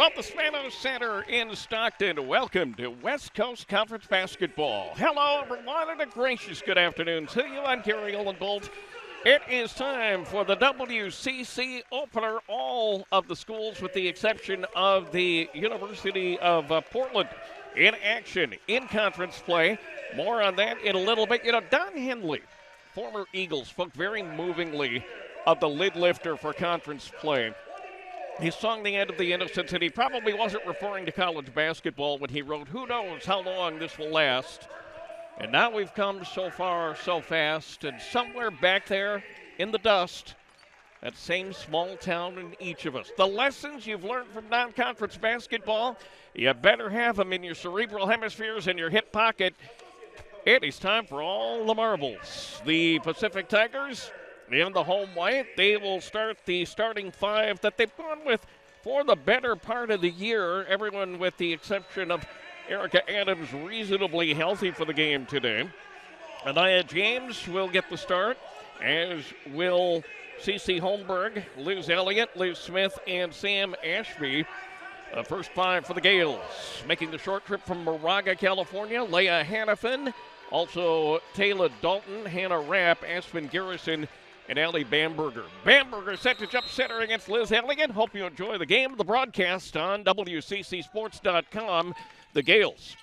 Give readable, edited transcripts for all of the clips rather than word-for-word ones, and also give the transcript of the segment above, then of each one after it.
From the Spanos Center in Stockton, welcome to West Coast Conference Basketball. Hello, everyone, and a gracious good afternoon to you. I'm Gary Olenbolt. It is time for the WCC opener. All of the schools, with the exception of the University of Portland, in action in conference play. More on that in a little bit. You know, Don Henley, former Eagle, spoke very movingly of the lid lifter for conference play. He sung the end of the innocents, and he probably wasn't referring to college basketball when he wrote, "Who knows how long this will last?" And now we've come so far, so fast, and somewhere back there in the dust, that same small town in each of us. The lessons you've learned from non-conference basketball, you better have them in your cerebral hemispheres and your hip pocket. It is time for all the marbles. The Pacific Tigers in the home white, they will start the starting five that they've gone with for the better part of the year. Everyone with the exception of Erica Adams reasonably healthy for the game today. Anaya James will get the start, as will Cece Holmberg, Liz Elliott, Liz Smith, and Sam Ashby. First five for the Gales. Making the short trip from Moraga, California, Leah Hannafin, also Taylor Dalton, Hannah Rapp, Aspen Garrison, and Allie Bamberger. Bamberger set to jump center against Liz Elliott. Hope you enjoy the game. The broadcast on WCCSports.com. The Gales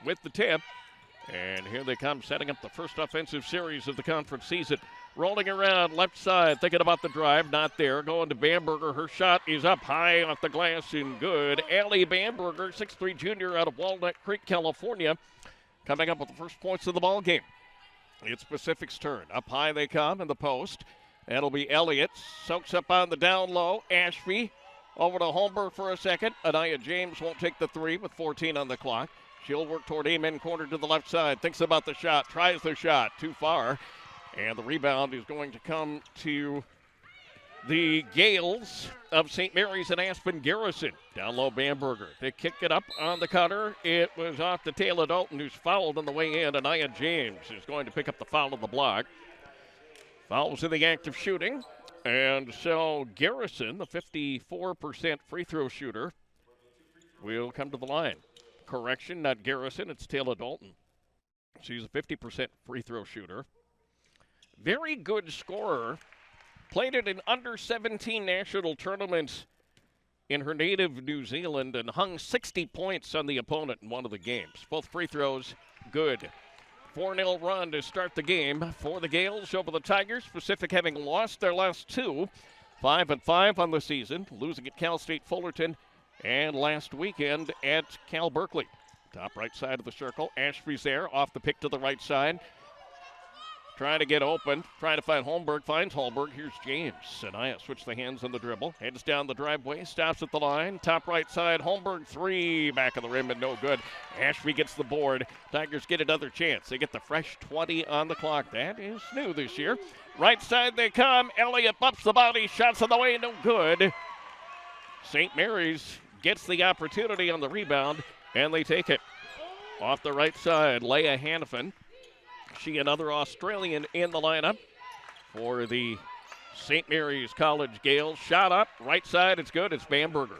with the tip. And here they come, setting up the first offensive series of the conference season. Rolling around left side, thinking about the drive. Not there. Going to Bamberger. Her shot is up high off the glass and good. Allie Bamberger, 6'3" junior out of Walnut Creek, California, coming up with the first points of the ball game. It's Pacific's turn. Up high they come in the post. That'll be Elliott. Soaks up on the down low. Ashby over to Holmberg for a second. Anaya James won't take the three with 14 on the clock. She'll work toward Amen corner to the left side. Thinks about the shot. Tries the shot. Too far. And the rebound is going to come to the Gales of St. Mary's and Aspen Garrison. Down low, Bamberger. They kick it up on the cutter. It was off to Taylor Dalton, who's fouled on the way in. Anaya James is going to pick up the foul on the block. Fouls in the act of shooting. And so Garrison, the 54% free throw shooter, will come to the line. Correction, not Garrison, it's Taylor Dalton. She's a 50% free throw shooter. Very good scorer. Played it in under 17 national tournaments in her native New Zealand and hung 60 points on the opponent in one of the games. Both free throws good. 4-0 run to start the game for the Gales over the Tigers. Pacific having lost their last two. 5-5 on the season, losing at Cal State Fullerton and last weekend at Cal Berkeley. Top right side of the circle. Ashby's there, off the pick to the right side. Trying to get open, trying to find Holmberg, finds Holmberg. Here's James. Anaya switch the hands on the dribble. Heads down the driveway, stops at the line. Top right side, Holmberg three. Back of the rim and no good. Ashby gets the board. Tigers get another chance. They get the fresh 20 on the clock. That is new this year. Right side they come. Elliott bumps the body. Shots on the way, no good. St. Mary's gets the opportunity on the rebound, and they take it. Off the right side, Leah Hannafin. She, another Australian in the lineup for the St. Mary's College Gales. Shot up, right side, it's good, it's Bamberger.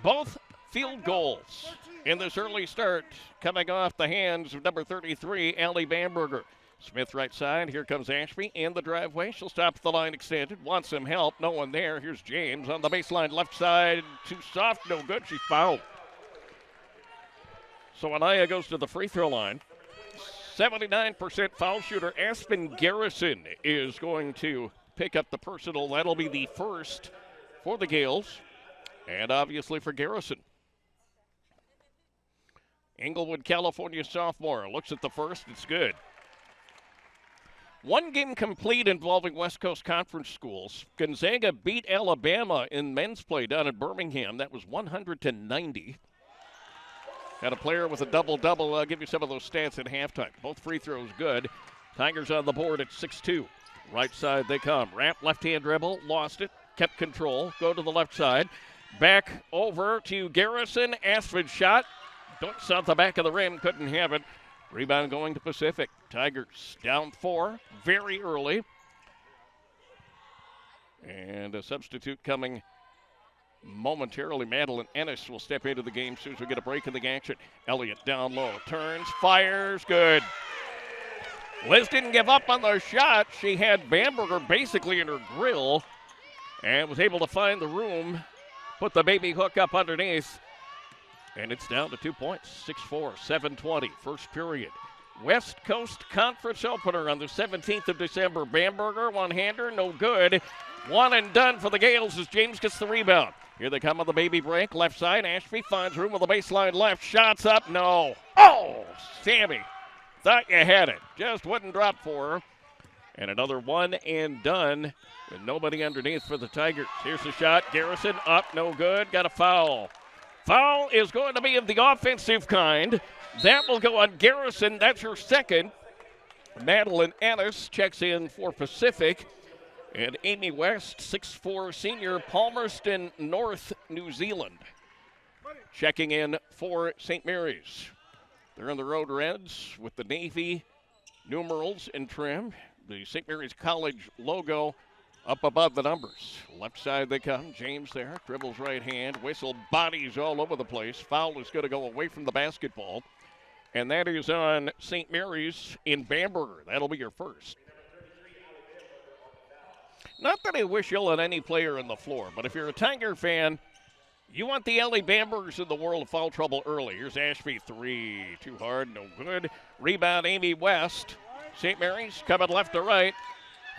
Both field goals in this early start coming off the hands of number 33, Allie Bamberger. Smith right side, here comes Ashby in the driveway. She'll stop at the line extended, wants some help, no one there. Here's James on the baseline left side, too soft, no good, she's fouled. So Anaya goes to the free throw line. 79% foul shooter Aspen Garrison is going to pick up the personal. That'll be the first for the Gales and obviously for Garrison. Inglewood, California sophomore looks at the first. It's good. One game complete involving West Coast Conference schools. Gonzaga beat Alabama in men's play down at Birmingham. That was 100-90. Got a player with a double-double. I'll give you some of those stats at halftime. Both free throws good. Tigers on the board at 6-2. Right side they come. Rapp, left-hand dribble, lost it, kept control. Go to the left side. Back over to Garrison. Aspen shot. Dunks out the back of the rim. Couldn't have it. Rebound going to Pacific. Tigers down 4 very early. And a substitute coming momentarily. Madeline Ennis will step into the game as soon as we get a break in the action. Elliott down low, turns, fires, good. Liz didn't give up on the shot. She had Bamberger basically in her grill and was able to find the room, put the baby hook up underneath, and it's down to 2 points, 6-4, 7:20, first period. West Coast Conference opener on the 17th of December. Bamberger, one-hander, no good. One and done for the Gales as James gets the rebound. Here they come on the baby break, left side. Ashby finds room on the baseline left, shots up, no. Oh, Sammy. Thought you had it. Just wouldn't drop for her. And another one and done with nobody underneath for the Tigers. Here's the shot. Garrison up, no good. Got a foul. Foul is going to be of the offensive kind. That will go on Garrison. That's her second. Madeline Ennis checks in for Pacific. And Amy West, 6'4" senior, Palmerston, North New Zealand, checking in for St. Mary's. They're in the Road Reds with the Navy numerals and trim. The St. Mary's College logo up above the numbers. Left side they come. James there, dribbles right hand, whistle, bodies all over the place. Foul is going to go away from the basketball. And that is on St. Mary's in Bamberger. That'll be your first. Not that I wish ill on any player on the floor, but if you're a Tiger fan, you want the LA Bambergers in the world of foul trouble early. Here's Ashby, three, too hard, no good. Rebound, Amy West. St. Mary's coming left to right.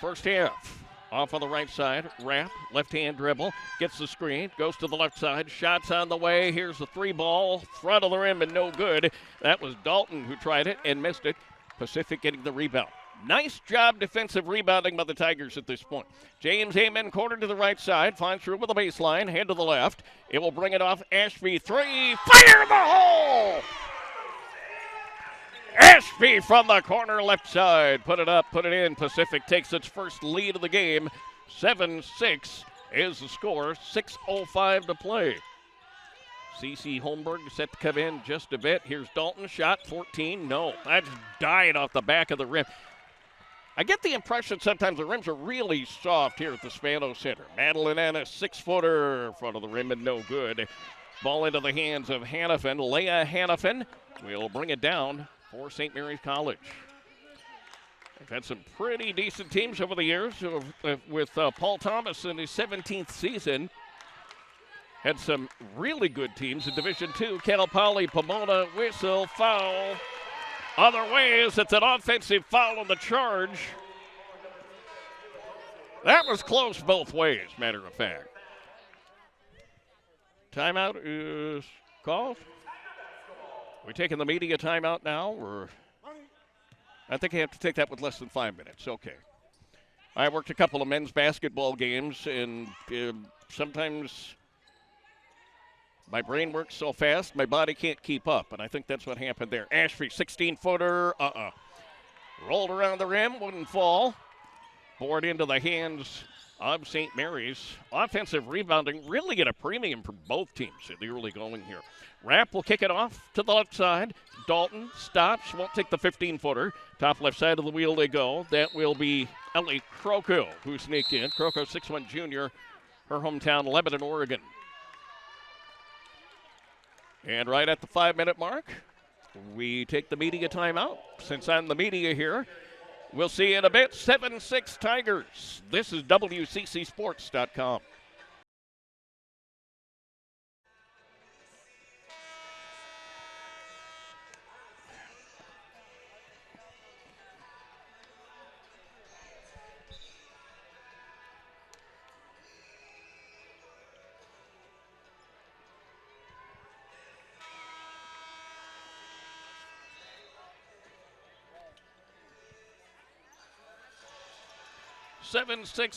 First half. Off on the right side, wrap, left-hand dribble, gets the screen, goes to the left side, shots on the way. Here's the three ball, front of the rim and no good. That was Dalton who tried it and missed it. Pacific getting the rebound. Nice job defensive rebounding by the Tigers at this point. James Amen, corner to the right side, finds through with the baseline, hand to the left. It will bring it off Ashby, three, fire in the hole! Ashby from the corner left side, put it up, put it in. Pacific takes its first lead of the game. 7-6 is the score, 6:05 to play. Cece Holmberg set to come in just a bit. Here's Dalton, shot 14, no. That just died off the back of the rim. I get the impression sometimes the rims are really soft here at the Spano Center. Madeline Ennis, 6-footer, front of the rim and no good. Ball into the hands of Hannafin. Leah Hannafin will bring it down for St. Mary's College. They've had some pretty decent teams over the years with Paul Thomas in his 17th season. Had some really good teams in Division II. Cal Poly, Pomona, whistle, foul. Other ways, it's an offensive foul on the charge. That was close both ways, matter of fact. Timeout is called. We taking the media timeout now, or I think I have to take that with less than 5 minutes. Okay. I worked a couple of men's basketball games, and sometimes my brain works so fast, my body can't keep up, and I think that's what happened there. Ashby, 16-footer, rolled around the rim, wouldn't fall. Board into the hands of St. Mary's. Offensive rebounding really at a premium for both teams in the early going here. Rapp will kick it off to the left side. Dalton stops, won't take the 15-footer. Top left side of the wheel they go. That will be Ellie Croco who sneaked in. Croco, 6'1" junior, her hometown, Lebanon, Oregon. And right at the 5-minute mark, we take the media timeout. Since I'm the media here, we'll see you in a bit. 7-6 Tigers. This is WCCSports.com.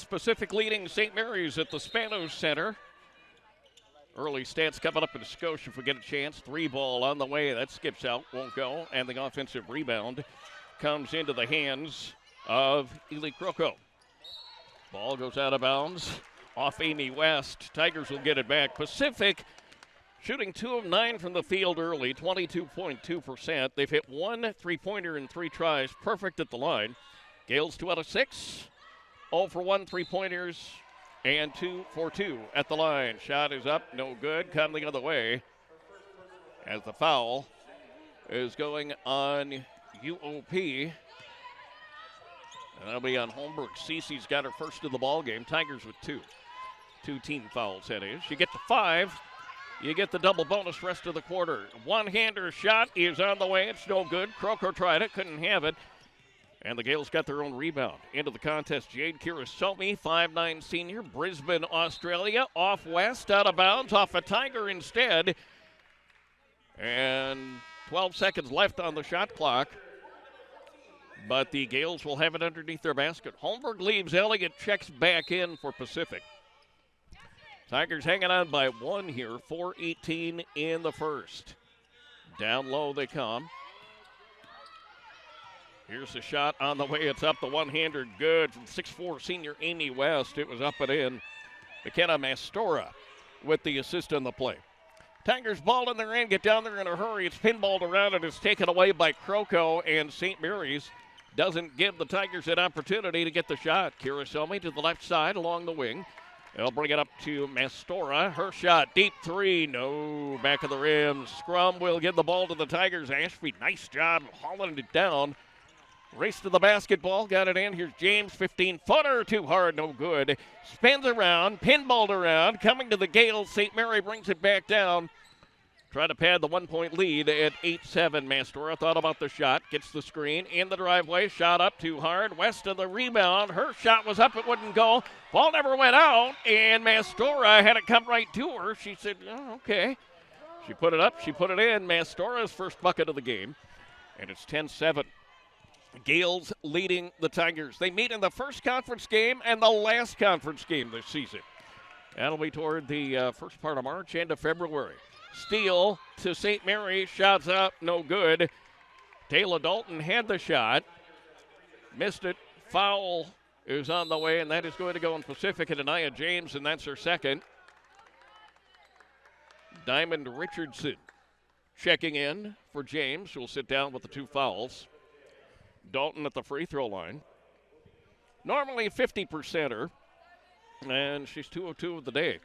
Pacific leading St. Mary's at the Spano Center. Early stats coming up in Scotia if we get a chance. Three ball on the way. That skips out, won't go. And the offensive rebound comes into the hands of Ely Croco. Ball goes out of bounds off Amy West. Tigers will get it back. Pacific shooting 2 of 9 from the field early, 22.2%. They've hit 1 3-pointer in 3 tries, perfect at the line. Gales 2 out of 6. 0 for 1 3-pointers And 2 for 2 at the line. Shot is up, no good. Come the other way as the foul is going on UOP. And that'll be on Holmberg. Cece's got her first of the ball game. Tigers with 2. 2 team fouls, that is. You get to 5. You get the double bonus rest of the quarter. One-hander shot is on the way. It's no good. Croker tried it, couldn't have it. And the Gales got their own rebound. Into the contest, Jade Kirisomi, 5'9" senior, Brisbane, Australia. Off west, out of bounds, off a Tiger instead. And 12 seconds left on the shot clock. But the Gales will have it underneath their basket. Holmberg leaves. Elliott checks back in for Pacific. Tigers hanging on by 1 here, 4:18 in the first. Down low they come. Here's the shot on the way. It's up. The one-hander good from 6'4" senior Amy West. It was up and in. McKenna Mastora with the assist on the play. Tigers ball in their end. Get down there in a hurry. It's pinballed around and it's taken away by Croco, and St. Mary's doesn't give the Tigers an opportunity to get the shot. Kirisomi to the left side along the wing. They'll bring it up to Mastora. Her shot, deep 3. No, back of the rim. Scrum will give the ball to the Tigers. Ashby, nice job hauling it down. Race to the basketball, got it in. Here's James, 15-footer, too hard, no good. Spins around, pinballed around, coming to the Gales. St. Mary brings it back down. Try to pad the 1-point lead at 8-7. Mastora thought about the shot, gets the screen, in the driveway, shot up too hard. West of the rebound, her shot was up, it wouldn't go. Ball never went out, and Mastora had it come right to her. She said, oh, okay. She put it up, she put it in. Mastora's first bucket of the game, and it's 10-7. Gales leading the Tigers. They meet in the first conference game and the last conference game this season. That'll be toward the first part of March, end of February. Steele to St. Mary. Shots up, no good. Taylor Dalton had the shot. Missed it. Foul is on the way, and that is going to go in Pacific at Anaya James, and that's her second. Diamond Richardson checking in for James, who will sit down with the 2 fouls. Dalton at the free throw line. Normally a 50%er, and she's 2 of 2 of the day.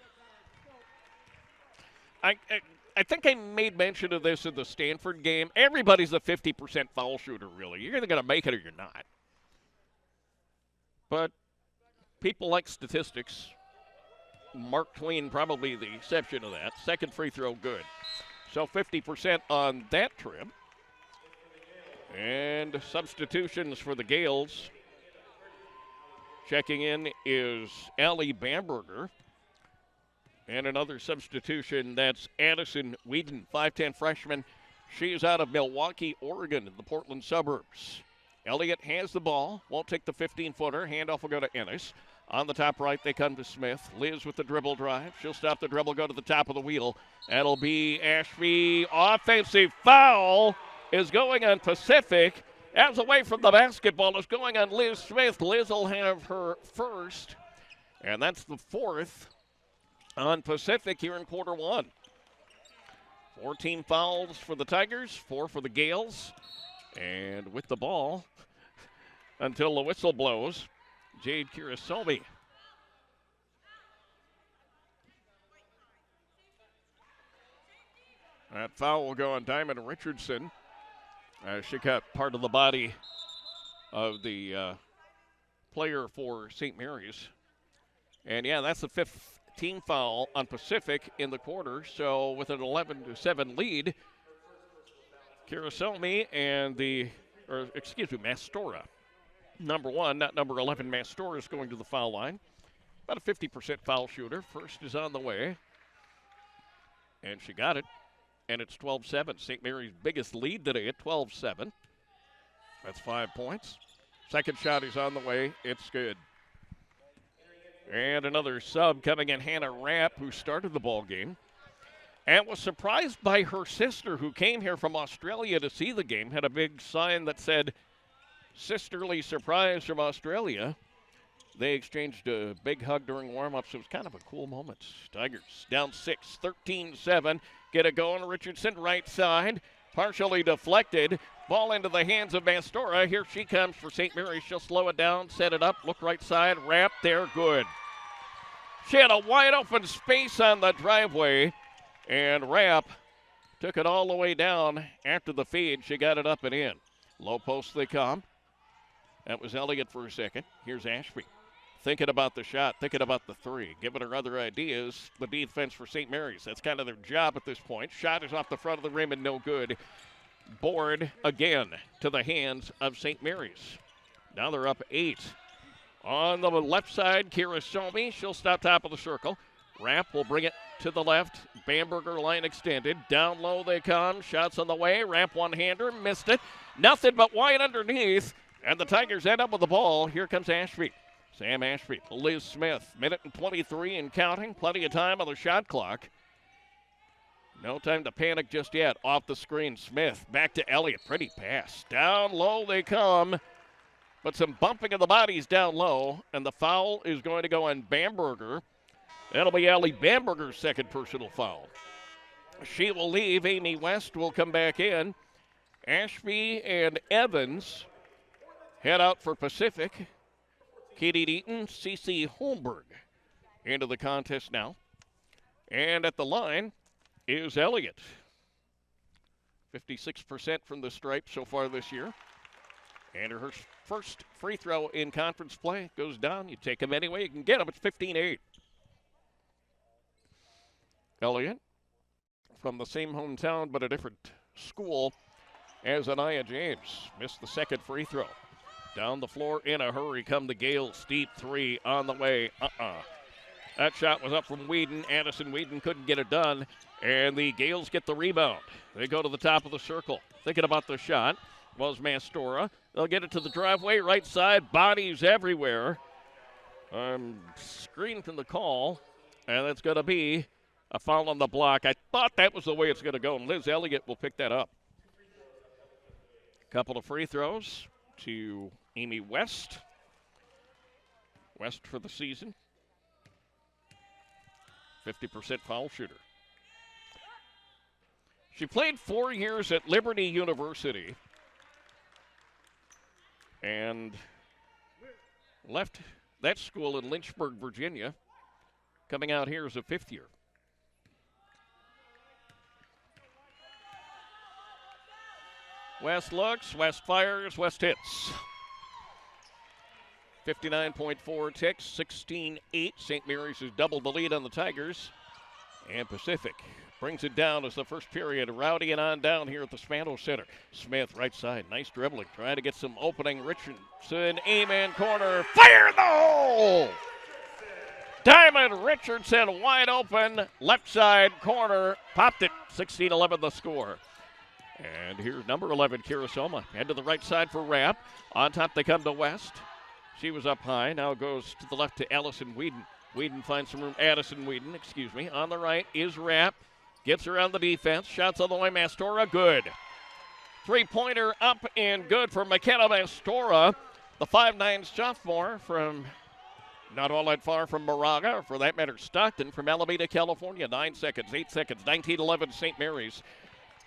I think I made mention of this in the Stanford game. Everybody's a 50% foul shooter, really. You're either going to make it or you're not. But people like statistics. Mark Twain probably the exception to that. Second free throw good. So 50% on that trip. And substitutions for the Gales. Checking in is Allie Bamberger. And another substitution, that's Addison Whedon, 5'10 freshman. She is out of Milwaukee, Oregon, in the Portland suburbs. Elliott has the ball, won't take the 15-footer. Handoff will go to Ennis. On the top right, they come to Smith. Liz with the dribble drive. She'll stop the dribble, go to the top of the wheel. That'll be Ashby. Offensive foul is going on Pacific. As away from the basketball is going on Liz Smith. Liz will have her first, and that's the 4th on Pacific here in quarter 1. 14 fouls for the Tigers, 4 for the Gales. And with the ball until the whistle blows, Jade Kirisomi. That foul will go on Diamond Richardson. She cut part of the body of the player for St. Mary's. And, yeah, that's the 5th team foul on Pacific in the quarter. So with an 11-7 lead, Kirisomi and Mastora. Number 1, not number 11, Mastora is going to the foul line. About a 50% foul shooter. First is on the way. And she got it. And it's 12-7. St. Mary's biggest lead today at 12-7. That's 5 points. Second shot is on the way. It's good. And another sub coming in, Hannah Rapp, who started the ball game and was surprised by her sister, who came here from Australia to see the game. Had a big sign that said, "Sisterly surprise from Australia." They exchanged a big hug during warm-ups. It was kind of a cool moment. Tigers down 6, 13-7. Get it going. Richardson, right side. Partially deflected. Ball into the hands of Mastora. Here she comes for St. Mary's. She'll slow it down, set it up, look right side. Wrap there, good. She had a wide open space on the driveway, and Rapp took it all the way down after the feed. She got it up and in. Low post they come. That was Elliott for a second. Here's Ashby. Thinking about the shot, thinking about the three, giving her other ideas. The defense for St. Mary's. That's kind of their job at this point. Shot is off the front of the rim and no good. Board again to the hands of St. Mary's. Now they're up 8. On the left side, Kira Somi. She'll stop top of the circle. Rapp will bring it to the left. Bamberger line extended. Down low they come. Shots on the way. Rapp one-hander. Missed it. Nothing but wide underneath. And the Tigers end up with the ball. Here comes Ashby. Sam Ashby, Liz Smith, minute and 23 and counting. Plenty of time on the shot clock. No time to panic just yet. Off the screen, Smith. Back to Elliott. Pretty pass. Down low they come. But some bumping of the bodies down low. And the foul is going to go on Bamberger. That'll be Allie Bamberger's second personal foul. She will leave. Amy West will come back in. Ashby and Evans head out for Pacific. Katie Deaton, Cece Holmberg into the contest now. And at the line is Elliott. 56% from the stripe so far this year. And her first free throw in conference play goes down. You take them anyway. You can get them. It's 15-8. Elliott from the same hometown but a different school as Anaya James. Missed the second free throw. Down the floor in a hurry come the Gales. Deep three on the way. That shot was up from Whedon. Addison Whedon couldn't get it done. And the Gales get the rebound. They go to the top of the circle. Thinking about the shot was Mastora. They'll get it to the driveway. Right side. Bodies everywhere. Screen from the call. And it's going to be a foul on the block. I thought that was the way it's going to go. And Liz Elliott will pick that up. Couple of free throws to Amy West. West for the season. 50% foul shooter. She played 4 years at Liberty University and left that school in Lynchburg, Virginia, coming out here as a 5th year. West looks, West fires, West hits. 59.4 ticks, 16-8. St. Mary's has doubled the lead on the Tigers. And Pacific brings it down as the first period rowdying on down here at the Spano Center. Smith, right side, nice dribbling, trying to get some opening. Richardson, aim-in corner, fire in the hole! Diamond Richardson wide open, left side corner, popped it, 16-11 the score. And here's number 11, Kira Soma. Head to the right side for Rapp. On top they come to West. She was up high. Now goes to the left to Allison Whedon. Whedon finds some room. Addison Whedon, excuse me. On the right is Rapp. Gets around the defense. Shots on the way. Mastora, good. Three-pointer up and good for McKenna Mastora. The 5'9" sophomore from not all that far from Moraga, or for that matter, Stockton from Alameda, California. 9 seconds, 8 seconds, 19-11 St. Mary's.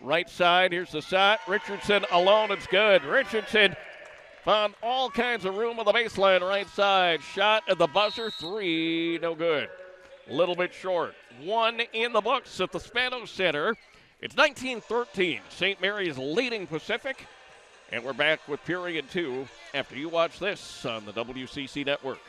Right side, here's the shot. Richardson alone, it's good. Richardson found all kinds of room on the baseline right side. Shot at the buzzer, 3, no good. A little bit short. 1 in the books at the Spano Center. It's 19-13. St. Mary's leading Pacific. And we're back with period 2 after you watch this on the WCC Network.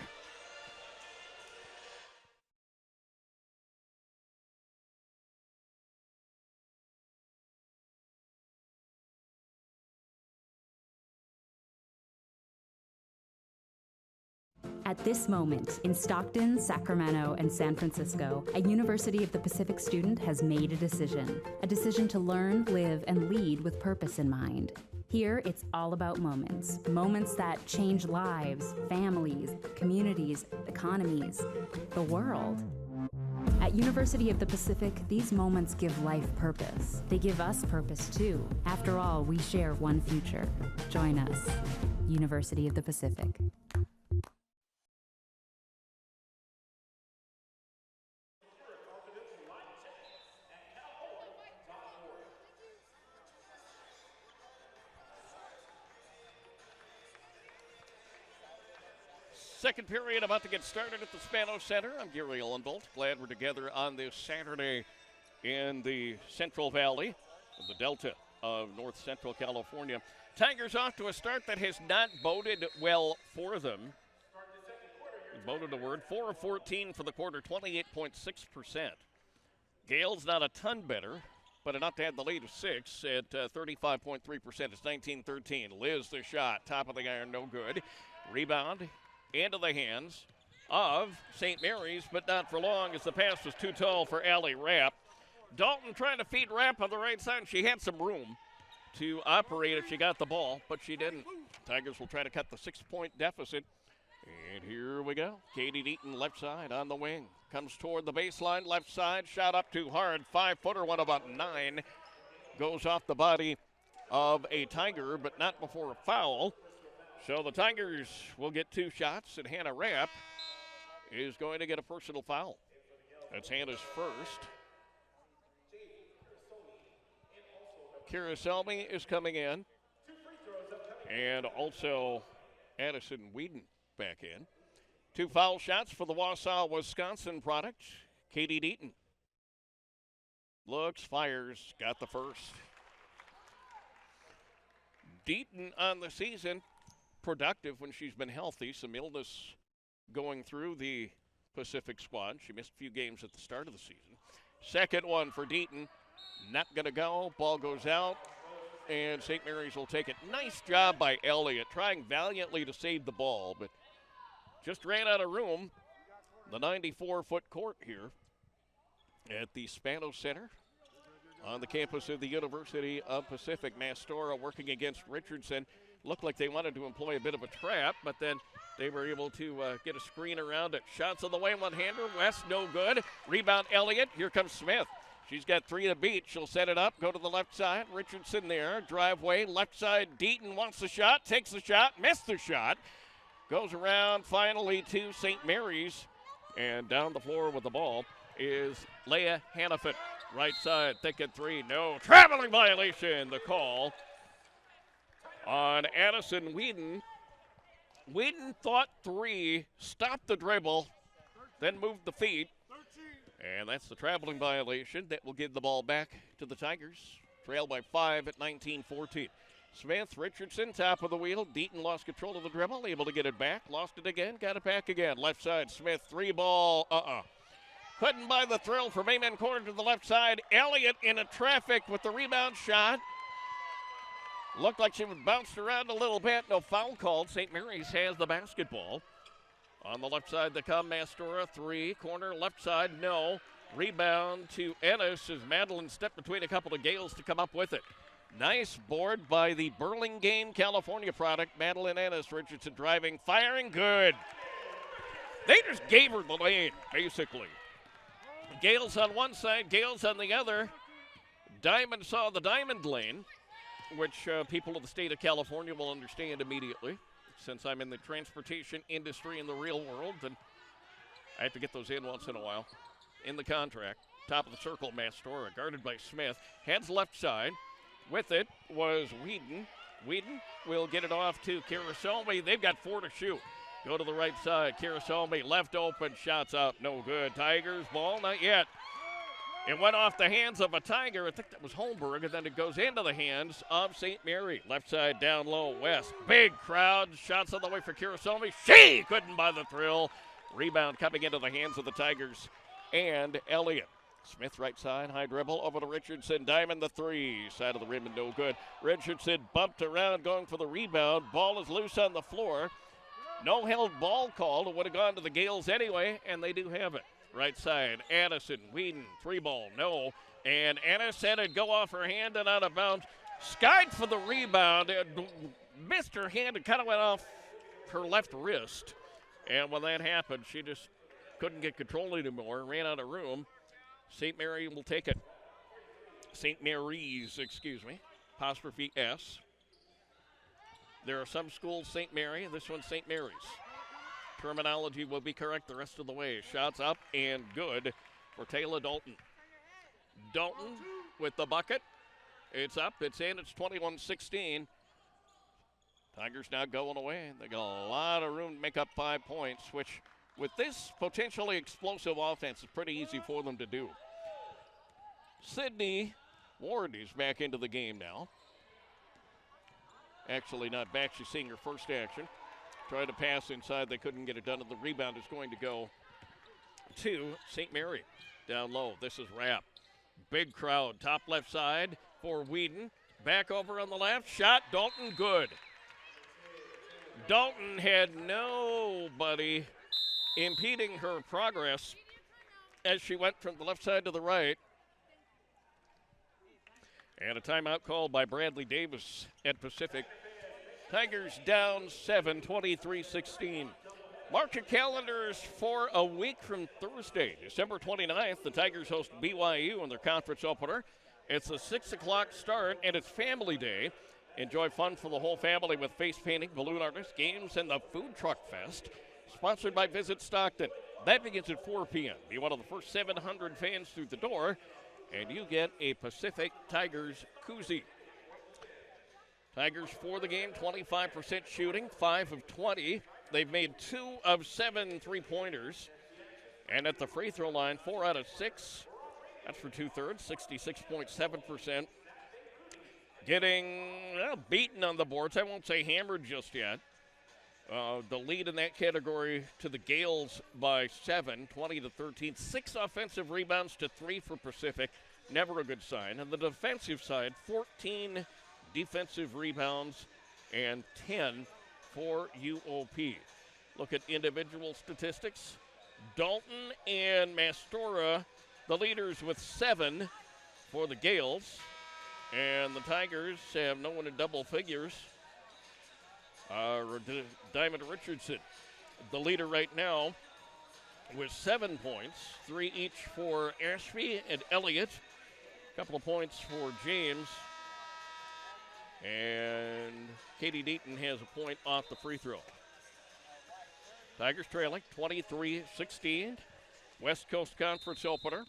At this moment, in Stockton, Sacramento, and San Francisco, a University of the Pacific student has made a decision to learn, live, and lead with purpose in mind. Here, it's all about moments that change lives, families, communities, economies, the world. At University of the Pacific, these moments give life purpose. They give us purpose too. After all, we share one future. Join us, University of the Pacific. Second period about to get started at the Spanos Center. I'm Gary Ullenbolt. Glad we're together on this Saturday in the Central Valley, the Delta of North Central California. Tigers off to a start that has not boded well for them. Boded a word. 4 of 14 for the quarter, 28.6%. Gales not a ton better, but enough to have the lead of 6 at 35.3%. It's 19-13. Liz the shot, top of the iron, no good. Rebound into the hands of St. Mary's, but not for long as the pass was too tall for Allie Rapp. Dalton trying to feed Rapp on the right side. She had some room to operate if she got the ball, but she didn't. Tigers will try to cut the 6-point deficit. And here we go. Katie Deaton left side on the wing. Comes toward the baseline, left side. Shot up too hard. 5-footer, one about 9. Goes off the body of a Tiger, but not before a foul. So the Tigers will get 2 shots, and Hannah Rapp is going to get a personal foul. That's Hannah's first. Kira Selmy is coming in. And also Addison Whedon back in. 2 foul shots for the Wausau, Wisconsin product. Katie Deaton. Looks, fires, got the first. Deaton on the season, productive when she's been healthy. Some illness going through the Pacific squad. She missed a few games at the start of the season. Second one for Deaton. Not going to go. Ball goes out, and St. Mary's will take it. Nice job by Elliott, trying valiantly to save the ball, but just ran out of room. The 94-foot court here at the Spanos Center on the campus of the University of Pacific. Mastora working against Richardson. Looked like they wanted to employ a bit of a trap, but then they were able to get a screen around it. Shots on the way, one-hander. West, no good. Rebound, Elliott. Here comes Smith. She's got 3 to beat. She'll set it up, go to the left side. Richardson there, driveway, left side. Deaton wants the shot, takes the shot, missed the shot. Goes around finally to St. Mary's, and down the floor with the ball is Leah Hannafin. Right side, thick at 3, no. Traveling violation, the call on Addison Whedon. Whedon thought 3, stopped the dribble, then moved the feet. And that's the traveling violation that will give the ball back to the Tigers. Trail by 5 at 19-14. Smith, Richardson, top of the wheel. Deaton lost control of the dribble, able to get it back. Lost it again, got it back again. Left side, Smith, 3-ball, Couldn't buy the thrill from Amen corner to the left side. Elliott in a traffic with the rebound shot. Looked like she was bounced around a little bit. No foul called. St. Mary's has the basketball. On the left side, they come. Mastora, 3. Corner, left side, no. Rebound to Ennis as Madeline stepped between a couple of Gales to come up with it. Nice board by the Burlingame, California product. Madeline Ennis, Richardson driving, firing, good. They just gave her the lane, basically. Gales on one side, Gales on the other. Diamond saw the diamond lane, which people of the state of California will understand immediately. Since I'm in the transportation industry in the real world, and I have to get those in once in a while in the contract. Top of the circle, Mastora, guarded by Smith. Heads left side. With it was Whedon. Whedon will get it off to Kirasolmi. They've got 4 to shoot. Go to the right side. Kirasolmi left open. Shots out. No good. Tigers ball. Not yet. It went off the hands of a Tiger. I think that was Holmberg, and then it goes into the hands of St. Mary. Left side down low, West. Big crowd. Shots on the way for Kirasolmi. She couldn't buy the thrill. Rebound coming into the hands of the Tigers and Elliott. Smith right side, high dribble over to Richardson. Diamond the 3. Side of the rim and no good. Richardson bumped around going for the rebound. Ball is loose on the floor. No held ball called. It would have gone to the Gales anyway, and they do have it. Right side, Addison, Whedon, 3-ball, no. And Ennis had it go off her hand and out of bounds. Skied for the rebound. Missed her hand and kind of went off her left wrist. And when that happened, she just couldn't get control anymore. Ran out of room. St. Mary will take it. St. Mary's, excuse me. Apostrophe S. There are some schools St. Mary. This one's St. Mary's. Terminology will be correct the rest of the way. Shots up and good for Taylor Dalton. Dalton with the bucket. It's up, it's in, it's 21-16. Tigers now going away. They got a lot of room to make up 5 points, which with this potentially explosive offense is pretty easy for them to do. Sydney Ward is back into the game now. Actually not back, she's seeing her first action. Tried to pass inside, they couldn't get it done, and the rebound is going to go to St. Mary. Down low, this is Rapp. Big crowd, top left side for Whedon. Back over on the left, shot, Dalton, good. Dalton had nobody impeding her progress as she went from the left side to the right. And a timeout called by Bradley Davis at Pacific. Tigers down 7, 23-16. Mark your calendars for a week from Thursday, December 29th. The Tigers host BYU in their conference opener. It's a 6 o'clock start, and it's Family Day. Enjoy fun for the whole family with face painting, balloon artists, games, and the Food Truck Fest. Sponsored by Visit Stockton. That begins at 4 p.m. Be one of the first 700 fans through the door, and you get a Pacific Tigers koozie. Tigers for the game, 25% shooting, 5 of 20. They've made 2 of 7 three-pointers. And at the free throw line, 4 out of 6. That's for 2/3, 66.7%. Getting beaten on the boards. I won't say hammered just yet. The lead in that category to the Gales by 7, 20-13. 6 offensive rebounds to 3 for Pacific. Never a good sign. On the defensive side, 14 defensive rebounds and 10 for UOP. Look at individual statistics. Dalton and Mastora, the leaders with 7 for the Gales. And the Tigers have no one in double figures. Diamond Richardson, the leader right now, with 7 points, 3 each for Ashby and Elliott. A couple of points for James. And Katie Deaton has a point off the free throw. Tigers trailing 23-16. West Coast Conference opener.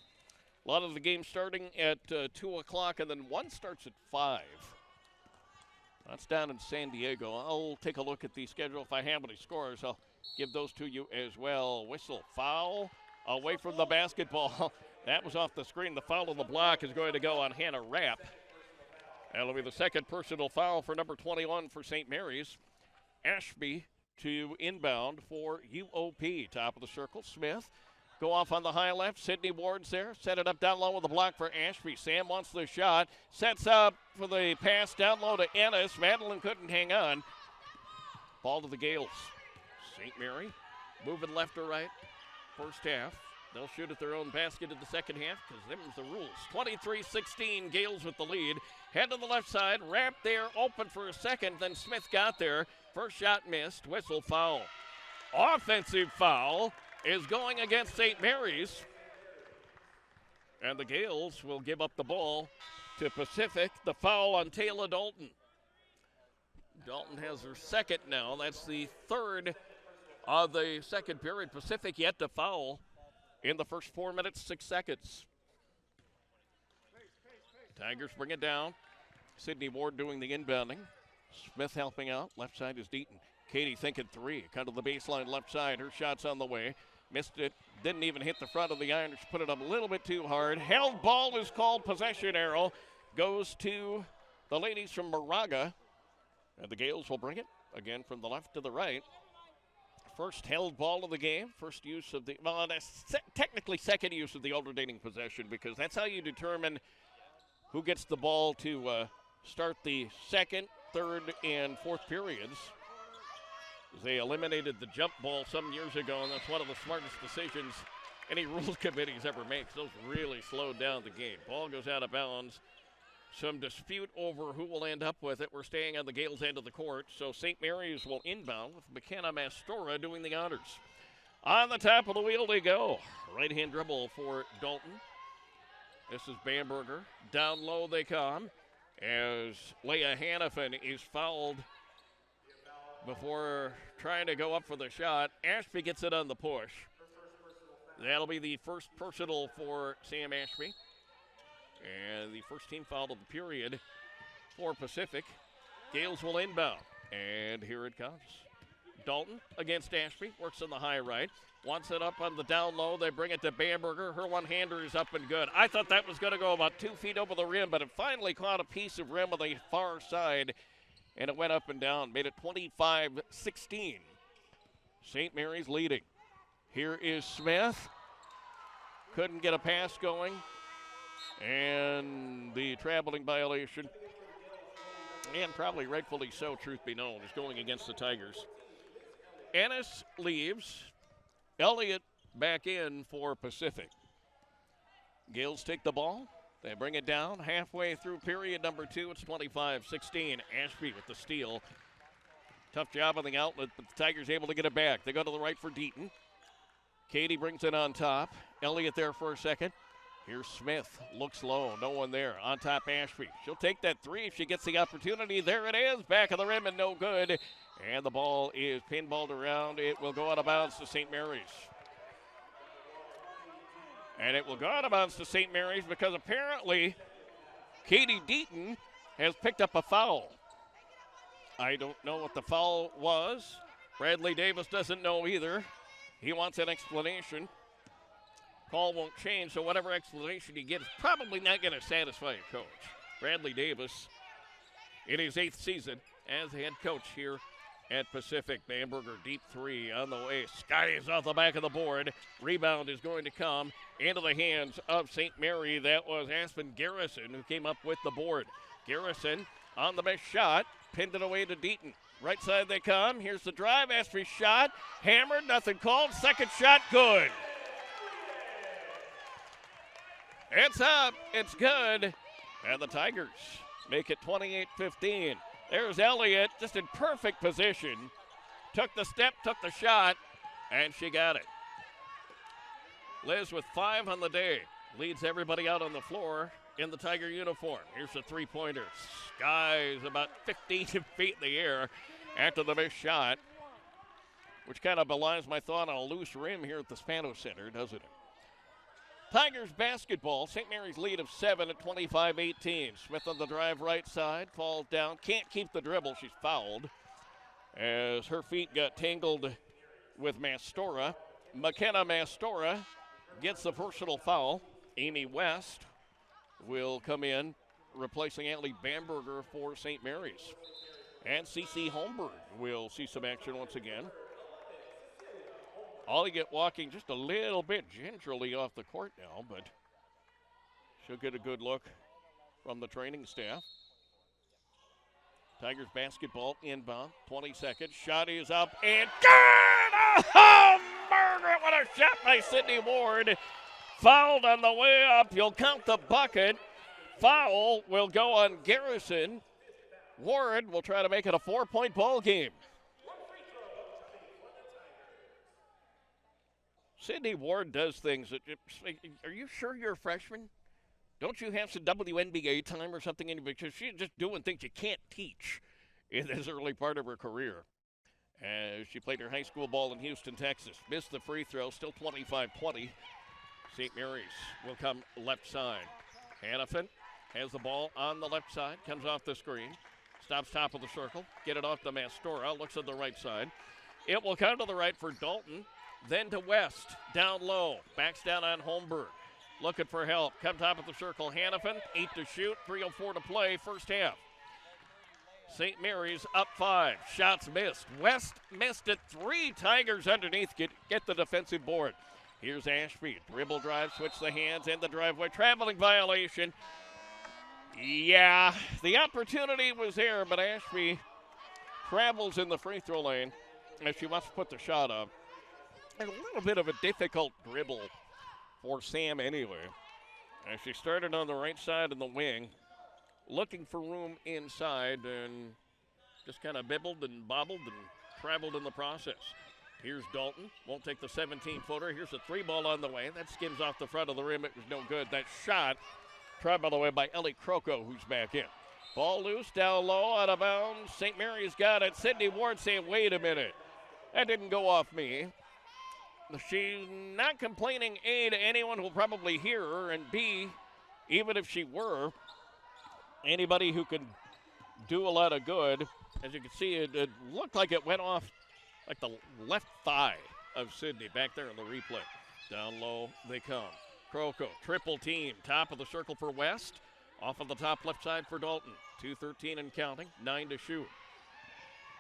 A lot of the games starting at 2 o'clock, and then one starts at 5. That's down in San Diego. I'll take a look at the schedule. If I have any scores, I'll give those to you as well. Whistle, foul, away from the basketball. That was off the screen. The foul on the block is going to go on Hannah Rapp. That'll be the second personal foul for number 21 for St. Mary's. Ashby to inbound for UOP. Top of the circle, Smith. Go off on the high left. Sydney Ward's there. Set it up down low with the block for Ashby. Sam wants the shot. Sets up for the pass down low to Ennis. Madeline couldn't hang on. Ball to the Gales. St. Mary moving left or right. First half. They'll shoot at their own basket in the second half because them's the rules. 23-16, Gales with the lead. Head to the left side. Rapp there, open for a second. Then Smith got there. First shot missed. Whistle, foul. Offensive foul is going against St. Mary's. And the Gales will give up the ball to Pacific. The foul on Taylor Dalton. Dalton has her second now. That's the third of the second period. Pacific yet to foul in the first 4 minutes, 6 seconds. Tigers bring it down. Sydney Ward doing the inbounding. Smith helping out. Left side is Deaton. Katie thinking 3. Cut to the baseline left side. Her shot's on the way. Missed it. Didn't even hit the front of the iron. She put it up a little bit too hard. Held ball is called. Possession arrow goes to the ladies from Moraga. And the Gales will bring it again from the left to the right. First held ball of the game. First use of the, well, that's technically second use of the alternating possession because that's how you determine who gets the ball to start the second, third, and fourth periods. They eliminated the jump ball some years ago, and that's one of the smartest decisions any rules committees ever makes. Those really slowed down the game. Ball goes out of bounds. Some dispute over who will end up with it. We're staying on the Gales' end of the court, so St. Mary's will inbound with McKenna Mastora doing the honors. On the top of the wheel they go. Right-hand dribble for Dalton. This is Bamberger. Down low they come as Leah Hannafin is fouled before trying to go up for the shot. Ashby gets it on the push. That'll be the first personal for Sam Ashby. And the first team foul of the period for Pacific. Gales will inbound. And here it comes. Dalton against Ashby, works on the high right. Wants it up on the down low. They bring it to Bamberger. Her one-hander is up and good. I thought that was going to go about 2 feet over the rim, but it finally caught a piece of rim on the far side, and it went up and down. Made it 25-16. St. Mary's leading. Here is Smith. Couldn't get a pass going. And the traveling violation, and probably rightfully so, truth be known, is going against the Tigers. Ennis leaves. Elliott back in for Pacific. Gales take the ball. They bring it down halfway through period number 2. It's 25-16. Ashby with the steal. Tough job on the outlet, but the Tigers able to get it back. They go to the right for Deaton. Katie brings it on top. Elliott there for a second. Here's Smith. Looks low. No one there. On top, Ashby. She'll take that 3 if she gets the opportunity. There it is. Back of the rim and no good. And the ball is pinballed around. It will go out of bounds to St. Mary's. And it will go out of bounds to St. Mary's because apparently Katie Deaton has picked up a foul. I don't know what the foul was. Bradley Davis doesn't know either. He wants an explanation. Call won't change, so whatever explanation he gets, probably not going to satisfy a coach. Bradley Davis, in his 8th season as head coach here at Pacific. Bamberger, deep 3 on the way. Skies off the back of the board. Rebound is going to come into the hands of St. Mary. That was Aspen Garrison who came up with the board. Garrison on the best shot, pinned it away to Deaton. Right side they come. Here's the drive. Ashby shot. Hammered. Nothing called. Second shot. Good. It's up. It's good. And the Tigers make it 28-15. There's Elliott just in perfect position. Took the step, took the shot, and she got it. Liz with 5 on the day. Leads everybody out on the floor in the Tiger uniform. Here's a 3-pointer. Skies about 15 feet in the air after the missed shot, which kind of belies my thought on a loose rim here at the Spano Center, doesn't it? Tigers basketball, St. Mary's lead of 7 at 25-18. Smith on the drive right side, falls down, can't keep the dribble, she's fouled as her feet got tangled with Mastora. McKenna Mastora gets the personal foul. Amy West will come in, replacing Allie Bamberger for St. Mary's. And Cece Holmberg will see some action once again. Olliott walking just a little bit gingerly off the court now, but she'll get a good look from the training staff. Tigers basketball inbound, 20 seconds. Shot is up and good! Oh, Margaret, what a shot by Sydney Ward. Fouled on the way up. You'll count the bucket. Foul will go on Garrison. Ward will try to make it a 4-point ball game. Sydney Ward does things that, are you sure you're a freshman? Don't you have some WNBA time or something? Because she's just doing things you can't teach in this early part of her career. As she played her high school ball in Houston, Texas. Missed the free throw, still 25-20. St. Mary's will come left side. Hannafin has the ball on the left side, comes off the screen, stops top of the circle, get it off to Mastora, looks at the right side. It will come to the right for Dalton. Then to West, down low, backs down on Holmberg. Looking for help, come top of the circle, Hannafin, 8 to shoot, 3:04 to play, first half. St. Mary's up 5, shots missed. West missed it, 3 Tigers underneath, get the defensive board. Here's Ashby, dribble drive, switch the hands, and the driveway, traveling violation. Yeah, the opportunity was there, but Ashby travels in the free throw lane as she wants to put the shot up. And a little bit of a difficult dribble for Sam anyway. As she started on the right side in the wing, looking for room inside and just kind of bibbled and bobbled and traveled in the process. Here's Dalton, won't take the 17-footer. Here's a 3-ball on the way. That skims off the front of the rim. It was no good. That shot tried, by the way, by Ellie Croco, who's back in. Ball loose, down low, out of bounds. St. Mary's got it. Sydney Ward saying, wait a minute. That didn't go off me. She's not complaining, A, to anyone who will probably hear her, and B, even if she were, anybody who can do a lot of good As you can see, it looked like it went off like the left thigh of Sydney back there in the replay. Down low they come. Croco, triple team, top of the circle for West. Off of the top left side for Dalton. 2:13 and counting, 9 to shoot.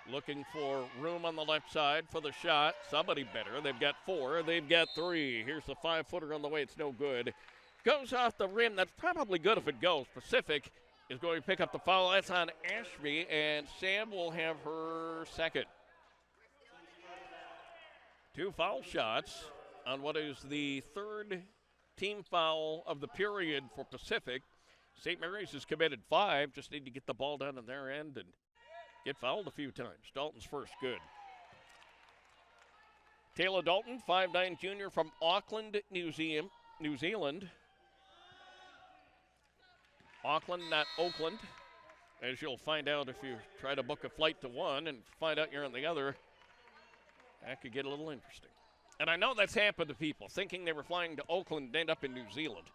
Looking for room on the left side for the shot. Somebody better. They've got 4. They've got 3. Here's the 5-footer on the way. It's no good. Goes off the rim. That's probably good if it goes. Pacific is going to pick up the foul. That's on Ashby, and Sam will have her second. 2 foul shots on what is the third team foul of the period for Pacific. St. Mary's has committed 5. Just need to get the ball down on their end and get fouled a few times. Dalton's first, good. Taylor Dalton, 5'9" junior from Auckland, New Zealand. Auckland, not Oakland, as you'll find out if you try to book a flight to one and find out you're on the other. That could get a little interesting. And I know that's happened to people, thinking they were flying to Oakland and end up in New Zealand.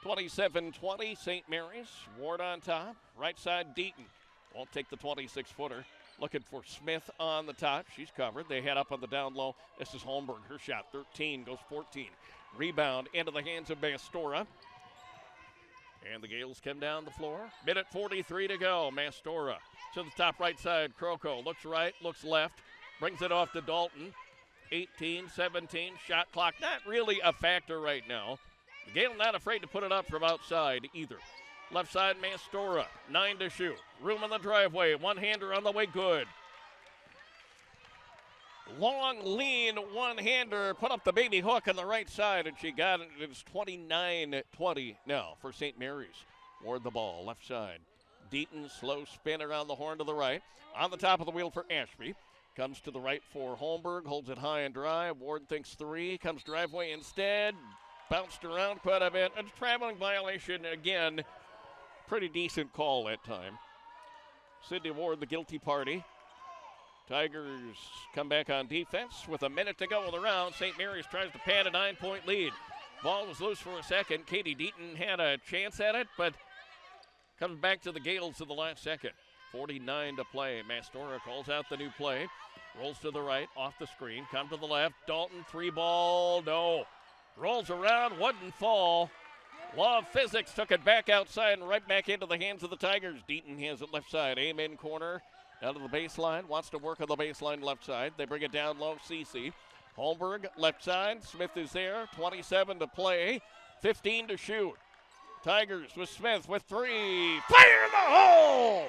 27-20, St. Mary's. Ward on top. Right side, Deaton. Won't take the 26-footer. Looking for Smith on the top. She's covered. They head up on the down low. This is Holmberg. Her shot, 13, goes 14. Rebound into the hands of Mastora. And the Gales come down the floor. Minute 43 to go. Mastora to the top right side. Croco looks right, looks left. Brings it off to Dalton. 18, 17, shot clock. Not really a factor right now. The Gale not afraid to put it up from outside either. Left side, Mastora, 9 to shoot. Room on the driveway, one-hander on the way, good. Long, lean one-hander, put up the baby hook on the right side, and she got it. It's 29-20 now for St. Mary's. Ward the ball, left side. Deaton, slow spin around the horn to the right. On the top of the wheel for Ashby. Comes to the right for Holmberg, holds it high and dry. Ward thinks 3, comes driveway instead. Bounced around quite a bit. A traveling violation again. Pretty decent call that time. Sydney Ward, the guilty party. Tigers come back on defense with a minute to go in the round. St. Mary's tries to pad a 9-point lead. Ball was loose for a second. Katie Deaton had a chance at it, but comes back to the Gales in the last second. 49 to play. Mastora calls out the new play. Rolls to the right, off the screen. Come to the left. Dalton, 3-ball, no. Rolls around, wouldn't fall. Law of physics took it back outside and right back into the hands of the Tigers. Deaton has it left side. Amen corner. Out of the baseline. Wants to work on the baseline left side. They bring it down low. Cece. Holmberg left side. Smith is there. 27 to play. 15 to shoot. Tigers with Smith with 3. Fire in the hole!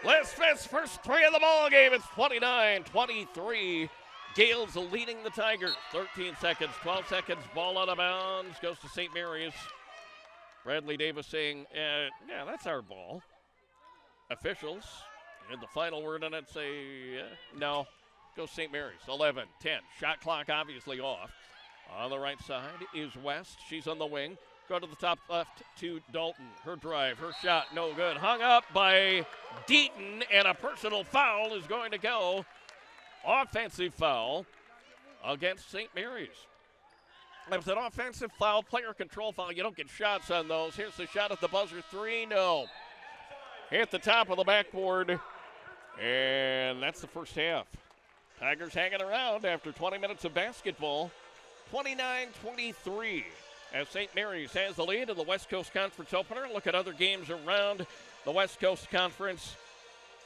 Les Smith's first 3 of the ball game. It's 29-23. Gales leading the Tigers. 13 seconds, 12 seconds. Ball out of bounds. Goes to St. Mary's. Bradley Davis saying, yeah, that's our ball. Officials, and the final word on it say, no. Goes St. Mary's. 11, 10. Shot clock obviously off. On the right side is West. She's on the wing. Go to the top left to Dalton. Her drive, her shot, no good. Hung up by Deaton, and a personal foul is going to go. Offensive foul against St. Mary's. It was an offensive foul, player control foul. You don't get shots on those. Here's the shot at the buzzer. 3, no. Hit the top of the backboard, and that's the first half. Tigers hanging around after 20 minutes of basketball. 29-23 as St. Mary's has the lead in the West Coast Conference opener. Look at other games around the West Coast Conference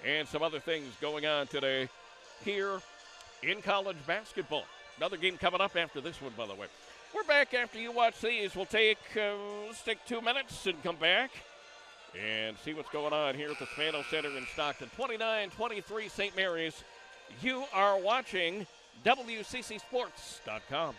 and some other things going on today here in college basketball. Another game coming up after this one, by the way. We're back after you watch these. We'll take, let's take 2 minutes and come back and see what's going on here at the Spano Center in Stockton. 29-23 St. Mary's. You are watching WCCSports.com.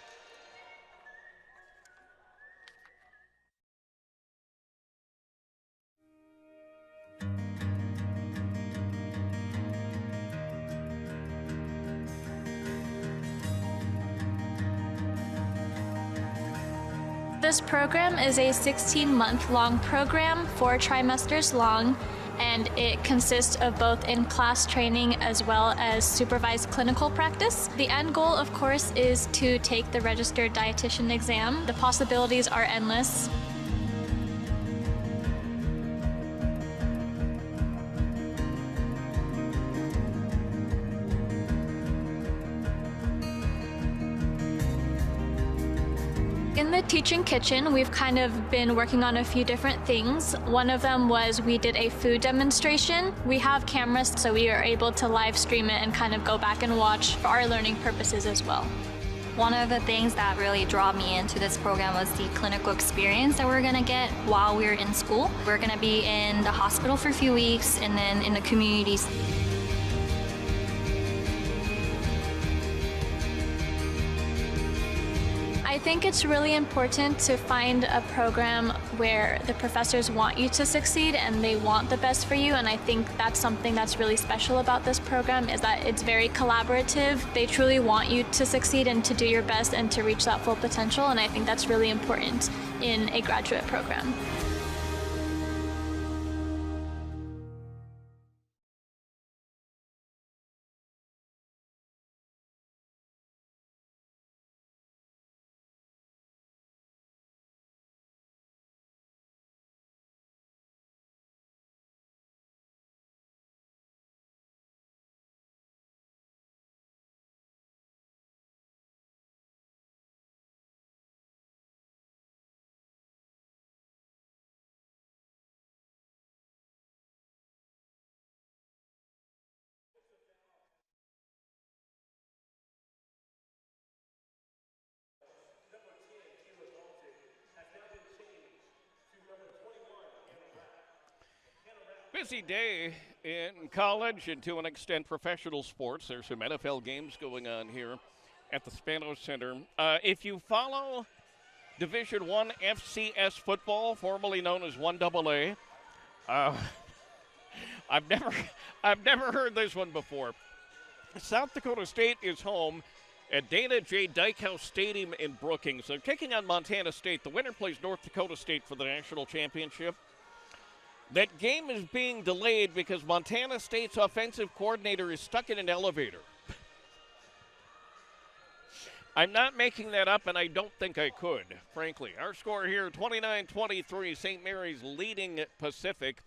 This program is a 16-month-long program, 4 trimesters long, and it consists of both in-class training as well as supervised clinical practice. The end goal, of course, is to take the registered dietitian exam. The possibilities are endless. . In the teaching kitchen, we've kind of been working on a few different things. One of them was we did a food demonstration. We have cameras, so we are able to live stream it and kind of go back and watch for our learning purposes as well. One of the things that really drew me into this program was the clinical experience that we're going to get while we're in school. We're going to be in the hospital for a few weeks and then in the communities. I think it's really important to find a program where the professors want you to succeed and they want the best for you, and I think that's something that's really special about this program is that it's very collaborative. They truly want you to succeed and to do your best and to reach that full potential, and I think that's really important in a graduate program. Busy day in college and to an extent professional sports. There's some NFL games going on here at the Spanos Center. If you follow Division I FCS football, formerly known as 1AA, I've never heard this one before. South Dakota State is home at Dana J. Dykhouse Stadium in Brookings. They're taking on Montana State. The winner plays North Dakota State for the national championship. That game is being delayed because Montana State's offensive coordinator is stuck in an elevator. I'm not making that up, and I don't think I could, frankly. Our score here, 29-23, St. Mary's leading Pacific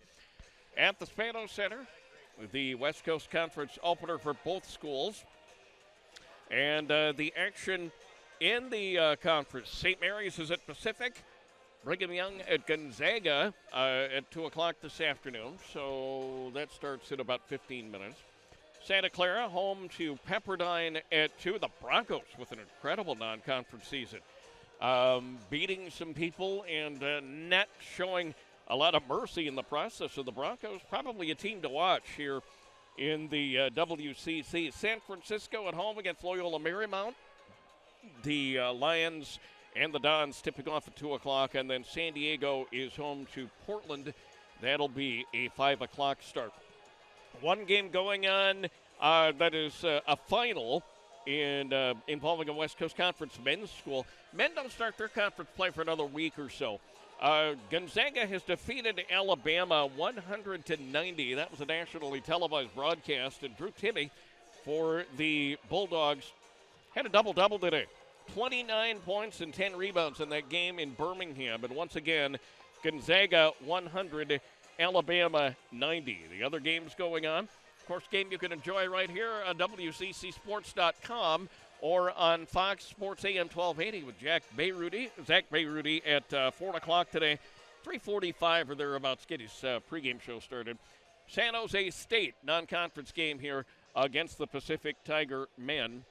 at the Spanos Center, the West Coast Conference opener for both schools. And the action in the conference, St. Mary's is at Pacific, Brigham Young at Gonzaga at 2 o'clock this afternoon, so that starts in about 15 minutes. Santa Clara home to Pepperdine at 2. The Broncos with an incredible non-conference season, beating some people and not showing a lot of mercy in the process. So the Broncos probably a team to watch here in the WCC. San Francisco at home against Loyola Marymount. The Lions and the Dons tipping off at 2 o'clock, and then San Diego is home to Portland. That'll be a 5 o'clock start. One game going on that is a final involving a West Coast Conference men's school. Men don't start their conference play for another week or so. Gonzaga has defeated Alabama 100-90. That was a nationally televised broadcast, and Drew Timme for the Bulldogs had a double-double today. 29 points and 10 rebounds in that game in Birmingham. And once again, Gonzaga 100, Alabama 90. The other games going on. Of course, game you can enjoy right here on WCCSports.com or on Fox Sports AM 1280 with Zach Bayrudy at 4 o'clock today. 3:45 or thereabouts. Get his pregame show started. San Jose State non-conference game here against the Pacific Tiger men.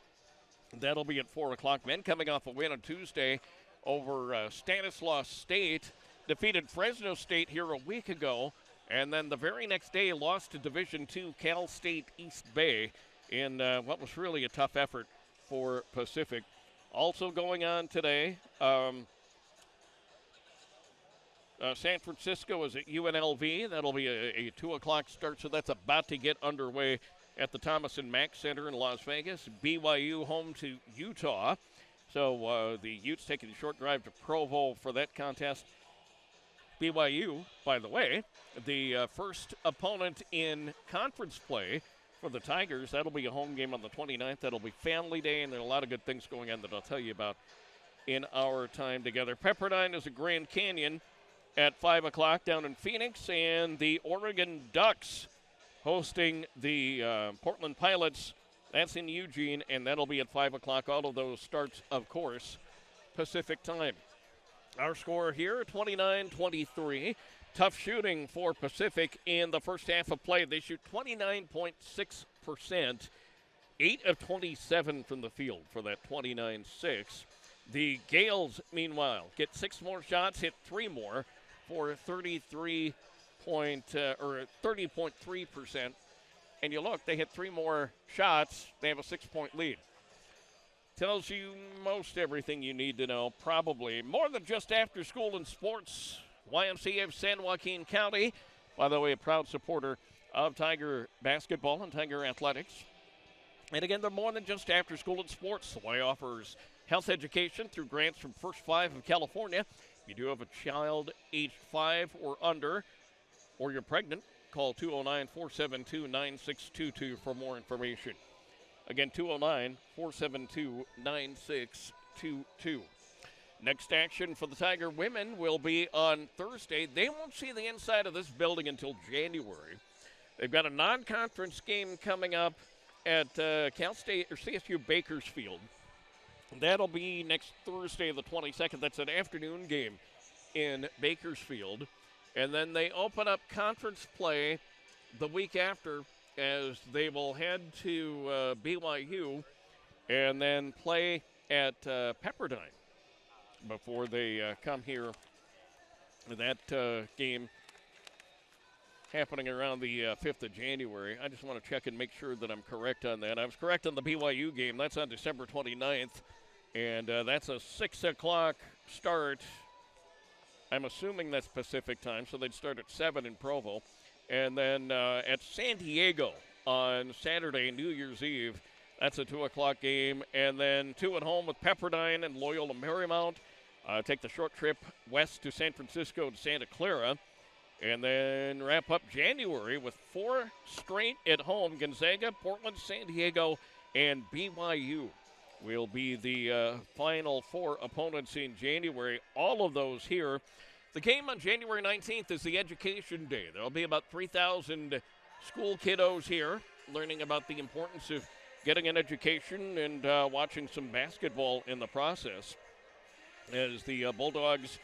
That'll be at 4 o'clock. Men coming off a win on Tuesday over Stanislaus State. Defeated Fresno State here a week ago. And then the very next day lost to Division II Cal State East Bay in what was really a tough effort for Pacific. Also going on today, San Francisco is at UNLV. That'll be a 2 o'clock start, so that's about to get underway at the Thomas and Mack Center in Las Vegas. BYU home to Utah. So the Utes taking a short drive to Provo for that contest. BYU, by the way, the first opponent in conference play for the Tigers. That'll be a home game on the 29th. That'll be Family Day, and there are a lot of good things going on that I'll tell you about in our time together. Pepperdine is at Grand Canyon at 5 o'clock down in Phoenix, and the Oregon Ducks hosting the Portland Pilots. That's in Eugene, and that'll be at 5 o'clock. All of those starts, of course, Pacific time. Our score here, 29-23. Tough shooting for Pacific in the first half of play. They shoot 29.6%, 8 of 27 from the field for that 29-6. The Gales, meanwhile, get 6 more shots, hit 3 more for 30.3%. And you look, they hit 3 more shots. They have a 6-point lead. Tells you most everything you need to know, probably. More than just after school and sports. YMCA of San Joaquin County, by the way, a proud supporter of Tiger basketball and Tiger athletics. And again, they're more than just after school and sports. The Y offers health education through grants from First 5 of California. If you do have a child aged 5 or under, or you're pregnant, call 209-472-9622 for more information. Again, 209-472-9622. Next action for the Tiger women will be on Thursday. They won't see the inside of this building until January. They've got a non-conference game coming up at Cal State or CSU Bakersfield. That'll be next Thursday, the 22nd. That's an afternoon game in Bakersfield. And then they open up conference play the week after, as they will head to BYU and then play at Pepperdine before they come here. That game happening around the 5th of January. I just want to check and make sure that I'm correct on that. I was correct on the BYU game. That's on December 29th, and that's a 6 o'clock start. I'm assuming that's Pacific time, so they'd start at 7 in Provo. And then at San Diego on Saturday, New Year's Eve, that's a 2 o'clock game. And then 2 at home with Pepperdine and Loyola Marymount. Take the short trip west to San Francisco to Santa Clara. And then wrap up January with 4 straight at home. Gonzaga, Portland, San Diego, and BYU will be the final 4 opponents in January. All of those here. The game on January 19th is the Education Day. There will be about 3,000 school kiddos here learning about the importance of getting an education and watching some basketball in the process, as the Bulldogs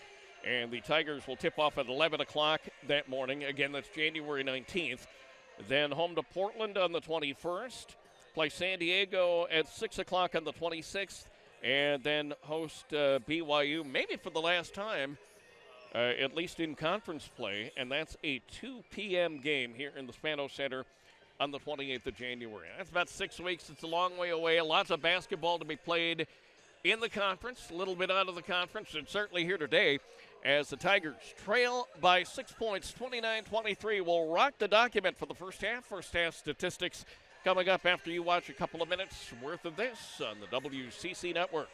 and the Tigers will tip off at 11 o'clock that morning. Again, that's January 19th. Then home to Portland on the 21st. Play San Diego at 6 o'clock on the 26th. And then host BYU, maybe for the last time, at least in conference play. And that's a 2 p.m. game here in the Spano Center on the 28th of January. That's about 6 weeks. It's a long way away. Lots of basketball to be played in the conference, a little bit out of the conference, and certainly here today as the Tigers trail by 6 points, 29-23. We'll rock the document for the first half. First half statistics coming up after you watch a couple of minutes worth of this on the WCC Network.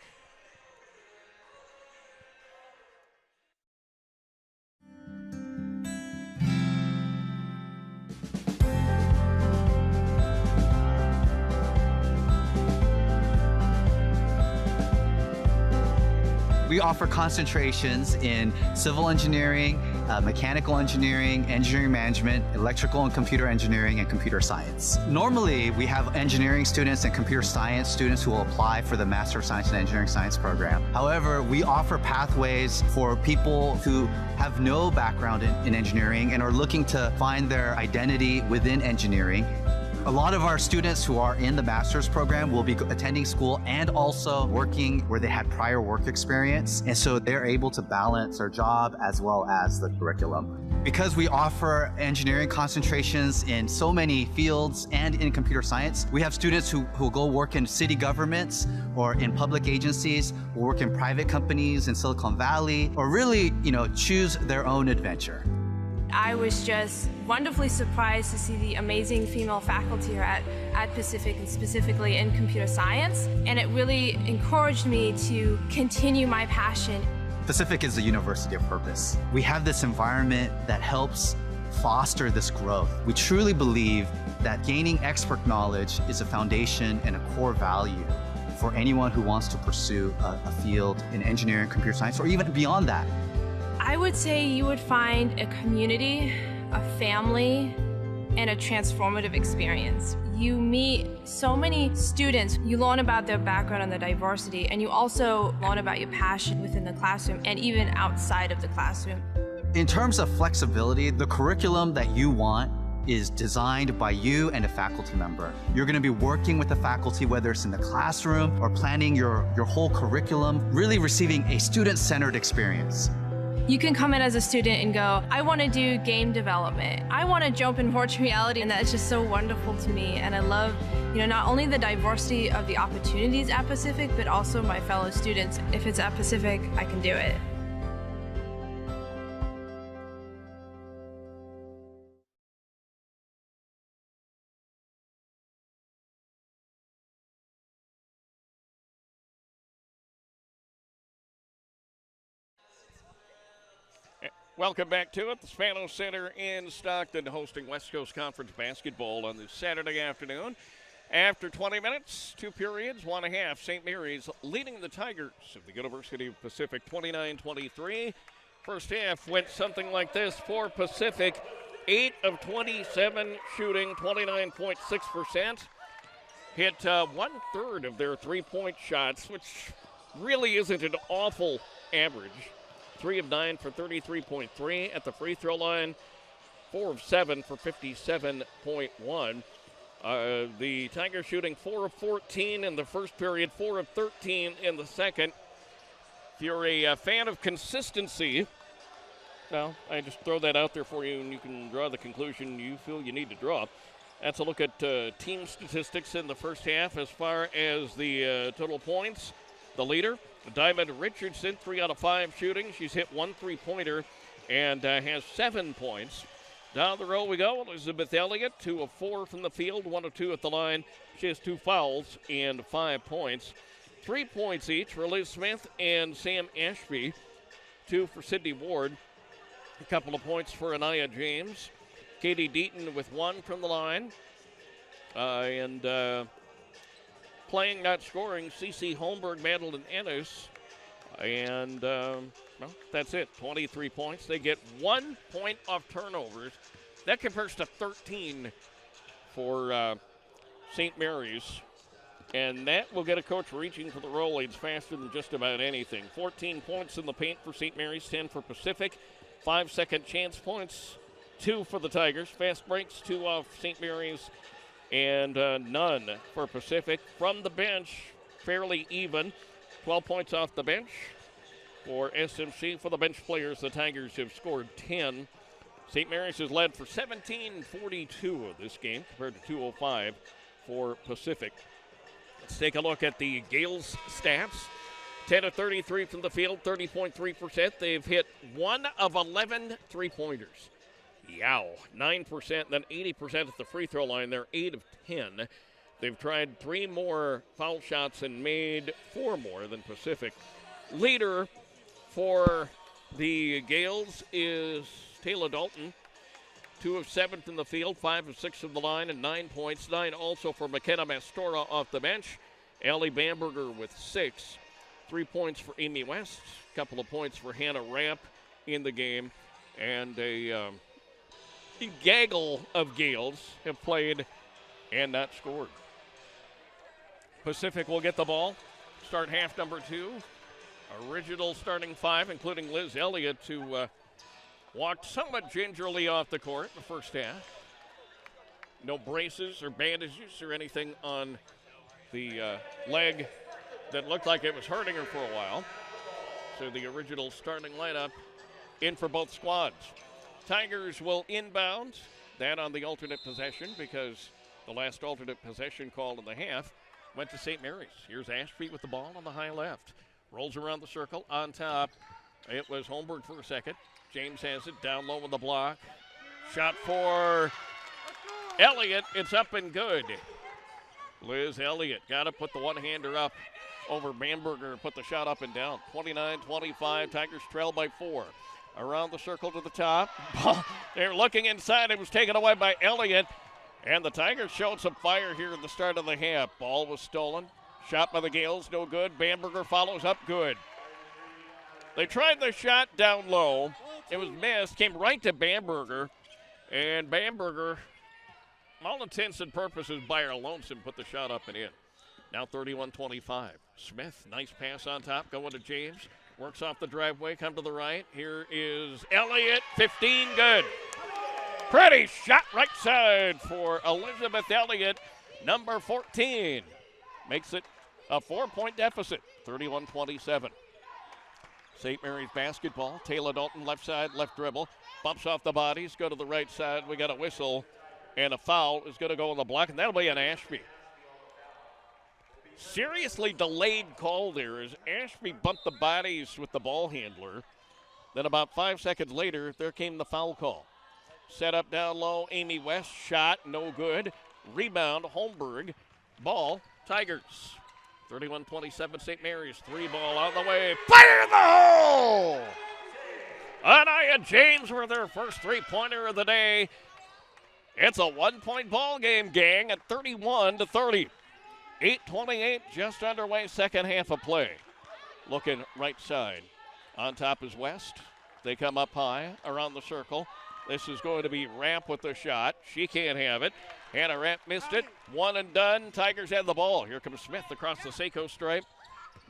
We offer concentrations in civil engineering, mechanical engineering, engineering management, electrical and computer engineering, and computer science. Normally, we have engineering students and computer science students who will apply for the Master of Science in Engineering Science program. However, we offer pathways for people who have no background in engineering and are looking to find their identity within engineering. A lot of our students who are in the master's program will be attending school and also working where they had prior work experience. And so they're able to balance their job as well as the curriculum. Because we offer engineering concentrations in so many fields and in computer science, we have students who go work in city governments or in public agencies, who work in private companies in Silicon Valley, or really, choose their own adventure. I was just wonderfully surprised to see the amazing female faculty here at Pacific, and specifically in computer science. And it really encouraged me to continue my passion. Pacific is a university of purpose. We have this environment that helps foster this growth. We truly believe that gaining expert knowledge is a foundation and a core value for anyone who wants to pursue a field in engineering, computer science, or even beyond that. I would say you would find a community, a family, and a transformative experience. You meet so many students, you learn about their background and their diversity, and you also learn about your passion within the classroom and even outside of the classroom. In terms of flexibility, the curriculum that you want is designed by you and a faculty member. You're going to be working with the faculty, whether it's in the classroom or planning your whole curriculum, really receiving a student-centered experience. You can come in as a student and go, I want to do game development. I want to jump in virtual reality, and that's just so wonderful to me. And I love, not only the diversity of the opportunities at Pacific, but also my fellow students. If it's at Pacific, I can do it. Welcome back to it. The Spanos Center in Stockton hosting West Coast Conference basketball on this Saturday afternoon. After 20 minutes, 2 periods, 1 1/2, St. Mary's leading the Tigers of the University of Pacific 29-23. First half went something like this for Pacific. 8 of 27 shooting, 29.6%. Hit 1/3 of their three-point shots, which really isn't an awful average. 3 of 9 for 33.3 at the free throw line. 4 of 7 for 57.1. The Tigers shooting 4 of 14 in the first period, 4 of 13 in the second. If you're a fan of consistency, well, I just throw that out there for you and you can draw the conclusion you feel you need to draw. That's a look at team statistics in the first half as far as the total points. The leader, Diamond Richardson, 3 out of 5 shooting. She's hit 1 3-pointer and has 7 points. Down the row we go. Elizabeth Elliott, 2 of 4 from the field, 1 of 2 at the line. She has 2 fouls and 5 points. 3 points each for Liz Smith and Sam Ashby. 2 for Sydney Ward. A couple of points for Anaya James. Katie Deaton with 1 from the line. Playing, not scoring, Cece Holmberg, Madeline Ennis. And, that's it. 23 points. They get 1 point off turnovers. That compares to 13 for St. Mary's. And that will get a coach reaching for the roll-ins faster than just about anything. 14 points in the paint for St. Mary's, 10 for Pacific. 5 second chance points, 2 for the Tigers. Fast breaks, 2 off St. Mary's. And none for Pacific. From the bench, fairly even. 12 points off the bench for SMC. For the bench players, the Tigers have scored 10. St. Mary's has led for 17-42 of this game compared to 205 for Pacific. Let's take a look at the Gales stats. 10 of 33 from the field, 30.3%. They've hit 1 of 11 three-pointers. Yow, 9%, then 80% at the free throw line. They're 8 of 10. They've tried 3 more foul shots and made 4 more than Pacific. Leader for the Gales is Taylor Dalton. 2 of 7 from the field, 5 of 6 from the line, and 9 points. 9 also for McKenna Mastora off the bench. Allie Bamberger with 6. 3 points for Amy West. A couple of points for Hannah Ramp in the game. And a gaggle of Gales have played and not scored. Pacific will get the ball. Start half number 2. Original starting 5, including Liz Elliott, who walked somewhat gingerly off the court in the first half. No braces or bandages or anything on the leg that looked like it was hurting her for a while. So the original starting lineup in for both squads. Tigers will inbound. That on the alternate possession because the last alternate possession call in the half went to St. Mary's. Here's Ashby with the ball on the high left. Rolls around the circle on top. It was Holmberg for a second. James has it down low with the block. Shot for Elliott. It's up and good. Liz Elliott got to put the one-hander up over Bamberger and put the shot up and down. 29-25. Tigers trail by 4. Around the circle to the top. They're looking inside. It was taken away by Elliott. And the Tigers showed some fire here at the start of the half. Ball was stolen. Shot by the Gales, no good. Bamberger follows up, good. They tried the shot down low. It was missed. Came right to Bamberger. And Bamberger all intents and purposes, Bayer Lonesome put the shot up and in. Now 31-25. Smith, nice pass on top, going to James. Works off the driveway, come to the right. Here is Elliott, 15, good. Pretty shot right side for Elizabeth Elliott, number 14. Makes it a 4-point deficit, 31-27. St. Mary's basketball. Taylor Dalton, left side, left dribble. Bumps off the bodies, go to the right side. We got a whistle, and a foul is going to go on the block, and that'll be an Ashby. Seriously delayed call there as Ashby bumped the bodies with the ball handler. Then about 5 seconds later, there came the foul call. Set up down low, Amy West, shot, no good. Rebound, Holmberg. Ball, Tigers. 31-27, St. Mary's. 3-ball out the way. Fire in the hole! Anaya James with their first three-pointer of the day. It's a 1-point ball game, gang, at 31-30. 8:28 just underway, second half of play. Looking right side. On top is West. They come up high around the circle. This is going to be Ramp with the shot. She can't have it. Hannah Ramp missed it. One and done. Tigers have the ball. Here comes Smith across the Seiko stripe.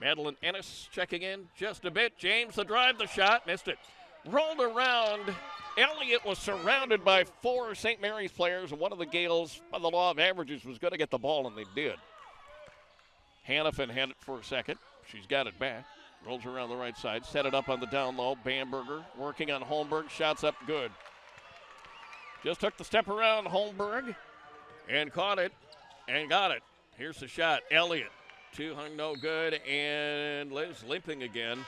Madeline Ennis checking in just a bit. James the drive, the shot, missed it. Rolled around. Elliott was surrounded by 4 St. Mary's players, and one of the Gales, by the law of averages, was going to get the ball, and they did. Hannafin had it for a second. She's got it back. Rolls around the right side. Set it up on the down low. Bamberger working on Holmberg. Shots up good. Just took the step around Holmberg and caught it and got it. Here's the shot. Elliott. 2 hung no good, and Liz limping again.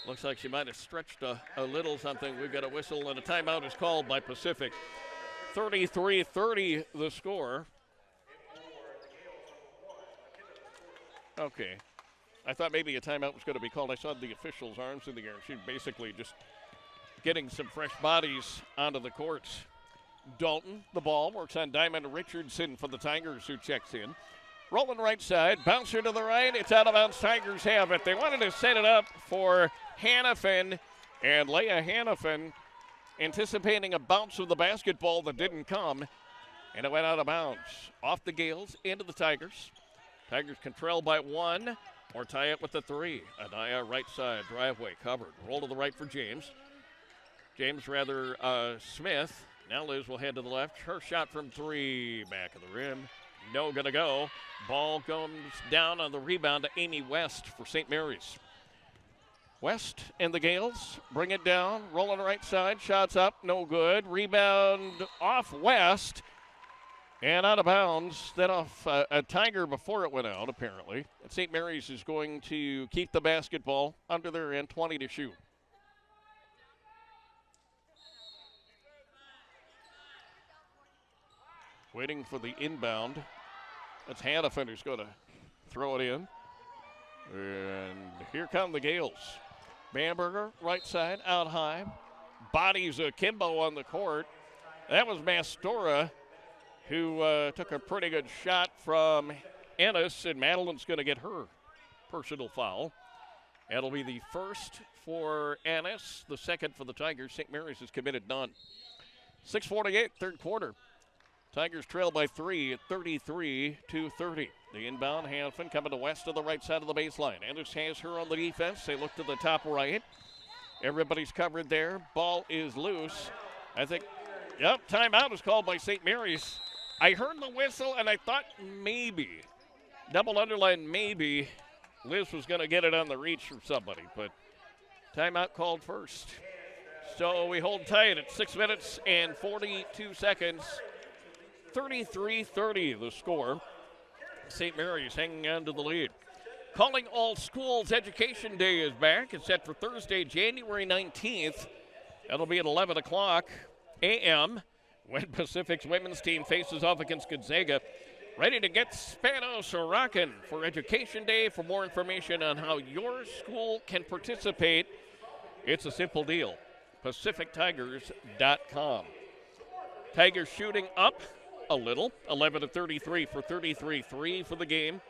Looks like she might have stretched a little something. We've got a whistle, and a timeout is called by Pacific. 33-30 the score. Okay. I thought maybe a timeout was going to be called. I saw the official's arms in the air. She's basically just getting some fresh bodies onto the courts. Dalton, the ball, works on Diamond Richardson for the Tigers, who checks in. Rolling right side, bouncer to the right. It's out of bounds. Tigers have it. They wanted to set it up for Hannafin, and Leah Hannafin anticipating a bounce of the basketball that didn't come, and it went out of bounds. Off the Gales, into the Tigers. Tigers control by 1 or tie it with the 3. Anaya right side, driveway covered. Roll to the right for James. Smith. Now Liz will head to the left. Her shot from 3, back of the rim. No gonna go. Ball comes down on the rebound to Amy West for St. Mary's. West and the Gales bring it down. Rolling right side, shots up, no good. Rebound off West. And out of bounds, then off a Tiger before it went out, apparently. And St. Mary's is going to keep the basketball under their end, 20 to shoot. Waiting for the inbound. That's Hannafin who's going to throw it in. And here come the Gales. Bamberger, right side, out high. Bodies Kimbo on the court. That was Mastora, who took a pretty good shot from Ennis, and Madeline's going to get her personal foul. That'll be the first for Ennis, the second for the Tigers. St. Mary's has committed none. 6:48, third quarter. Tigers trail by 3 at 33-30. The inbound, Hanfin coming to West to the right side of the baseline. Ennis has her on the defense. They look to the top right. Everybody's covered there. Ball is loose. I think, timeout is called by St. Mary's. I heard the whistle, and I thought maybe, double underline maybe, Liz was going to get it on the reach from somebody, but timeout called first. So we hold tight at 6 minutes and 42 seconds. 33-30 the score. St. Mary's hanging on to the lead. Calling All Schools Education Day is back. It's set for Thursday, January 19th. That'll be at 11 o'clock a.m. when Pacific's women's team faces off against Gonzaga. Ready to get Spanos rockin' for Education Day. For more information on how your school can participate, it's a simple deal. PacificTigers.com. Tigers shooting up a little. 11-33 for 33-3 for the game.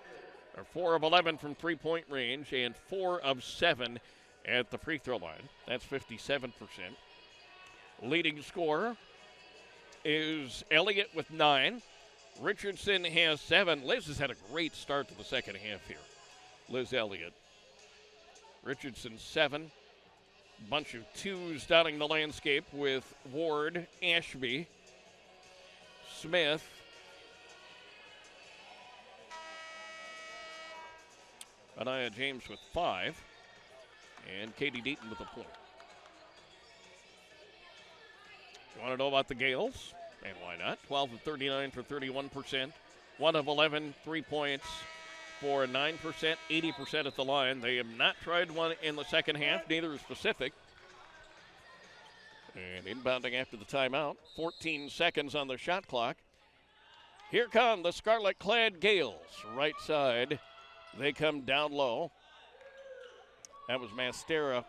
Or 4 of 11 from three-point range and 4 of 7 at the free throw line. That's 57%. Leading scorer is Elliott with 9. Richardson has 7. Liz has had a great start to the second half here. Liz Elliott. Richardson 7. Bunch of 2s dotting the landscape with Ward, Ashby, Smith, Anaya James with 5, and Katie Deaton with a point. You want to know about the Gales? And why not? 12 of 39 for 31%. 1 of 11 3 points for 9%, 80% at the line. They have not tried one in the second half. Neither is Pacific. And inbounding after the timeout. 14 seconds on the shot clock. Here come the scarlet-clad Gales. Right side. They come down low. That was Mastora,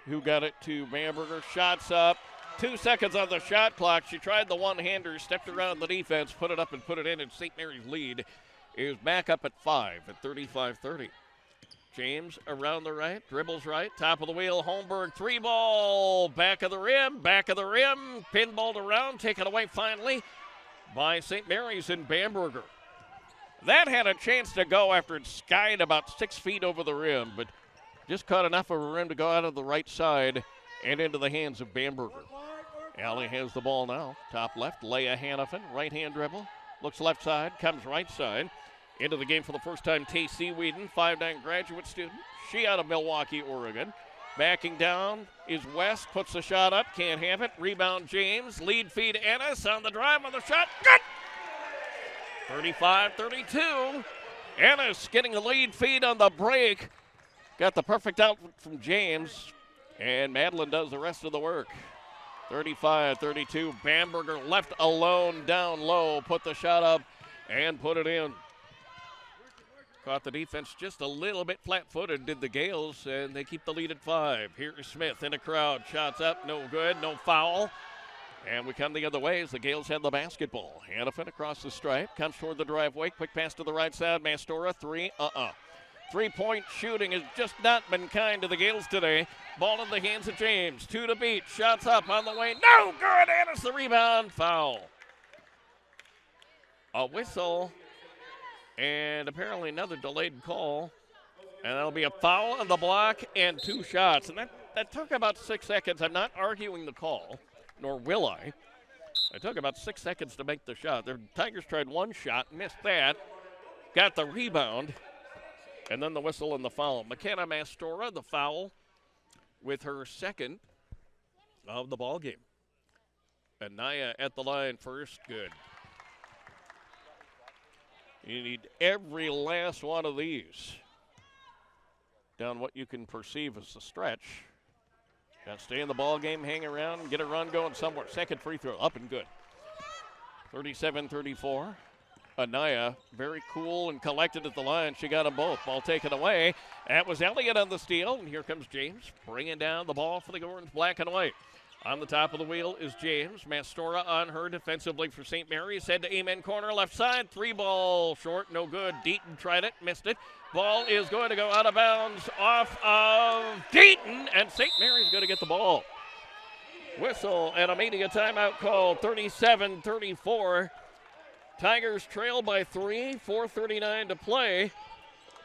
who got it to Bamberger. Shots up. 2 seconds on the shot clock. She tried the one-hander, stepped around the defense, put it up and put it in, and St. Mary's lead is back up at 5 at 35-30. James around the right, dribbles right, top of the wheel, Holmberg, 3-ball, back of the rim, pinballed around, taken away finally by St. Mary's and Bamberger. That had a chance to go after it skied about 6 feet over the rim, but just caught enough of a rim to go out of the right side and into the hands of Bamberger. Allie has the ball now. Top left, Leah Hannafin, right-hand dribble. Looks left side, comes right side. Into the game for the first time, Tacey Whedon, 5'9" graduate student. She out of Milwaukee, Oregon. Backing down is West, puts the shot up, can't have it. Rebound James, lead feed Ennis on the drive on the shot. Good! 35-32. Ennis getting the lead feed on the break. Got the perfect outlet from James. And Madeline does the rest of the work. 35-32. Bamberger left alone down low. Put the shot up and put it in. Caught the defense just a little bit flat-footed, did the Gales, and they keep the lead at 5. Here is Smith in a crowd. Shots up, no good, no foul. And we come the other way as the Gales have the basketball. Hannafin across the stripe, comes toward the driveway. Quick pass to the right side. Mastora, 3, 3-point shooting has just not been kind to the Gales today. Ball in the hands of James. 2 to beat. Shots up on the way. No good. Ennis the rebound. Foul. A whistle. And apparently another delayed call. And that'll be a foul on the block and 2 shots. And that took about 6 seconds. I'm not arguing the call, nor will I. It took about 6 seconds to make the shot. The Tigers tried 1 shot, missed that. Got the rebound. And then the whistle and the foul. McKenna Mastora, the foul, with her second of the ball game. And Naya at the line first, good. You need every last one of these down what you can perceive as the stretch. Got to stay in the ball game, hang around, and get a run going somewhere. Second free throw, up and good. 37-34. Anaya, very cool and collected at the line. She got them both. Ball taken away. That was Elliott on the steal, and here comes James bringing down the ball for the orange, black and white. On the top of the wheel is James. Mastora on her defensively for St. Mary's. Head to Amen corner, left side. 3-ball short, no good. Deaton tried it, missed it. Ball is going to go out of bounds off of Deaton, and St. Mary's going to get the ball. Whistle and a media timeout call, 37-34. Tigers trail by 3, 4:39 to play.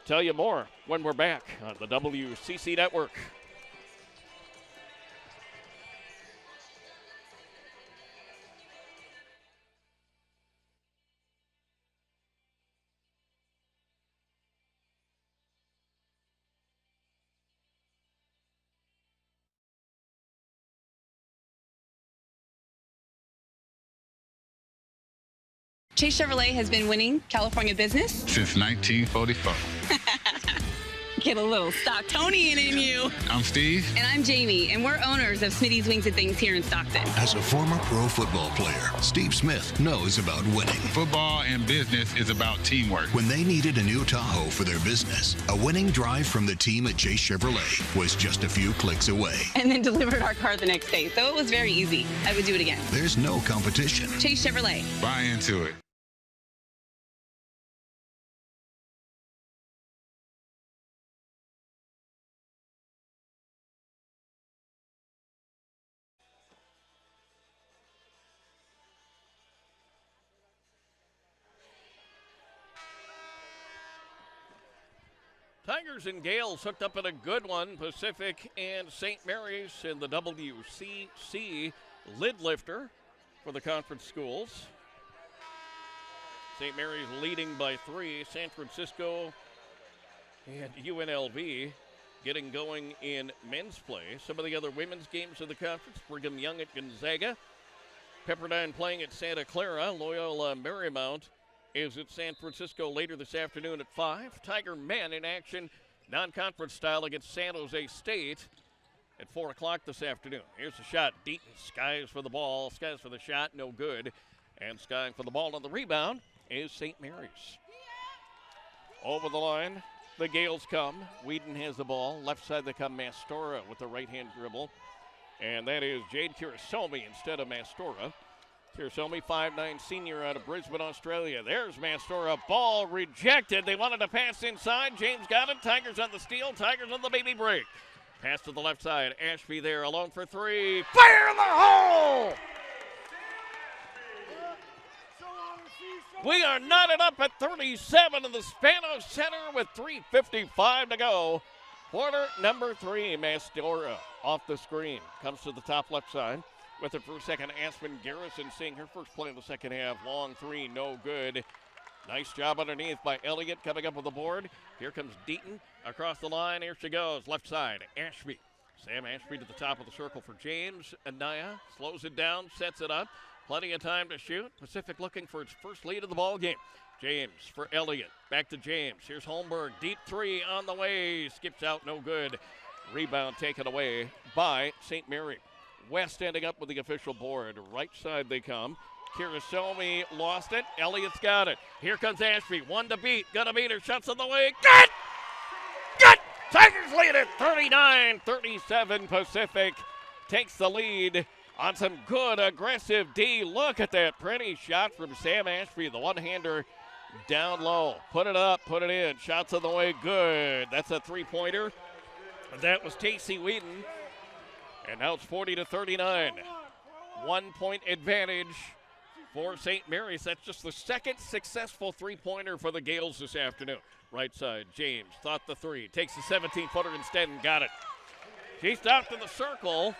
Tell you more when we're back on the WCC Network. Chase Chevrolet has been winning California business since 1944. Get a little Stocktonian in you. I'm Steve. And I'm Jamie, and we're owners of Smitty's Wings and Things here in Stockton. As a former pro football player, Steve Smith knows about winning. Football and business is about teamwork. When they needed a new Tahoe for their business, a winning drive from the team at Chase Chevrolet was just a few clicks away. And then delivered our car the next day, so it was very easy. I would do it again. There's no competition. Chase Chevrolet. Buy into it. Tigers and Gales hooked up in a good one. Pacific and St. Mary's in the WCC lid lifter for the conference schools. St. Mary's leading by 3. San Francisco and UNLV getting going in men's play. Some of the other women's games of the conference: Brigham Young at Gonzaga, Pepperdine playing at Santa Clara, Loyola Marymount is at San Francisco later this afternoon at 5. Tiger men in action, non-conference style, against San Jose State at 4 o'clock this afternoon. Here's the shot. Deaton skies for the ball, skies for the shot, no good. And skying for the ball on the rebound is St. Mary's. Over the line, the Gales come. Whedon has the ball. Left side they come Mastora with the right-hand dribble. And that is Jade Kirisomi instead of Mastora. Kirisomi, 5'9" senior out of Brisbane, Australia. There's Mastora. Ball rejected. They wanted to pass inside. James got it. Tigers on the steal. Tigers on the baby break. Pass to the left side. Ashby there alone for 3. Fire in the hole! We are knotted up at 37 in the Spanos Center with 3:55 to go. Quarter number 3, Mastora off the screen. Comes to the top left side. With it for a second, Aspen Garrison seeing her first play in the second half. Long 3, no good. Nice job underneath by Elliott coming up with the board. Here comes Deaton across the line. Here she goes, left side, Ashby. Sam Ashby to the top of the circle for James. Anaya slows it down, sets it up. Plenty of time to shoot. Pacific looking for its first lead of the ball game. James for Elliott. Back to James. Here's Holmberg. Deep 3 on the way. Skips out, no good. Rebound taken away by St. Mary. West ending up with the official board. Right side they come. Kirisomi lost it. Elliott's got it. Here comes Ashby. 1 to beat. Gonna beat her. Shots on the way. Good! Good! Tigers lead it. 39-37. Pacific takes the lead on some good aggressive D. Look at that pretty shot from Sam Ashby. The one-hander down low. Put it up. Put it in. Shots on the way. Good. That's a three-pointer. That was Tacey Whedon. And now it's 40-39. 1 point advantage for St. Mary's. That's just the second successful three-pointer for the Gales this afternoon. Right side, James thought the 3. Takes the 17-footer instead and got it. She stopped in the circle,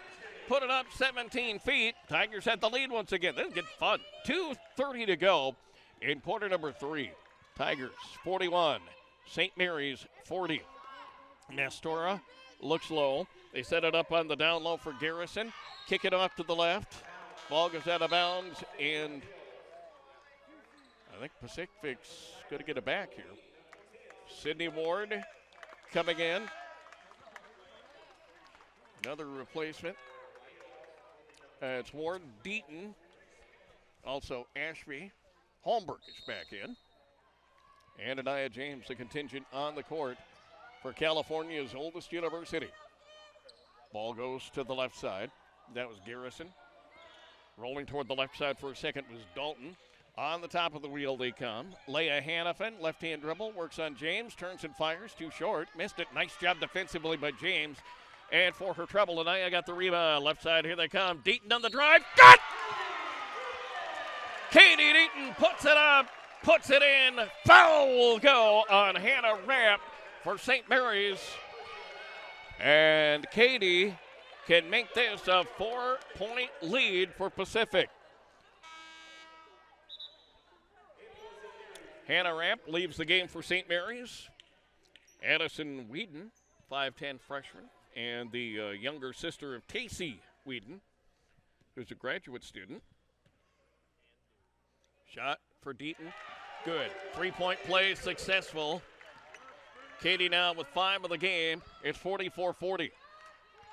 put it up 17 feet. Tigers had the lead once again. This is getting fun. 2:30 to go in quarter number 3. Tigers 41, St. Mary's 40. Mastora looks low. They set it up on the down low for Garrison. Kick it off to the left. Ball goes out of bounds, and I think Pacific's going to get it back here. Sydney Ward coming in. Another replacement. It's Ward, Deaton, also Ashby. Holmberg is back in. And Anaya James, the contingent on the court for California's oldest university. Ball goes to the left side. That was Garrison. Rolling toward the left side for a second was Dalton. On the top of the wheel they come. Leah Hannafin, left-hand dribble, works on James, turns and fires, too short. Missed it. Nice job defensively by James. And for her trouble, Anaya got the rebound. Left side, here they come. Deaton on the drive. Got! Katie Deaton puts it up, puts it in. Foul will go on Hannah Rapp for St. Mary's. And Katie can make this a 4-point lead for Pacific. Hannah Rapp leaves the game for St. Mary's. Addison Whedon, 5'10" freshman, and the younger sister of Tacey Whedon, who's a graduate student. Shot for Deaton. Good. 3-point play successful. Katie now with 5 of the game. It's 44-40.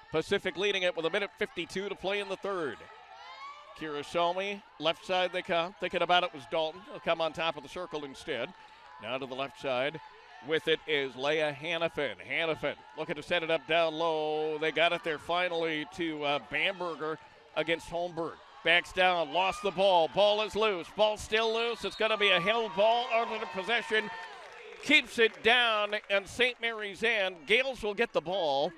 Pacific leading it with 1:52 to play in the third. Kirisomi, left side they come. Thinking about it was Dalton. He'll come on top of the circle instead. Now to the left side. With it is Leah Hannafin. Hannafin looking to set it up down low. They got it there finally to Bamberger against Holmberg. Backs down, lost the ball. Ball is loose. Ball still loose. It's going to be a held ball under the possession. Keeps it down on St. Mary's end. Gales will get the ball.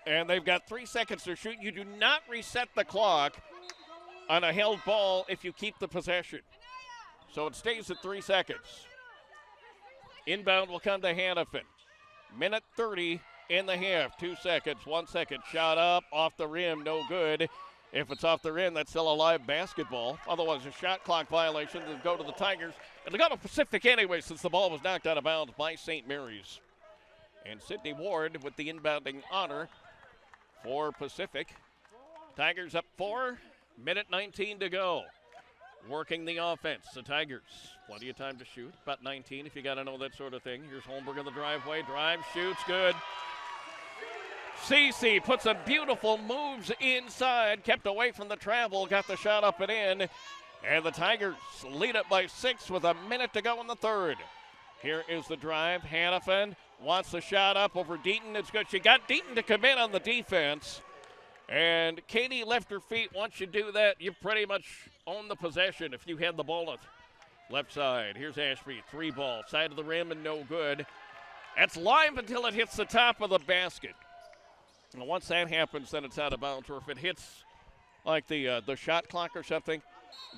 And they've got 3 seconds to shoot. You do not reset the clock on a held ball if you keep the possession. So it stays at 3 seconds. Inbound will come to Hannafin. Minute 30 in the half. 2 seconds, 1 second. Shot up, off the rim, no good. If it's off the rim, that's still a live basketball. Otherwise, a shot clock violation. They'll go to the Tigers. And they go to Pacific anyway since the ball was knocked out of bounds by St. Mary's. And Sydney Ward with the inbounding honor for Pacific. Tigers up 4, minute 19 to go. Working the offense, the Tigers. Plenty of time to shoot, about 19 if you got to know that sort of thing. Here's Holmberg in the driveway, drive, shoots, good. Cece put some beautiful moves inside, kept away from the travel, got the shot up and in. And the Tigers lead it by 6 with a minute to go in the third. Here is the drive, Hannafin wants the shot up over Deaton, it's good. She got Deaton to come in on the defense. And Katie left her feet. Once you do that, you pretty much own the possession if you had the ball at left side. Here's Ashby, 3 ball, side of the rim and no good. That's live until it hits the top of the basket. And once that happens, then it's out of bounds. Or if it hits like the shot clock or something,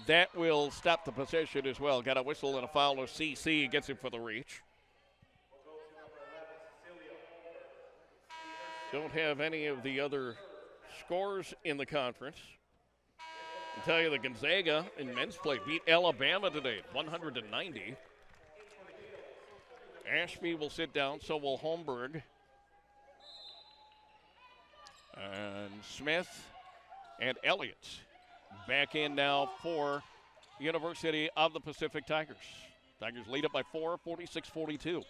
that will stop the possession as well. Got a whistle and a foul of CC, gets him for the reach. Don't have any of the other scores in the conference. I'll tell you that Gonzaga in men's play beat Alabama today, 190. Ashby will sit down, so will Holmberg. And Smith and Elliott back in now for University of the Pacific Tigers. Tigers lead it by 4, 46-42.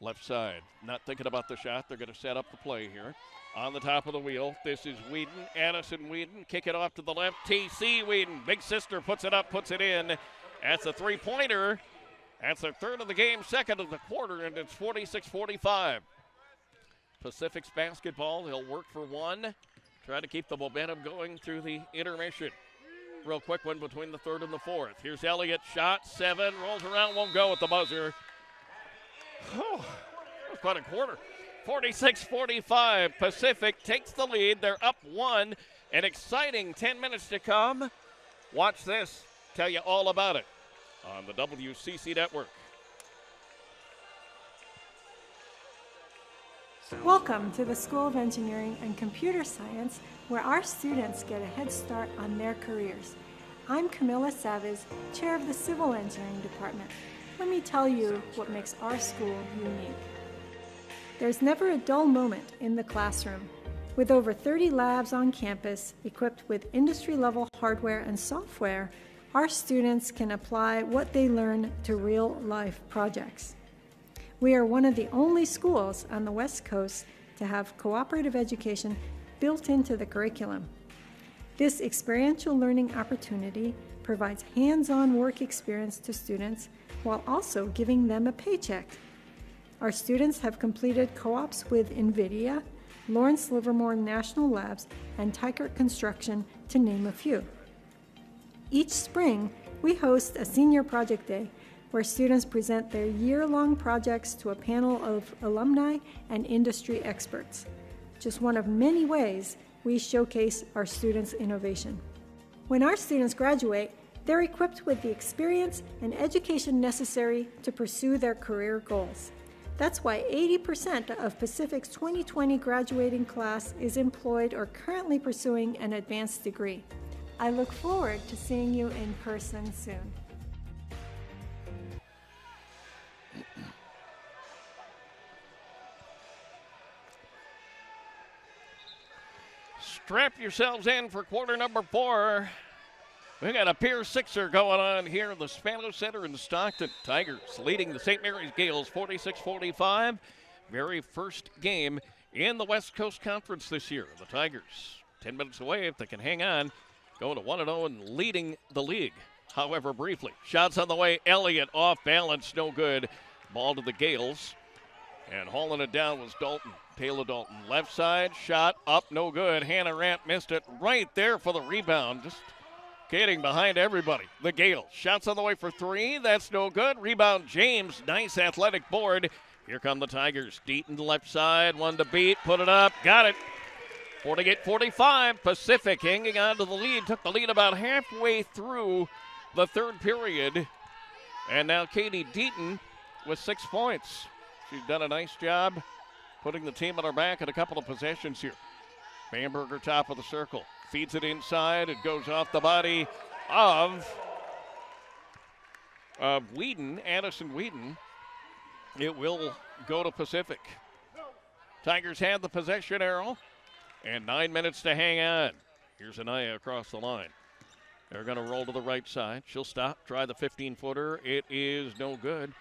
Left side, not thinking about the shot. They're going to set up the play here. On the top of the wheel, this is Whedon, Addison Whedon. Kick it off to the left, T.C. Whedon. Big sister puts it up, puts it in. That's a three-pointer. That's their third of the game, second of the quarter, and it's 46-45. Pacific's basketball, they'll work for one. Try to keep the momentum going through the intermission. Real quick one between the third and the fourth. Here's Elliott, shot, 7, rolls around, won't go at the buzzer. Oh, that was quite a quarter. 46-45, Pacific takes the lead. They're up 1. An exciting 10 minutes to come. Watch this, tell you all about it on the WCC Network. Welcome to the School of Engineering and Computer Science, where our students get a head start on their careers. I'm Camilla Savas, chair of the Civil Engineering Department. Let me tell you what makes our school unique. There's never a dull moment in the classroom. With over 30 labs on campus equipped with industry-level hardware and software, our students can apply what they learn to real-life projects. We are one of the only schools on the West Coast to have cooperative education built into the curriculum. This experiential learning opportunity provides hands-on work experience to students while also giving them a paycheck. Our students have completed co-ops with NVIDIA, Lawrence Livermore National Labs, and Tykert Construction, to name a few. Each spring, we host a senior project day where students present their year-long projects to a panel of alumni and industry experts. Just one of many ways we showcase our students' innovation. When our students graduate, they're equipped with the experience and education necessary to pursue their career goals. That's why 80% of Pacific's 2020 graduating class is employed or currently pursuing an advanced degree. I look forward to seeing you in person soon. Strap yourselves in for quarter number 4. We got a Pier Sixer going on here in the Spano Center in Stockton. Tigers leading the St. Mary's Gales 46-45. Very first game in the West Coast Conference this year. The Tigers 10 minutes away if they can hang on. Going to 1-0 and leading the league. However, briefly. Shots on the way. Elliott off balance. No good. Ball to the Gales. And hauling it down was Dalton. Taylor Dalton. Left side. Shot up. No good. Hannah Rant missed it right there for the rebound. Just getting behind everybody. The Gales. Shots on the way for 3. That's no good. Rebound James. Nice athletic board. Here come the Tigers. Deaton left side. One to beat. Put it up. Got it. 48-45. Pacific hanging on to the lead. Took the lead about halfway through the third period. And now Katie Deaton with 6 points. She's done a nice job putting the team on her back in a couple of possessions here. Bamberger top of the circle. Feeds it inside. It goes off the body of Whedon, Addison Whedon. It will go to Pacific. Tigers have the possession arrow and 9 minutes to hang on. Here's Anaya across the line. They're going to roll to the right side. She'll stop, try the 15-footer. It is no good.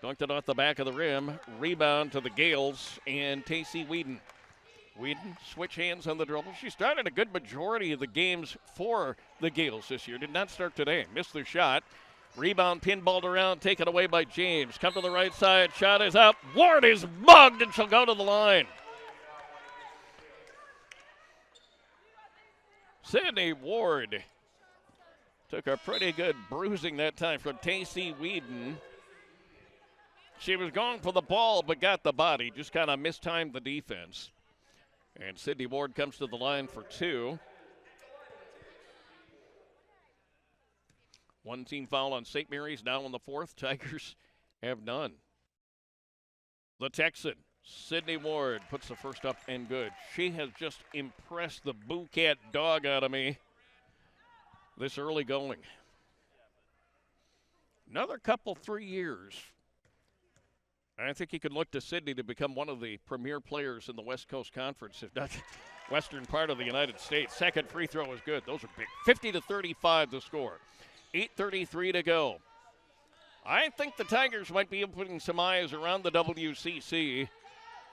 Dunked it off the back of the rim. Rebound to the Gales and Tacey Whedon. Whedon switch hands on the dribble. She started a good majority of the games for the Gales this year. Did not start today. Missed the shot. Rebound pinballed around, taken away by James. Come to the right side. Shot is up. Ward is mugged, and she'll go to the line. Sydney Ward took a pretty good bruising that time from Tacey Whedon. She was going for the ball, but got the body. Just kind of mistimed the defense. And Sydney Ward comes to the line for 2. One team foul on St. Mary's now in the 4th. Tigers have none. The Texan, Sydney Ward, puts the first up and good. She has just impressed the Boo Cat dog out of me this early going. Another couple, 3 years. I think you could look to Sydney to become one of the premier players in the West Coast Conference, if not western part of the United States. Second free throw is good. Those are big. 50-35 the score. 8:33 to go. I think the Tigers might be putting some eyes around the WCC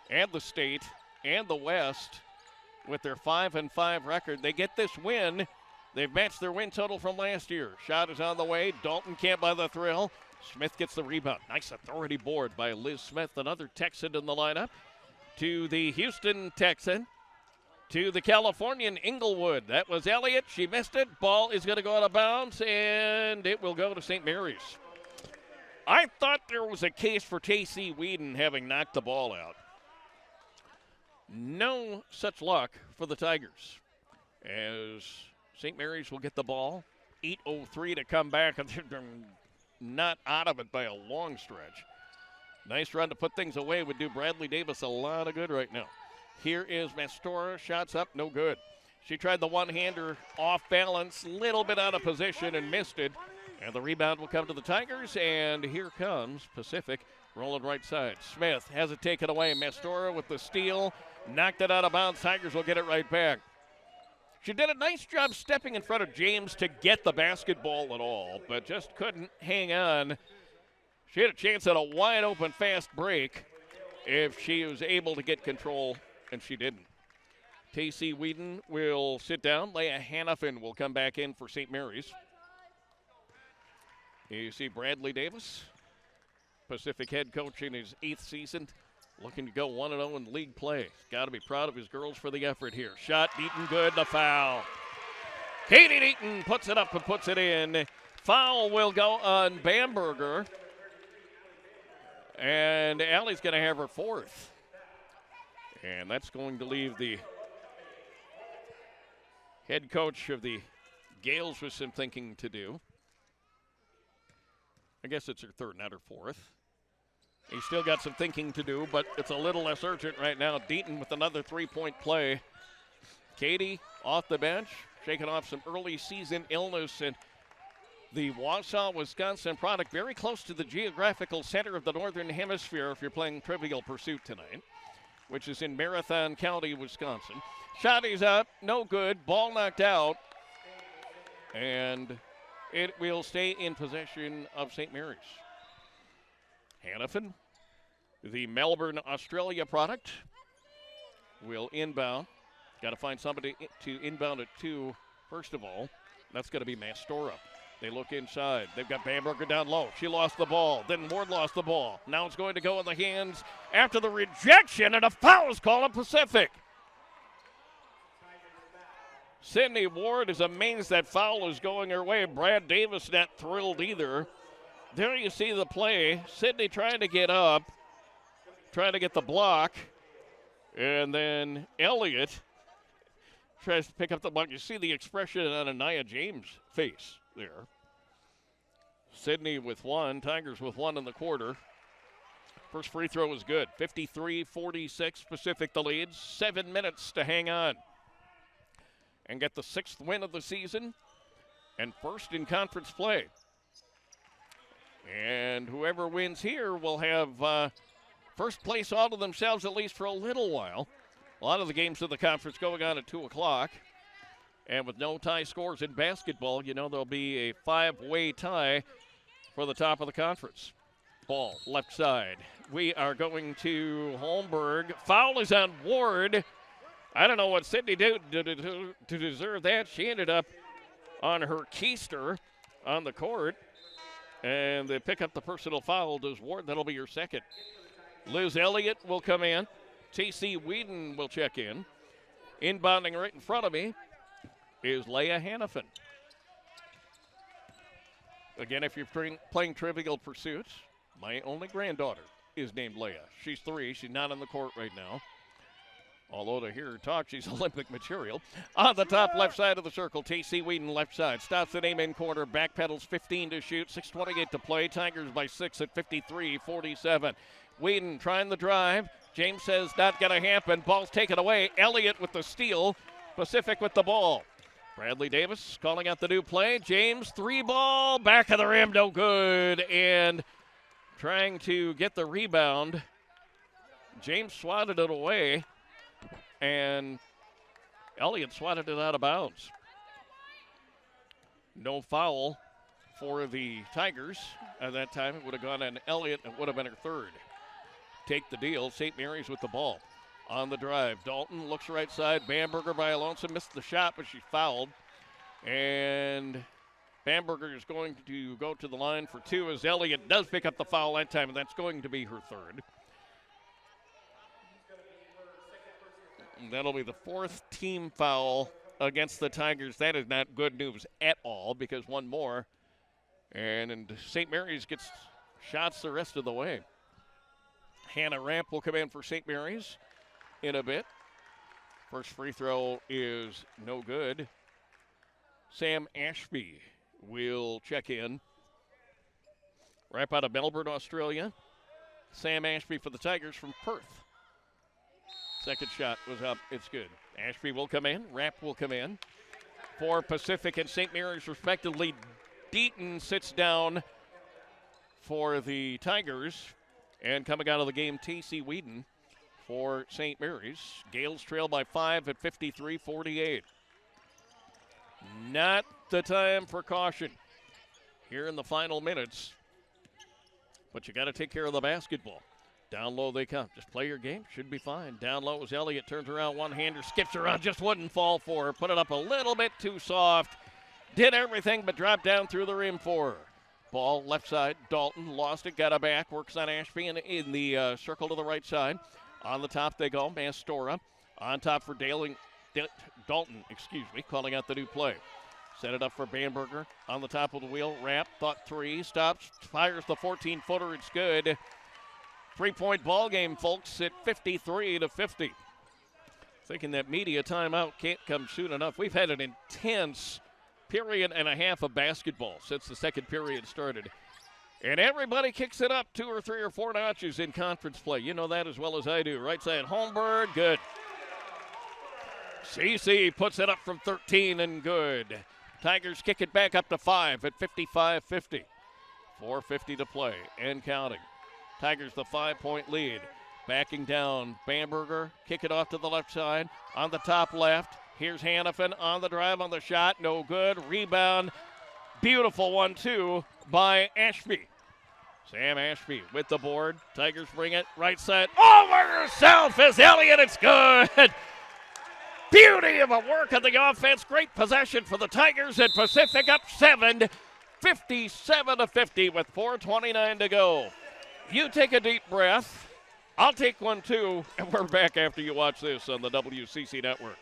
and the state and the West with their 5-5 record. They get this win. They've matched their win total from last year. Shot is on the way. Dalton can't buy the thrill. Smith gets the rebound. Nice authority board by Liz Smith. Another Texan in the lineup. To the Houston Texan. To the Californian Inglewood. That was Elliott. She missed it. Ball is going to go out of bounds, and it will go to St. Mary's. I thought there was a case for Tacey Whedon having knocked the ball out. No such luck for the Tigers, as St. Mary's will get the ball. 8:03 to come back, and they're not out of it by a long stretch. Nice run to put things away would do Bradley Davis a lot of good right now. Here is Mastora. Shots up, no good. She tried the one-hander off balance, little bit out of position and missed it. And the rebound will come to the Tigers, and here comes Pacific rolling right side. Smith has it taken away. Mastora with the steal, knocked it out of bounds. Tigers will get it right back. She did a nice job stepping in front of James to get the basketball at all, but just couldn't hang on. She had a chance at a wide-open fast break if she was able to get control, and she didn't. Tacey Whedon will sit down. Leah Hannafin will come back in for St. Mary's. You see Bradley Davis, Pacific head coach in his 8th season, looking to go 1-0 in league play. Got to be proud of his girls for the effort here. Shot, Deaton good, the foul. Katie Deaton puts it up and puts it in. Foul will go on Bamberger. And Allie's going to have her 4th. And that's going to leave the head coach of the Gales with some thinking to do. I guess it's her 3rd, not her 4th. He's still got some thinking to do, but it's a little less urgent right now. Deaton with another 3-point play. Katie off the bench, shaking off some early season illness, and the Wausau, Wisconsin product very close to the geographical center of the Northern Hemisphere if you're playing Trivial Pursuit tonight, which is in Marathon County, Wisconsin. Shot is up, no good, ball knocked out, and it will stay in possession of St. Mary's. Hannafin, the Melbourne, Australia product, will inbound. Got to find somebody to inbound it to, first of all. That's going to be Mastora. They look inside. They've got Bamberger down low. She lost the ball. Then Ward lost the ball. Now it's going to go in the hands after the rejection, and a foul is called on Pacific. Sydney Ward is amazed that foul is going her way. Brad Davis not thrilled either. There you see the play. Sydney trying to get up, trying to get the block, and then Elliott tries to pick up the block. You see the expression on Anaya James' face there. Sydney with 1, Tigers with 1 in the quarter. First free throw is good. 53-46, Pacific the lead. 7 minutes to hang on and get the 6th win of the season and first in conference play. And whoever wins here will have first place all to themselves, at least for a little while. A lot of the games of the conference going on at 2 o'clock. And with no tie scores in basketball, you know there'll be a 5-way tie for the top of the conference. Ball, left side. We are going to Holmberg. Foul is on Ward. I don't know what Sydney did to deserve that. She ended up on her keister on the court. And they pick up the personal foul. Does Ward? That'll be your second. Liz Elliott will come in. T.C. Whedon will check in. Inbounding right in front of me is Leah Hannafin. Again, if you're playing Trivial Pursuit, my only granddaughter is named Leah. She's 3. She's not on the court right now. Although to hear her talk, she's Olympic material. On the top left side of the circle, T.C. Whedon left side. Stops at aim in corner. Backpedals 15 to shoot. 6:28 to play. Tigers by 6 at 53-47. Whedon trying the drive. James says not going to happen. Ball's taken away. Elliott with the steal. Pacific with the ball. Bradley Davis calling out the new play. James, 3-ball. Back of the rim, no good. And trying to get the rebound. James swatted it away. And Elliott swatted it out of bounds. No foul for the Tigers. At that time, it would have gone on Elliott. It would have been her third. Take the deal. St. Mary's with the ball. On the drive, Dalton looks right side. Bamberger by Alonso missed the shot, but she fouled. And Bamberger is going to go to the line for 2 as Elliott does pick up the foul that time, and that's going to be her third. And that'll be the 4th team foul against the Tigers. That is not good news at all because one more. And St. Mary's gets shots the rest of the way. Hannah Ramp will come in for St. Mary's in a bit. First free throw is no good. Sam Ashby will check in. Right out of Melbourne, Australia. Sam Ashby for the Tigers from Perth. Second shot was up. It's good. Ashby will come in. Ramp will come in. For Pacific and St. Mary's, respectively, Deaton sits down for the Tigers. And coming out of the game, T.C. Whedon for St. Mary's. Gales trail by 5 at 53-48. Not the time for caution here in the final minutes. But you got to take care of the basketball. Down low they come. Just play your game. Should be fine. Down low is Elliott. Turns around one-hander. Skips around. Just wouldn't fall for her. Put it up a little bit too soft. Did everything but drop down through the rim for her. Ball left side. Dalton lost it. Got it back. Works on Ashby in the circle to the right side. On the top they go. Mastora. On top for Dalton, calling out the new play. Set it up for Bamberger. On the top of the wheel. Ramp. Thought 3. Stops. Fires the 14-footer. It's good. 3-point ball game, folks, at 53-50. Thinking that media timeout can't come soon enough. We've had an intense period and a half of basketball since the second period started. And everybody kicks it up 2 or 3 or 4 notches in conference play. You know that as well as I do. Right side, Holmberg, good. CC puts it up from 13 and good. Tigers kick it back up to 5 at 55-50. 4:50 to play and counting. Tigers the 5-point lead. Backing down, Bamberger, kick it off to the left side. On the top left, here's Hannafin on the drive, on the shot, no good. Rebound, beautiful 1-2 by Ashby. Sam Ashby with the board. Tigers bring it right side. Over herself is Elliott, it's good. Beauty of a work of the offense. Great possession for the Tigers, and Pacific up 7, 57-50 with 4:29 to go. You take a deep breath. I'll take one too, and we're back after you watch this on the WCC Network.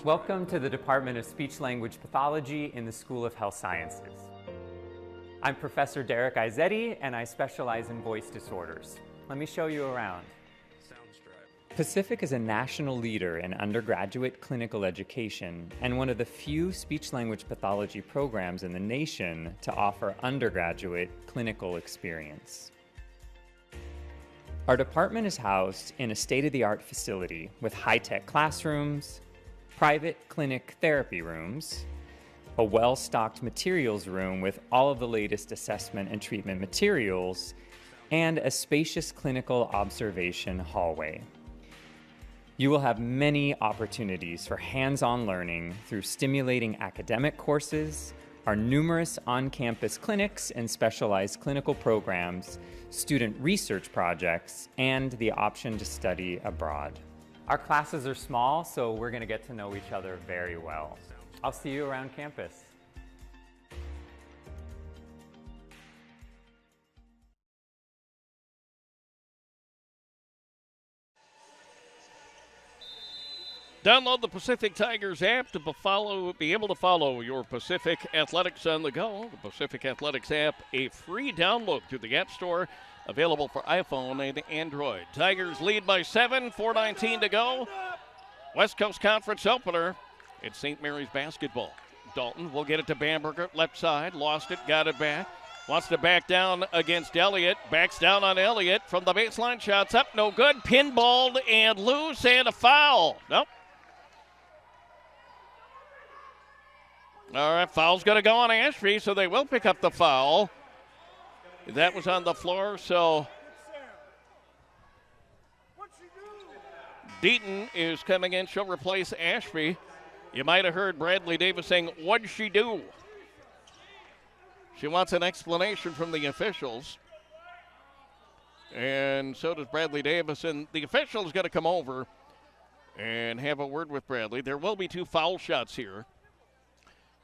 Welcome to the Department of Speech-Language Pathology in the School of Health Sciences. I'm Professor Derek Izzetti, and I specialize in voice disorders. Let me show you around. Pacific is a national leader in undergraduate clinical education and one of the few speech-language pathology programs in the nation to offer undergraduate clinical experience. Our department is housed in a state-of-the-art facility with high-tech classrooms, private clinic therapy rooms, a well-stocked materials room with all of the latest assessment and treatment materials, and a spacious clinical observation hallway. You will have many opportunities for hands-on learning through stimulating academic courses, our numerous on-campus clinics and specialized clinical programs, student research projects, and the option to study abroad. Our classes are small, so we're going to get to know each other very well. I'll see you around campus. Download the Pacific Tigers app to be able to follow your Pacific Athletics on the go. The Pacific Athletics app, a free download through the App Store, available for iPhone and Android. Tigers lead by 7, 4:19 to go. West Coast Conference opener. It's St. Mary's basketball. Dalton will get it to Bamberger, left side, lost it, got it back. Wants to back down against Elliott. Backs down on Elliott from the baseline. Shots up, no good. Pinballed and loose, and a foul. Nope. All right, foul's going to go on Ashby, so they will pick up the foul. That was on the floor, so Deaton is coming in. She'll replace Ashby. You might have heard Bradley Davis saying, "What'd she do?" She wants an explanation from the officials. And so does Bradley Davis. And the official is going to come over and have a word with Bradley. There will be 2 foul shots here.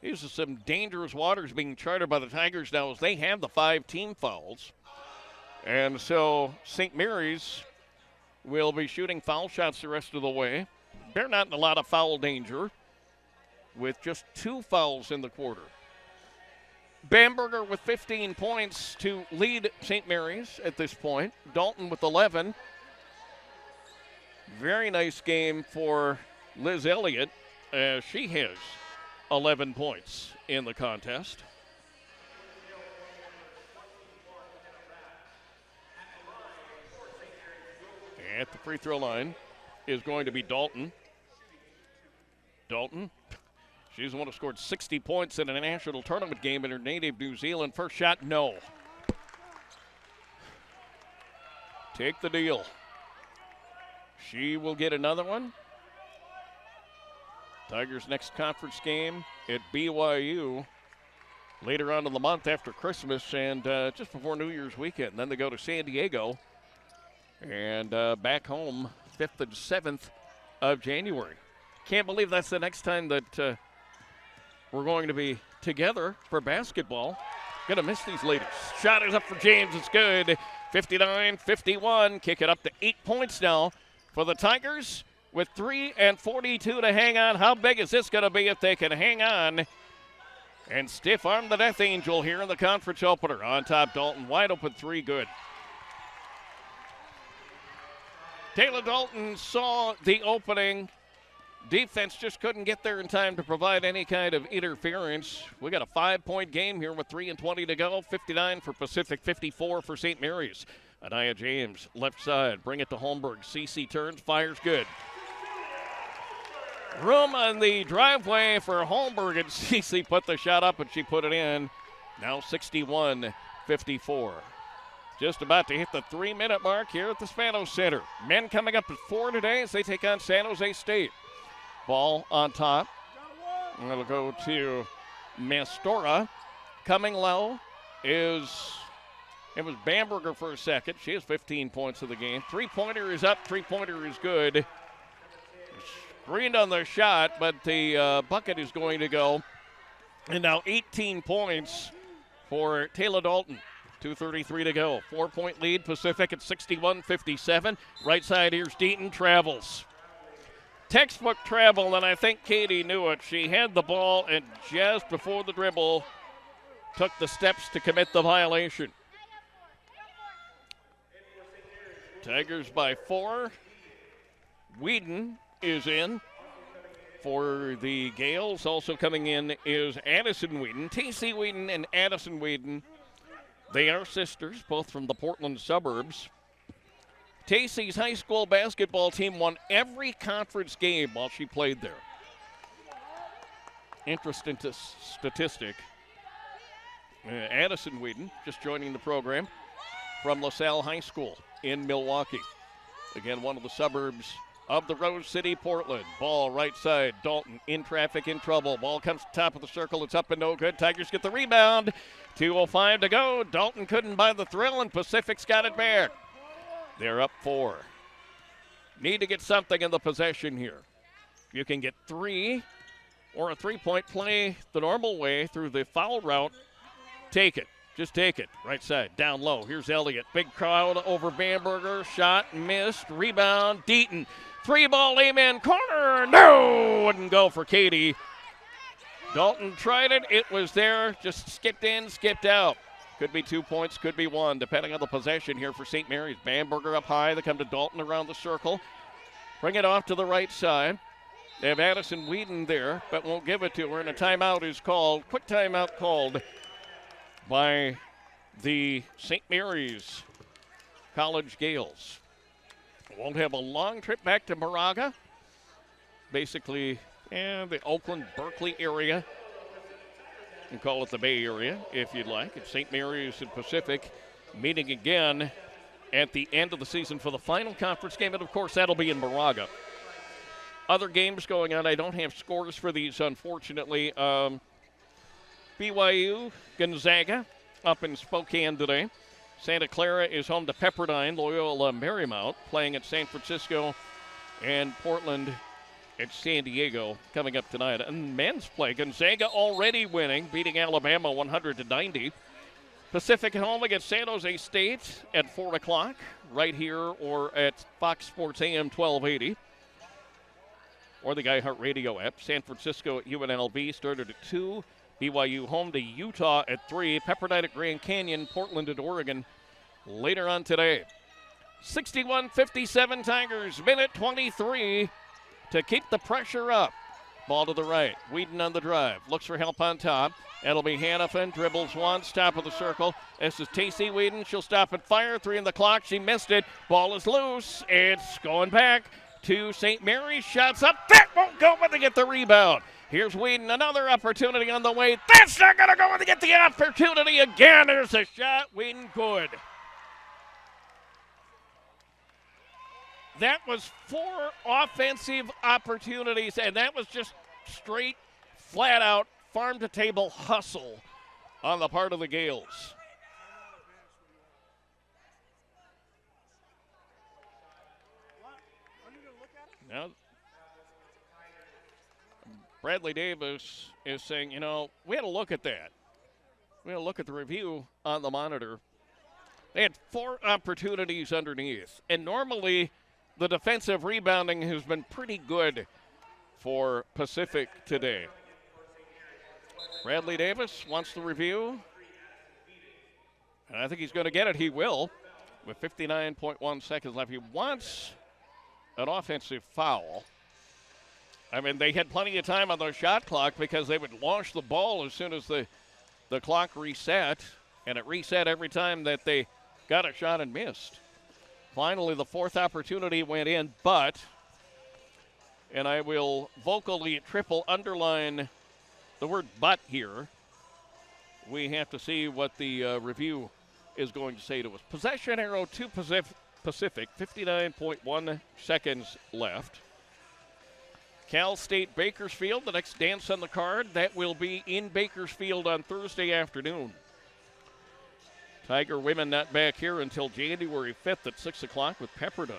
These are some dangerous waters being charted by the Tigers now as they have the 5 team fouls. And so St. Mary's will be shooting foul shots the rest of the way. They're not in a lot of foul danger with just 2 fouls in the quarter. Bamberger with 15 points to lead St. Mary's at this point. Dalton with 11. Very nice game for Liz Elliott as she has 11 points in the contest. At the free throw line is going to be Dalton. Dalton, she's the one who scored 60 points in a national tournament game in her native New Zealand. First shot, no. Take the deal. She will get another one. Tigers' next conference game at BYU later on in the month after Christmas and just before New Year's weekend. Then they go to San Diego and back home 5th and 7th of January. Can't believe that's the next time that we're going to be together for basketball. Gonna miss these ladies. Shot is up for James. It's good. 59-51. Kick it up to 8 points now for the Tigers. With 3:42 to hang on. How big is this going to be if they can hang on and stiff arm the Death Angel here in the conference opener? On top, Dalton, wide open 3, good. Taylor Dalton saw the opening. Defense just couldn't get there in time to provide any kind of interference. We got a 5-point game here with 3:20 to go. 59 for Pacific, 54 for St. Mary's. Anaya James, left side, bring it to Holmberg. Cece turns, fires good. Room on the driveway for Holmberg, and Cece put the shot up, and she put it in. Now 61-54. Just about to hit the 3-minute mark here at the Spanos Center. Men coming up at 4 today as they take on San Jose State. Ball on top. And it'll go to Mastora. Coming low it was Bamberger for a second. She has 15 points of the game. 3-pointer is up, 3-pointer is good. Screened on the shot, but the bucket is going to go. And now 18 points for Taylor Dalton. 2:33 to go. 4-point lead, Pacific at 61-57. Right side, here's Deaton, travels. Textbook travel, and I think Katie knew it. She had the ball, and just before the dribble, took the steps to commit the violation. Tigers by 4. Whedon is in for the Gales. Also coming in is Addison Whedon. T.C. Whedon and Addison Whedon. They are sisters, both from the Portland suburbs. T.C.'s high school basketball team won every conference game while she played there. Interesting statistic. Addison Whedon just joining the program from LaSalle High School in Milwaukee. Again, one of the suburbs of the Rose City, Portland. Ball right side. Dalton in traffic, in trouble. Ball comes to top of the circle. It's up and no good. Tigers get the rebound. 2:05 to go. Dalton couldn't buy the thrill, and Pacific's got it back. They're up 4. Need to get something in the possession here. You can get 3 or a three-point play the normal way through the foul route. Take it. Just take it. Right side, down low. Here's Elliott. Big crowd over Bamberger. Shot, missed. Rebound, Deaton. 3-ball aim-in corner. No! Wouldn't go for Katie. Dalton tried it. It was there. Just skipped in, skipped out. Could be 2 points, could be 1, depending on the possession here for St. Mary's. Bamberger up high. They come to Dalton around the circle. Bring it off to the right side. They have Addison Whedon there, but won't give it to her, and a timeout is called. Quick timeout called by the St. Mary's College Gales. Won't have a long trip back to Moraga. Basically, the Oakland, Berkeley area. You can call it the Bay Area if you'd like. It's St. Mary's and Pacific meeting again at the end of the season for the final conference game, and of course that'll be in Moraga. Other games going on. I don't have scores for these, unfortunately. BYU, Gonzaga up in Spokane today. Santa Clara is home to Pepperdine. Loyola Marymount playing at San Francisco, and Portland at San Diego coming up tonight. And men's play, Gonzaga already winning, beating Alabama 100-90. Pacific at home against San Jose State at 4 o'clock, right here or at Fox Sports AM 1280. Or the iHeartRadio app. San Francisco at UNLV started at 2. BYU home to Utah at 3. Pepperdine at Grand Canyon. Portland at Oregon later on today. 61-57 Tigers. Minute 23 to keep the pressure up. Ball to the right. Whedon on the drive. Looks for help on top. It'll be Hannafin. Dribbles once. Top of the circle. This is T.C. Whedon. She'll stop and fire. 3 on the clock. She missed it. Ball is loose. It's going back to St. Mary's. Shots up. That won't go, but they get the rebound. Here's Whedon. Another opportunity on the way. That's not going to go, and they get the opportunity again. There's a shot. Whedon good. That was 4 offensive opportunities, and that was just straight, flat-out, farm-to-table hustle on the part of the Gales. Now, Bradley Davis is saying, we had to look at that. We had to look at the review on the monitor. They had 4 opportunities underneath, and normally the defensive rebounding has been pretty good for Pacific today. Bradley Davis wants the review, and I think he's going to get it. He will, with 59.1 seconds left. He wants an offensive foul. I mean, they had plenty of time on their shot clock because they would launch the ball as soon as the clock reset, and it reset every time that they got a shot and missed. Finally, the 4th opportunity went in, but, and I will vocally triple underline the word but here, we have to see what the review is going to say to us. Possession arrow to Pacific, 59.1 seconds left. Cal State Bakersfield, the next dance on the card, that will be in Bakersfield on Thursday afternoon. Tiger women not back here until January 5th at 6 o'clock with Pepperdine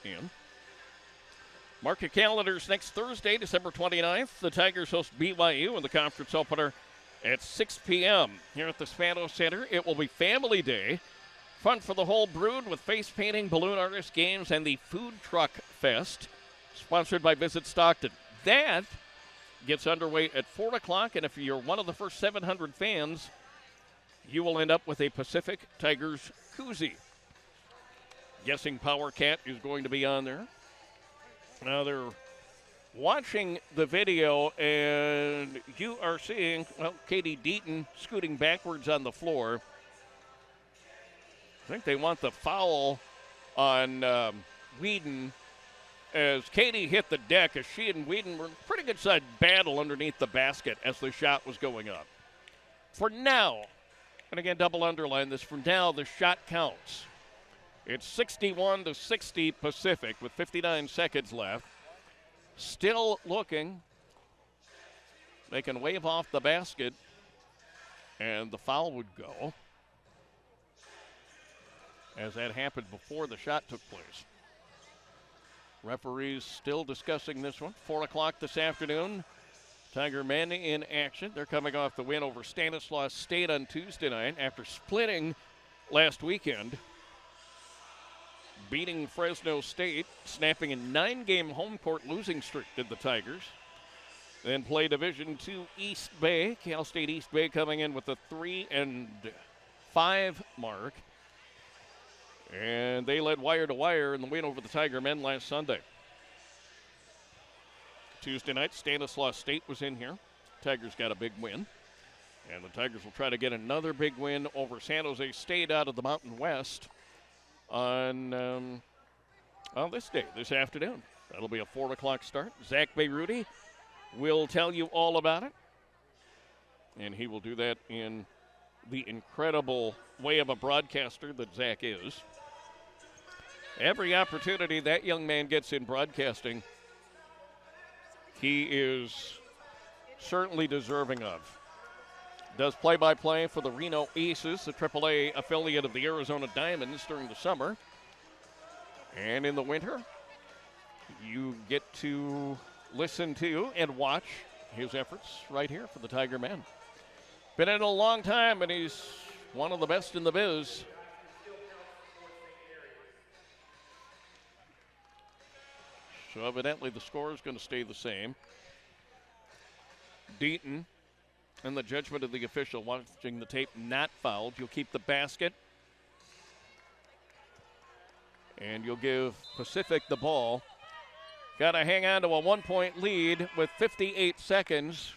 in. Mark your calendars next Thursday, December 29th. The Tigers host BYU in the conference opener at 6 p.m. here at the Spano Center. It will be Family Day. Fun for the whole brood with face painting, balloon artist games, and the Food Truck Fest. sponsored by Visit Stockton. That gets underway at 4 o'clock, and if you're one of the first 700 fans, you will end up with a Pacific Tigers koozie. Guessing Power Cat is going to be on there. Now they're watching the video, and you are seeing, well, Katie Deaton scooting backwards on the floor. I think they want the foul on Whedon as Katie hit the deck, as she and Whedon were in pretty good side battle underneath the basket as the shot was going up. For now, and again, double underline this, for now, the shot counts. It's 61-60 Pacific with 59 seconds left. Still looking. They can wave off the basket, and the foul would go, as that happened before the shot took place. Referees still discussing this one. 4 o'clock this afternoon. Tiger men in action. They're coming off the win over Stanislaus State on Tuesday night after splitting last weekend, beating Fresno State, snapping a 9-game home court losing streak, did the Tigers. Then play Division II East Bay. Cal State East Bay coming in with a 3-5 mark. And they led wire to wire in the win over the Tiger men last Sunday. Tuesday night, Stanislaus State was in here. Tigers got a big win. And the Tigers will try to get another big win over San Jose State out of the Mountain West on this day, this afternoon. That'll be a 4 o'clock start. Zach Bayruti will tell you all about it. And he will do that in the incredible way of a broadcaster that Zach is. Every opportunity that young man gets in broadcasting, he is certainly deserving of. Does play-by-play for the Reno Aces, the AAA affiliate of the Arizona Diamonds during the summer. And in the winter, you get to listen to and watch his efforts right here for the Tiger men. Been in a long time, and he's one of the best in the biz. So evidently the score is going to stay the same. Deaton, and the judgment of the official watching the tape, not fouled. You'll keep the basket. And you'll give Pacific the ball. Got to hang on to a 1-point lead with 58 seconds.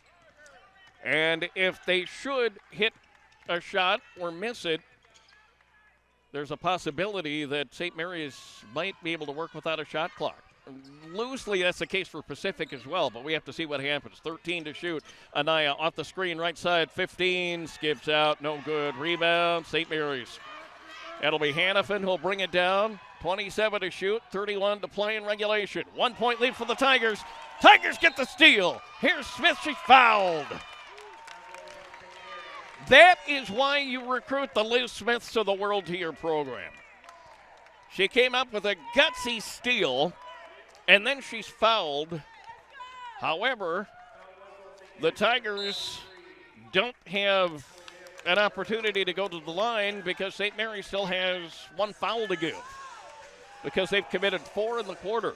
And if they should hit a shot or miss it, there's a possibility that St. Mary's might be able to work without a shot clock. Loosely, that's the case for Pacific as well, but we have to see what happens. 13 to shoot. Anaya off the screen, right side, 15, skips out, no good. Rebound, St. Mary's. That'll be Hannafin who'll bring it down. 27 to shoot, 31 to play in regulation. 1-point lead for the Tigers. Tigers get the steal. Here's Smith, she's fouled. That is why you recruit the Liz Smiths of the world to your program. She came up with a gutsy steal, and then she's fouled. However, the Tigers don't have an opportunity to go to the line because St. Mary still has one foul to give because they've committed 4 in the quarter.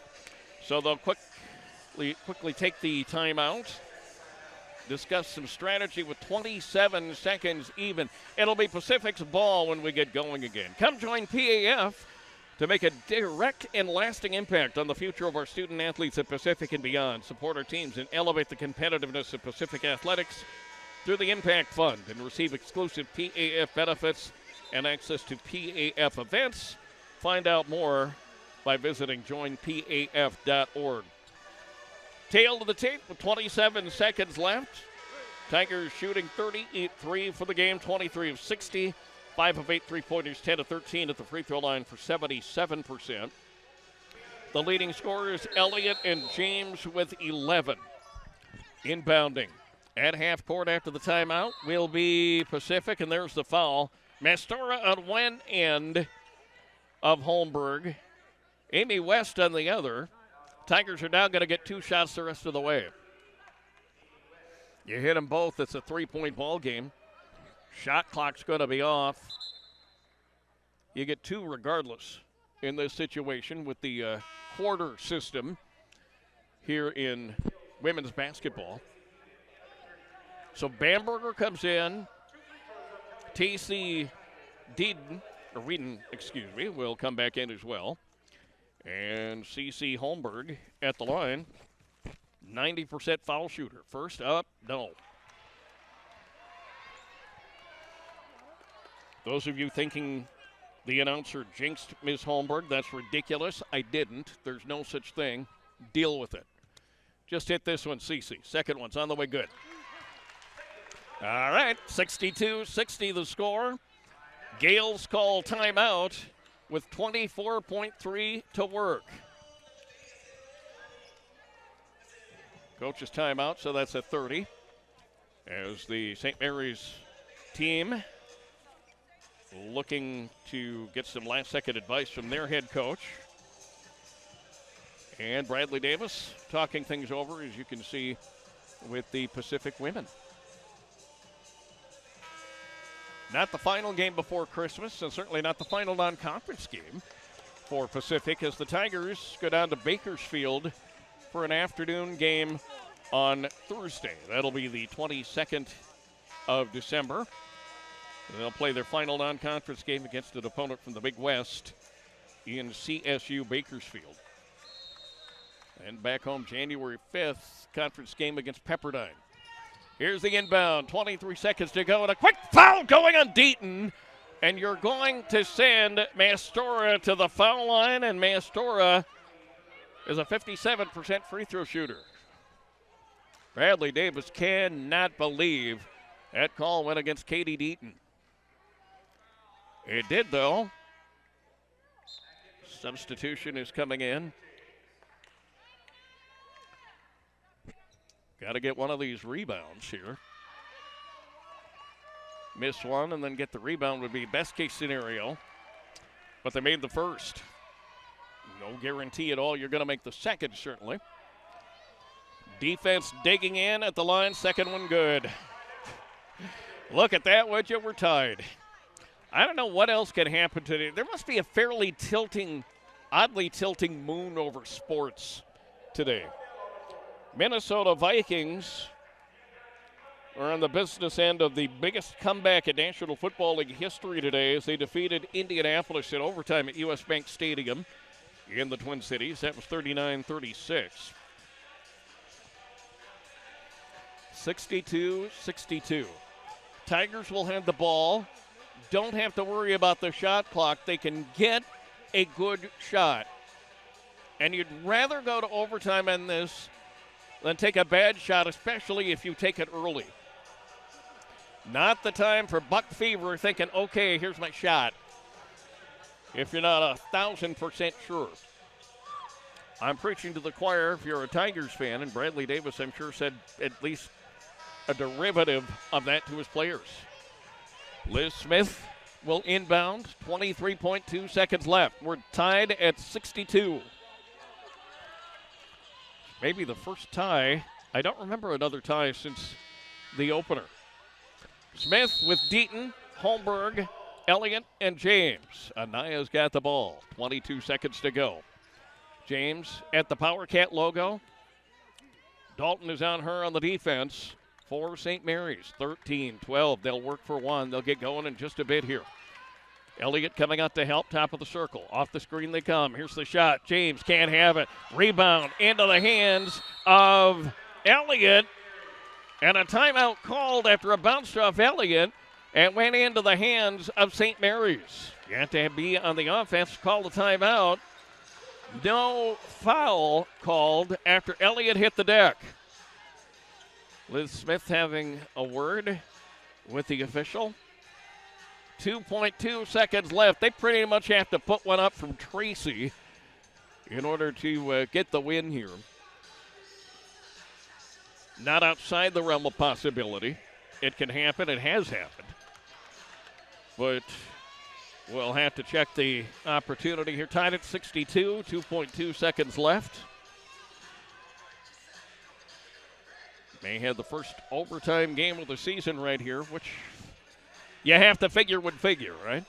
So they'll quickly take the timeout, discuss some strategy with 27 seconds even. It'll be Pacific's ball when we get going again. Come join PAF to make a direct and lasting impact on the future of our student athletes at Pacific and beyond. Support our teams and elevate the competitiveness of Pacific athletics through the Impact Fund and receive exclusive PAF benefits and access to PAF events. Find out more by visiting joinpaf.org. Tail to the tape with 27 seconds left. Tigers shooting 38-3 for the game, 23 of 60. 5 of 8 three-pointers, 10 of 13 at the free throw line for 77%. The leading scorers, Elliott and James with 11. Inbounding at half court after the timeout will be Pacific, and there's the foul. Mastora on one end of Holmberg. Amy West on the other. Tigers are now going to get 2 shots the rest of the way. You hit them both, it's a 3-point ball game. Shot clock's going to be off. You get 2 regardless in this situation with the quarter system. here in women's basketball. So Bamberger comes in. T.C. Whedon, will come back in as well. And C.C. Holmberg at the line. 90% foul shooter. First up, no. Those of you thinking the announcer jinxed Ms. Holmberg, that's ridiculous. I didn't. There's no such thing. Deal with it. Just hit this one, CC. Second one's on the way, good. All right, 62-60 the score. Gales call timeout with 24.3 to work. Coach's timeout, so that's at 30. As the St. Mary's team looking to get some last-second advice from their head coach. And Bradley Davis talking things over, as you can see, with the Pacific women. Not the final game before Christmas, and certainly not the final non-conference game for Pacific, as the Tigers go down to Bakersfield for an afternoon game on Thursday. That'll be the 22nd of December. They'll play their final non-conference game against an opponent from the Big West in CSU Bakersfield. And back home January 5th, conference game against Pepperdine. Here's the inbound, 23 seconds to go, and a quick foul going on Deaton. And you're going to send Mastora to the foul line, and Mastora is a 57% free throw shooter. Bradley Davis cannot believe that call went against Katie Deaton. It did, though. Substitution is coming in. Got to get one of these rebounds here. Miss one and then get the rebound would be best case scenario. But they made the first. No guarantee at all you're going to make the second, certainly. Defense digging in at the line. Second one good. Look at that, would you? We're tied. I don't know what else can happen today. There must be a fairly oddly tilting moon over sports today. Minnesota Vikings are on the business end of the biggest comeback in National Football League history today as they defeated Indianapolis in overtime at US Bank Stadium in the Twin Cities. That was 39-36. 62-62. Tigers will have the ball. Don't have to worry about the shot clock. They can get a good shot. And you'd rather go to overtime on this than take a bad shot, especially if you take it early. Not the time for buck fever thinking, okay, here's my shot, if you're not 1,000% sure. I'm preaching to the choir if you're a Tigers fan, and Bradley Davis, I'm sure, said at least a derivative of that to his players. Liz Smith will inbound, 23.2 seconds left. We're tied at 62. Maybe the first tie. I don't remember another tie since the opener. Smith with Deaton, Holmberg, Elliott, and James. Anaya's got the ball. 22 seconds to go. James at the Power Cat logo. Dalton is on her on the defense for St. Mary's. 13-12. They'll work for one. They'll get going in just a bit here. Elliott coming out to help, top of the circle. Off the screen they come. Here's the shot. James can't have it. Rebound into the hands of Elliott. And a timeout called after a bounce off Elliott and went into the hands of St. Mary's. You have to be on the offense, call the timeout. No foul called after Elliott hit the deck. Liz Smith having a word with the official. 2.2 seconds left. They pretty much have to put one up from Tracy in order to get the win here. Not outside the realm of possibility. It can happen. It has happened. But we'll have to check the opportunity here. Tied at 62, 2.2 seconds left. May have the first overtime game of the season right here, which you have to figure would figure, right?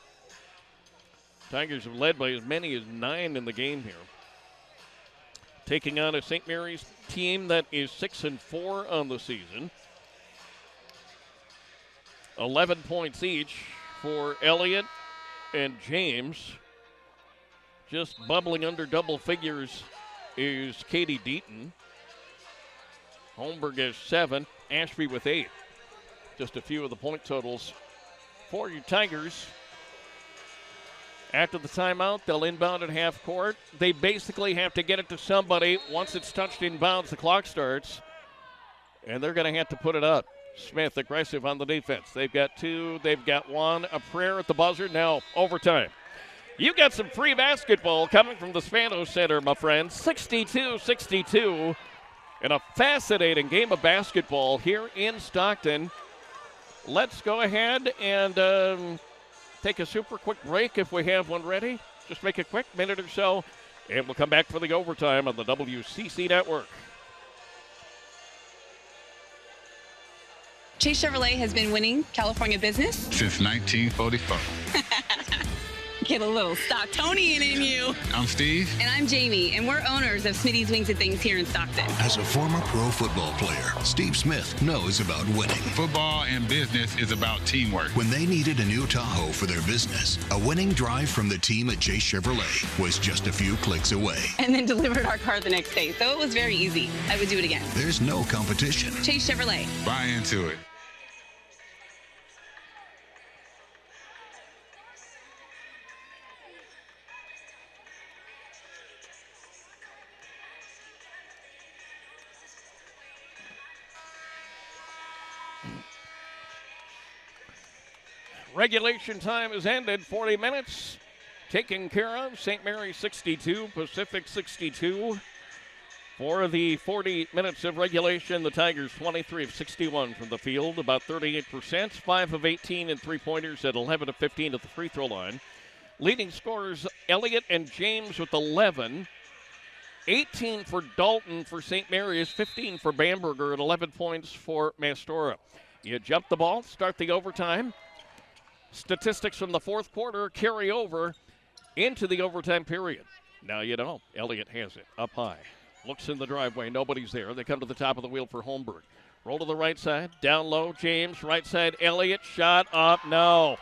Tigers have led by as many as 9 in the game here. taking on a St. Mary's team that is 6-4 on the season. 11 points each for Elliott and James. Just bubbling under double figures is Katie Deaton. Holmberg has 7, Ashby with 8. Just a few of the point totals for your Tigers. After the timeout, they'll inbound at half court. They basically have to get it to somebody. Once it's touched inbounds, the clock starts, and they're going to have to put it up. Smith aggressive on the defense. They've got 2, they've got 1, a prayer at the buzzer. Now overtime. You got some free basketball coming from the Spanos Center, my friends. 62-62 in a fascinating game of basketball here in Stockton. Let's go ahead and take a super quick break if we have one ready. Just make a quick minute or so, and we'll come back for the overtime on the WCC Network. Chase Chevrolet has been winning California business since 1944. Get a little Stocktonian in you. I'm Steve. And I'm Jamie, and we're owners of Smitty's Wings and Things here in Stockton. As a former pro football player, Steve Smith knows about winning. Football and business is about teamwork. When they needed a new Tahoe for their business, a winning drive from the team at Chase Chevrolet was just a few clicks away. And then delivered our car the next day, so it was very easy. I would do it again. There's no competition. Chase Chevrolet. Buy into it. Regulation time has ended. 40 minutes taken care of. St. Mary's 62, Pacific 62. For the 40 minutes of regulation, the Tigers 23 of 61 from the field, about 38%, 5 of 18 in three-pointers at 11 of 15 at the free throw line. Leading scorers, Elliott and James with 11. 18 for Dalton for St. Mary's, 15 for Bamberger, and 11 points for Mastora. You jump the ball, start the overtime. Statistics from the fourth quarter carry over into the overtime period. Now you know, Elliott has it up high. Looks in the driveway, nobody's there. They come to the top of the wheel for Holmberg. Roll to the right side, down low, James, right side, Elliott, shot up, no.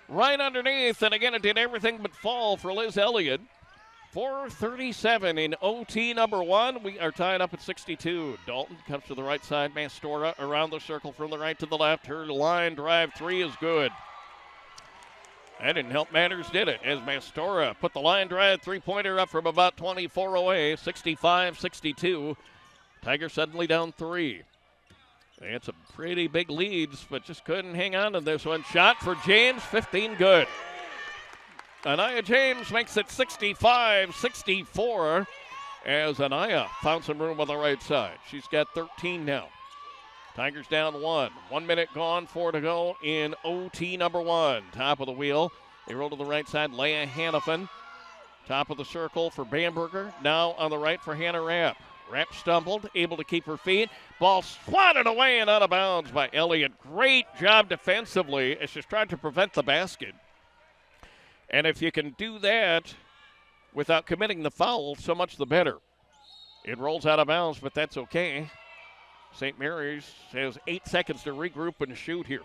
Right underneath, and again it did everything but fall for Liz Elliott. 4:37 in OT number 1. We are tied up at 62. Dalton comes to the right side, Mastora around the circle from the right to the left. Her line drive 3 is good. That didn't help matters, did it? As Mastora put the line drive three-pointer up from about 24 away, 65-62. Tigers suddenly down 3. They had some pretty big leads, but just couldn't hang on to this one. Shot for James, 15 good. Anaya James makes it 65-64 as Anaya found some room on the right side. She's got 13 now. Tigers down 1. 1 minute gone, 4 to go in OT number 1. Top of the wheel. They roll to the right side. Leah Hannafin. Top of the circle for Bamberger. Now on the right for Hannah Rapp. Rapp stumbled, able to keep her feet. Ball swatted away and out of bounds by Elliott. Great job defensively as she's tried to prevent the basket. And if you can do that without committing the foul, so much the better. It rolls out of bounds, but that's okay. St. Mary's has 8 seconds to regroup and shoot here.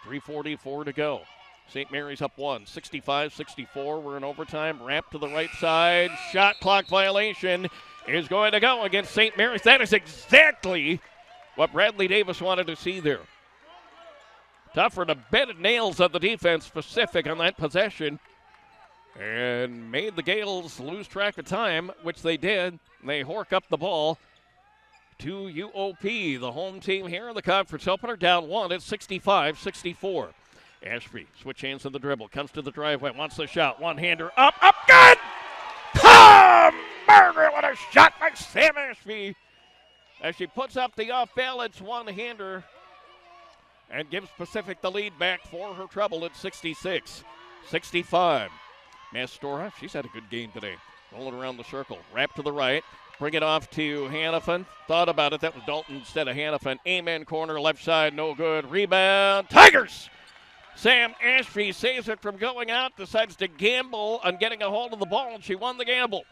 3:44 to go. St. Mary's up 1, 65-64. We're in overtime. Rapp to the right side. Shot clock violation is going to go against St. Mary's. That is exactly what Bradley Davis wanted to see there. Tougher to bed nails on the defense, Pacific on that possession. And made the Gales lose track of time, which they did. They hork up the ball to UOP, the home team here in the conference opener, down 1 at 65-64. Ashby, switch hands in the dribble, comes to the driveway, wants the shot, one-hander, up, good! Margaret with a shot by Sam Ashby. As she puts up the off-balance one-hander and gives Pacific the lead back for her trouble at 66-65. Mastora, she's had a good game today. Rolling around the circle, wrap to the right. Bring it off to Hannafin. Thought about it. That was Dalton instead of Hannafin. Amen corner, left side, no good. Rebound. Tigers! Sam Ashby saves it from going out. Decides to gamble on getting a hold of the ball, and she won the gamble.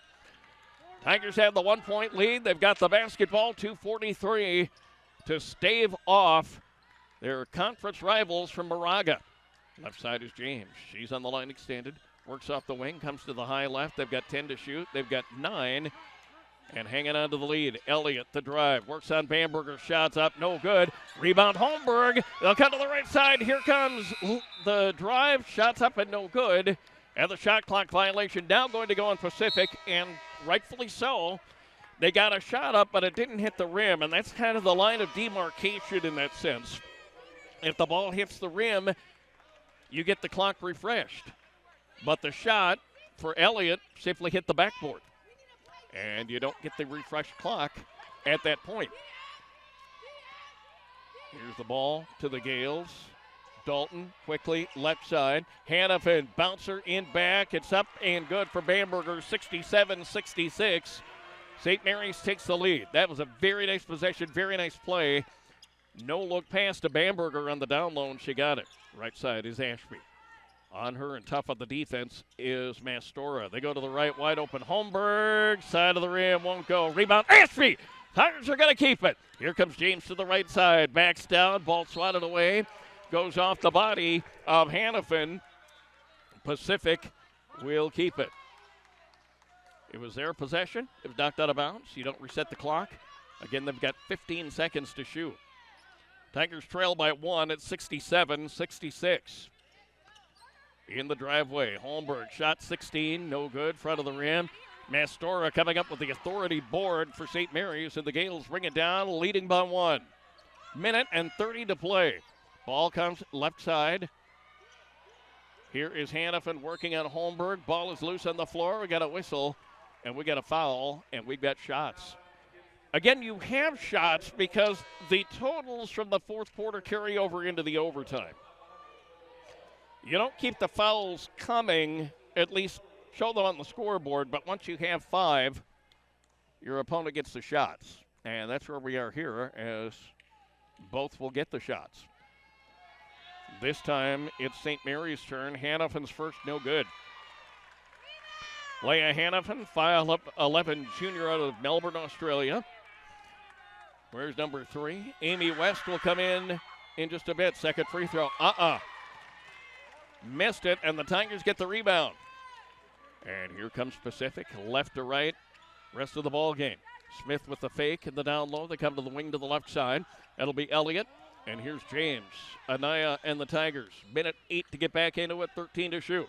Tigers have the 1-point lead. They've got the basketball, 2:43 to stave off their conference rivals from Moraga. Left side is James. She's on the line extended. Works off the wing, comes to the high left. They've got 10 to shoot. They've got 9. And hanging on to the lead, Elliott, the drive. Works on Bamberger, shots up, no good. Rebound, Holmberg. They'll come to the right side. Here comes the drive. Shots up and no good. And the shot clock violation now going to go on Pacific, and rightfully so. They got a shot up, but it didn't hit the rim, and that's kind of the line of demarcation in that sense. If the ball hits the rim, you get the clock refreshed. But the shot for Elliott simply hit the backboard. And you don't get the refreshed clock at that point. Here's the ball to the Gales. Dalton quickly left side. Hannafin, bouncer in back. It's up and good for Bamberger, 67-66. St. Mary's takes the lead. That was a very nice possession, very nice play. No look pass to Bamberger on the down low, and she got it. Right side is Ashby. On her and tough on the defense is Mastora. They go to the right, wide open. Holmberg, side of the rim, won't go. Rebound, Ashby! Tigers are going to keep it. Here comes James to the right side. Backs down, ball swatted away. Goes off the body of Hannafin. Pacific will keep it. It was their possession. It was knocked out of bounds. You don't reset the clock. Again, they've got 15 seconds to shoot. Tigers trail by 1 at 67-66. In the driveway, Holmberg shot 16, no good, front of the rim. Mastora coming up with the authority board for St. Mary's, and the Gales bring it down, leading by 1. Minute and 30 to play. Ball comes left side. Here is Hannafin working on Holmberg. Ball is loose on the floor. We got a whistle, and we got a foul, and we've got shots. Again, you have shots because the totals from the fourth quarter carry over into the overtime. You don't keep the fouls coming, at least show them on the scoreboard, but once you have 5, your opponent gets the shots. And that's where we are here, as both will get the shots. This time, it's St. Mary's turn. Hannafin's first, no good. Leah Hannafin, 5'11" junior out of Melbourne, Australia. Where's number 3? Amy West will come in just a bit. Second free throw. Missed it, and the Tigers get the rebound. And here comes Pacific, left to right, rest of the ball game. Smith with the fake and the down low. They come to the wing to the left side. That'll be Elliott. And here's James, Anaya, and the Tigers. Minute 8 to get back into it, 13 to shoot.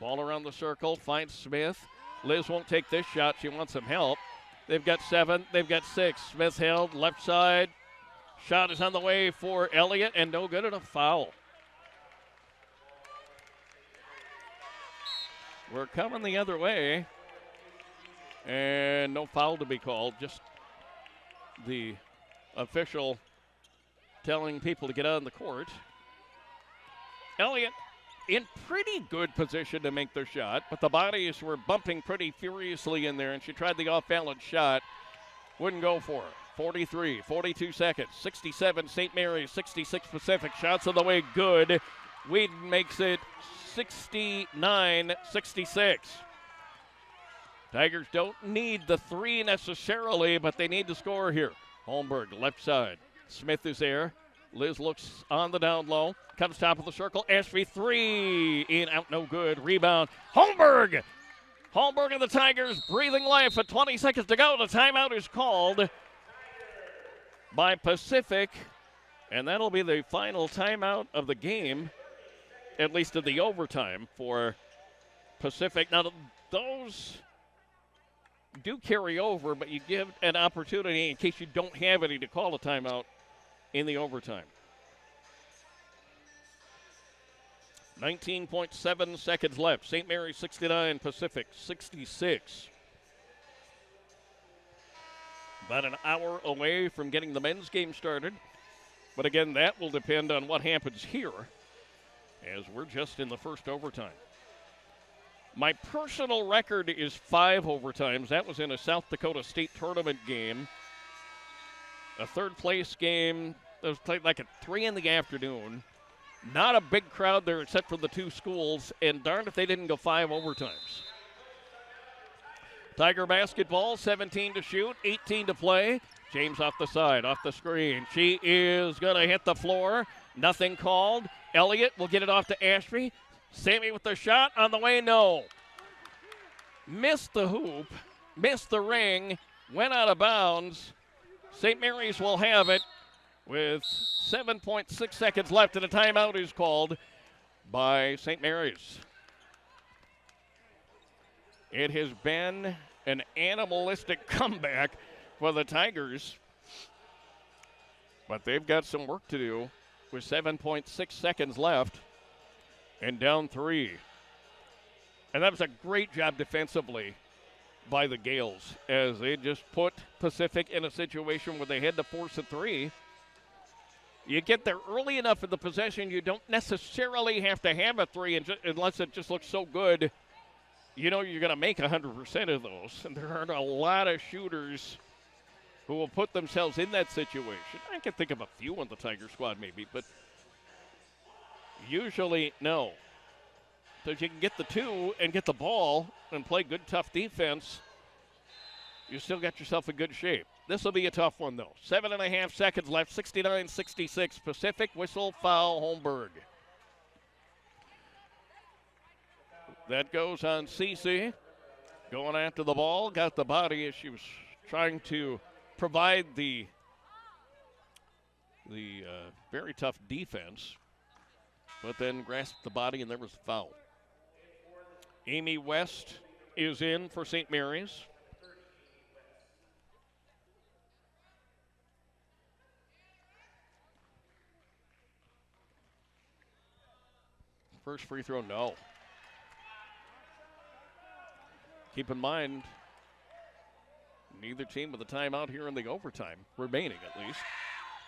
Ball around the circle, finds Smith. Liz won't take this shot. She wants some help. They've got 7. They've got 6. Smith held, left side. Shot is on the way for Elliott, and no good, and a foul. We're coming the other way, and no foul to be called. Just the official telling people to get out on the court. Elliott in pretty good position to make their shot, but the bodies were bumping pretty furiously in there, and she tried the off-balance shot. Wouldn't go for her. 43, 42 seconds, 67 St. Mary's, 66 Pacific. Shots on the way, good. Whedon makes it 69-66. Tigers don't need the 3 necessarily, but they need to score here. Holmberg, left side. Smith is there. Liz looks on the down low. Comes top of the circle. Ashby 3. In, out, no good. Rebound. Holmberg! Holmberg and the Tigers breathing life at 20 seconds to go. The timeout is called by Pacific, and that'll be the final timeout of the game, at least of the overtime for Pacific. Now, those do carry over, but you give an opportunity in case you don't have any to call a timeout in the overtime. 19.7 seconds left. St. Mary's 69, Pacific 66. About an hour away from getting the men's game started. But again, that will depend on what happens here, as we're just in the first overtime. My personal record is 5 overtimes. That was in a South Dakota State tournament game. A third place game that was played like at 3 in the afternoon. Not a big crowd there except for the 2 schools, and darn if they didn't go 5 overtimes. Tiger basketball, 17 to shoot, 18 to play. James off the side, off the screen. She is going to hit the floor. Nothing called. Elliott will get it off to Ashby. Sammy with the shot on the way, no. Missed the hoop, missed the ring, went out of bounds. St. Mary's will have it with 7.6 seconds left, and a timeout is called by St. Mary's. It has been an animalistic comeback for the Tigers, but they've got some work to do with 7.6 seconds left and down 3. And that was a great job defensively by the Gales as they just put Pacific in a situation where they had to force a 3. You get there early enough in the possession, you don't necessarily have to have a 3 unless it just looks so good. You know you're going to make 100% of those. And there aren't a lot of shooters who will put themselves in that situation. I can think of a few on the Tiger squad maybe, but usually no. So if you can get the 2 and get the ball and play good, tough defense, you still got yourself in good shape. This will be a tough one, though. 7.5 seconds left, 69-66. Pacific, whistle, foul, Holmberg. That goes on Cece. Going after the ball, got the body as she was trying to provide the very tough defense, but then grasped the body and there was a foul. Amy West is in for St. Mary's. First free throw, no. Keep in mind, neither team with a timeout here in the overtime, remaining at least.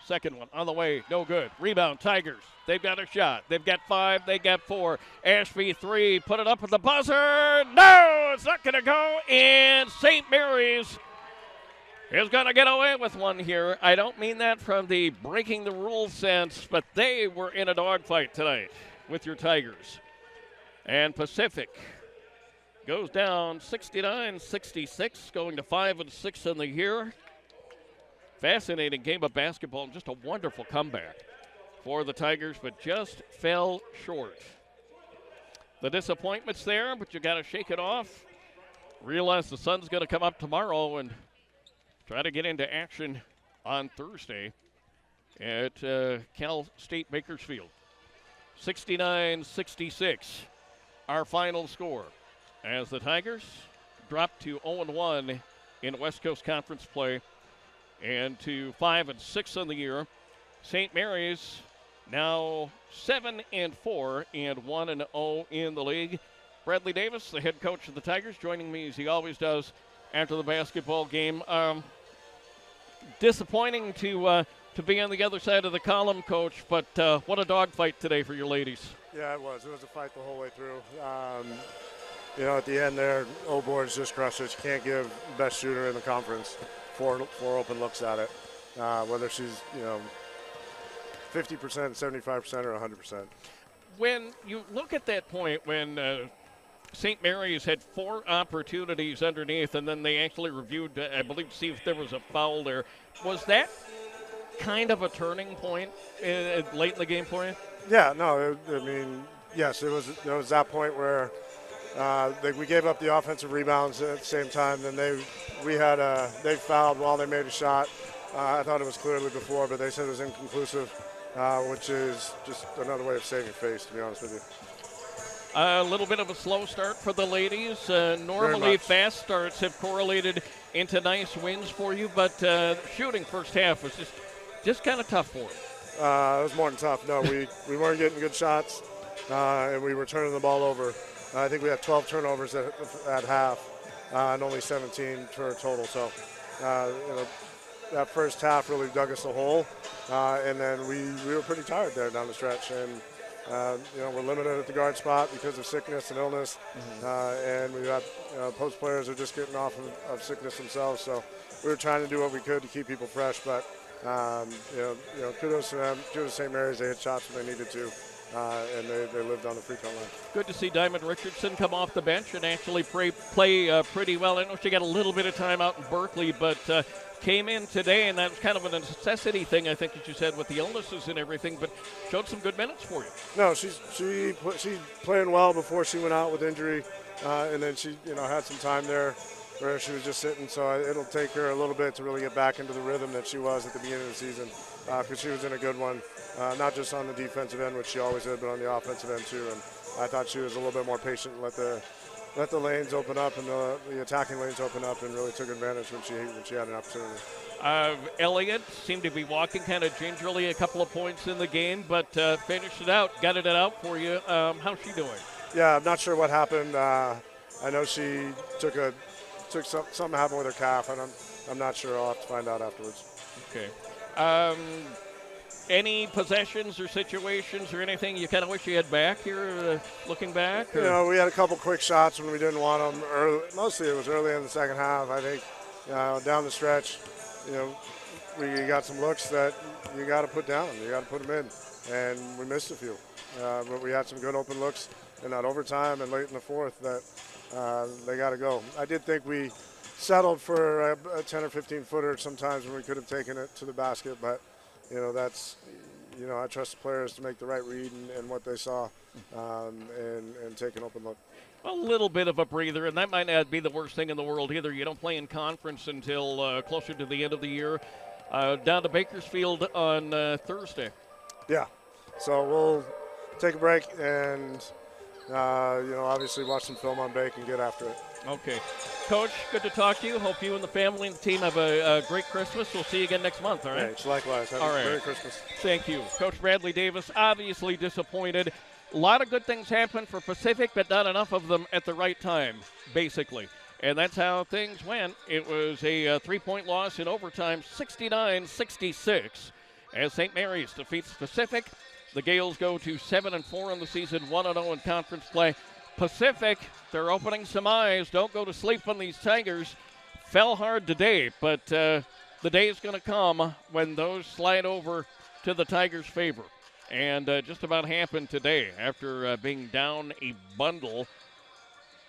Second one on the way, no good. Rebound, Tigers. They've got a shot. They've got 5, they got 4. Ashby 3, put it up at the buzzer. No, it's not going to go. And St. Mary's is going to get away with one here. I don't mean that from the breaking the rules sense, but they were in a dogfight tonight with your Tigers. And Pacific goes down 69-66, going to 5-6 in the year. Fascinating game of basketball and just a wonderful comeback for the Tigers, but just fell short. The disappointment's there, but you got to shake it off. Realize the sun's going to come up tomorrow and try to get into action on Thursday at Cal State Bakersfield. 69-66, our final score, as the Tigers drop to 0-1 in West Coast Conference play and to 5-6 on the year. St. Mary's now 7-4 and 1-0 in the league. Bradley Davis, the head coach of the Tigers, joining me as he always does after the basketball game. Disappointing to be on the other side of the column, Coach, but what a dogfight today for your ladies. Yeah, it was. It was a fight the whole way through. At the end there, Oborn's just crushed it. You can't give the best shooter in the conference four open looks at it, whether she's, 50%, 75%, or 100%. When you look at that point when St. Mary's had 4 opportunities underneath and then they actually reviewed, I believe, to see if there was a foul there, was that kind of a turning point late in the game for you? Yeah, no, yes, it was that point where we gave up the offensive rebounds at the same time. Then they fouled while they made a shot. I thought it was clearly before, but they said it was inconclusive, which is just another way of saving face, to be honest with you. A little bit of a slow start for the ladies. Normally fast starts have correlated into nice wins for you, but shooting first half was just kind of tough for them. It was more than tough. No, we weren't getting good shots, and we were turning the ball over. I think we had 12 turnovers at half and only 17 for a total. So, that first half really dug us a hole, and then we were pretty tired there down the stretch. And, we're limited at the guard spot because of sickness and illness, and we got post players are just getting off of sickness themselves. So we were trying to do what we could to keep people fresh, but kudos to them, kudos to St. Mary's. They hit shots when they needed to, and they lived on the free throw line. Good to see Diamond Richardson come off the bench and actually play pretty well. I know she got a little bit of time out in Berkeley, but came in today, and that was kind of a necessity thing, I think, as you said, with the illnesses and everything, but showed some good minutes for you. No, she's playing well before she went out with injury, and then she had some time there where she was just sitting, so it'll take her a little bit to really get back into the rhythm that she was at the beginning of the season, because she was in a good one, not just on the defensive end, which she always did, but on the offensive end too. And I thought she was a little bit more patient and let the lanes open up and the attacking lanes open up, and really took advantage when she had an opportunity. Elliott seemed to be walking kind of gingerly a couple of points in the game, but finished it out, gutted it out for you. How's she doing? Yeah, I'm not sure what happened. I know she something happened with her calf, and I'm not sure. I'll have to find out afterwards. Okay. Any possessions or situations or anything you kind of wish you had back here, looking back? Or? We had a couple quick shots when we didn't want them. Mostly it was early in the second half. I think down the stretch, we got some looks that you got to put down. You got to put them in, and we missed a few. But we had some good open looks in that overtime and late in the fourth that they got to go. I did think we settled for a 10 or 15 footer sometimes when we could have taken it to the basket, but that's I trust the players to make the right read and what they saw and take an open look. A little bit of a breather, and that might not be the worst thing in the world either. You don't play in conference until closer to the end of the year. Down to Bakersfield on Thursday. Yeah, so we'll take a break and obviously watch some film on Bake and get after it. Okay. Coach, good to talk to you. Hope you and the family and the team have a great Christmas. We'll see you again next month, all right? Thanks, likewise. Have a Merry Christmas. Thank you. Coach Bradley Davis, obviously disappointed. A lot of good things happened for Pacific, but not enough of them at the right time, basically. And that's how things went. It was a 3-point loss in overtime, 69-66, as St. Mary's defeats Pacific. The Gales go to 7-4 in the season, 1-0 in conference play. Pacific, they're opening some eyes. Don't go to sleep on these Tigers. Fell hard today, but the day is going to come when those slide over to the Tigers' favor. And just about happened today after being down a bundle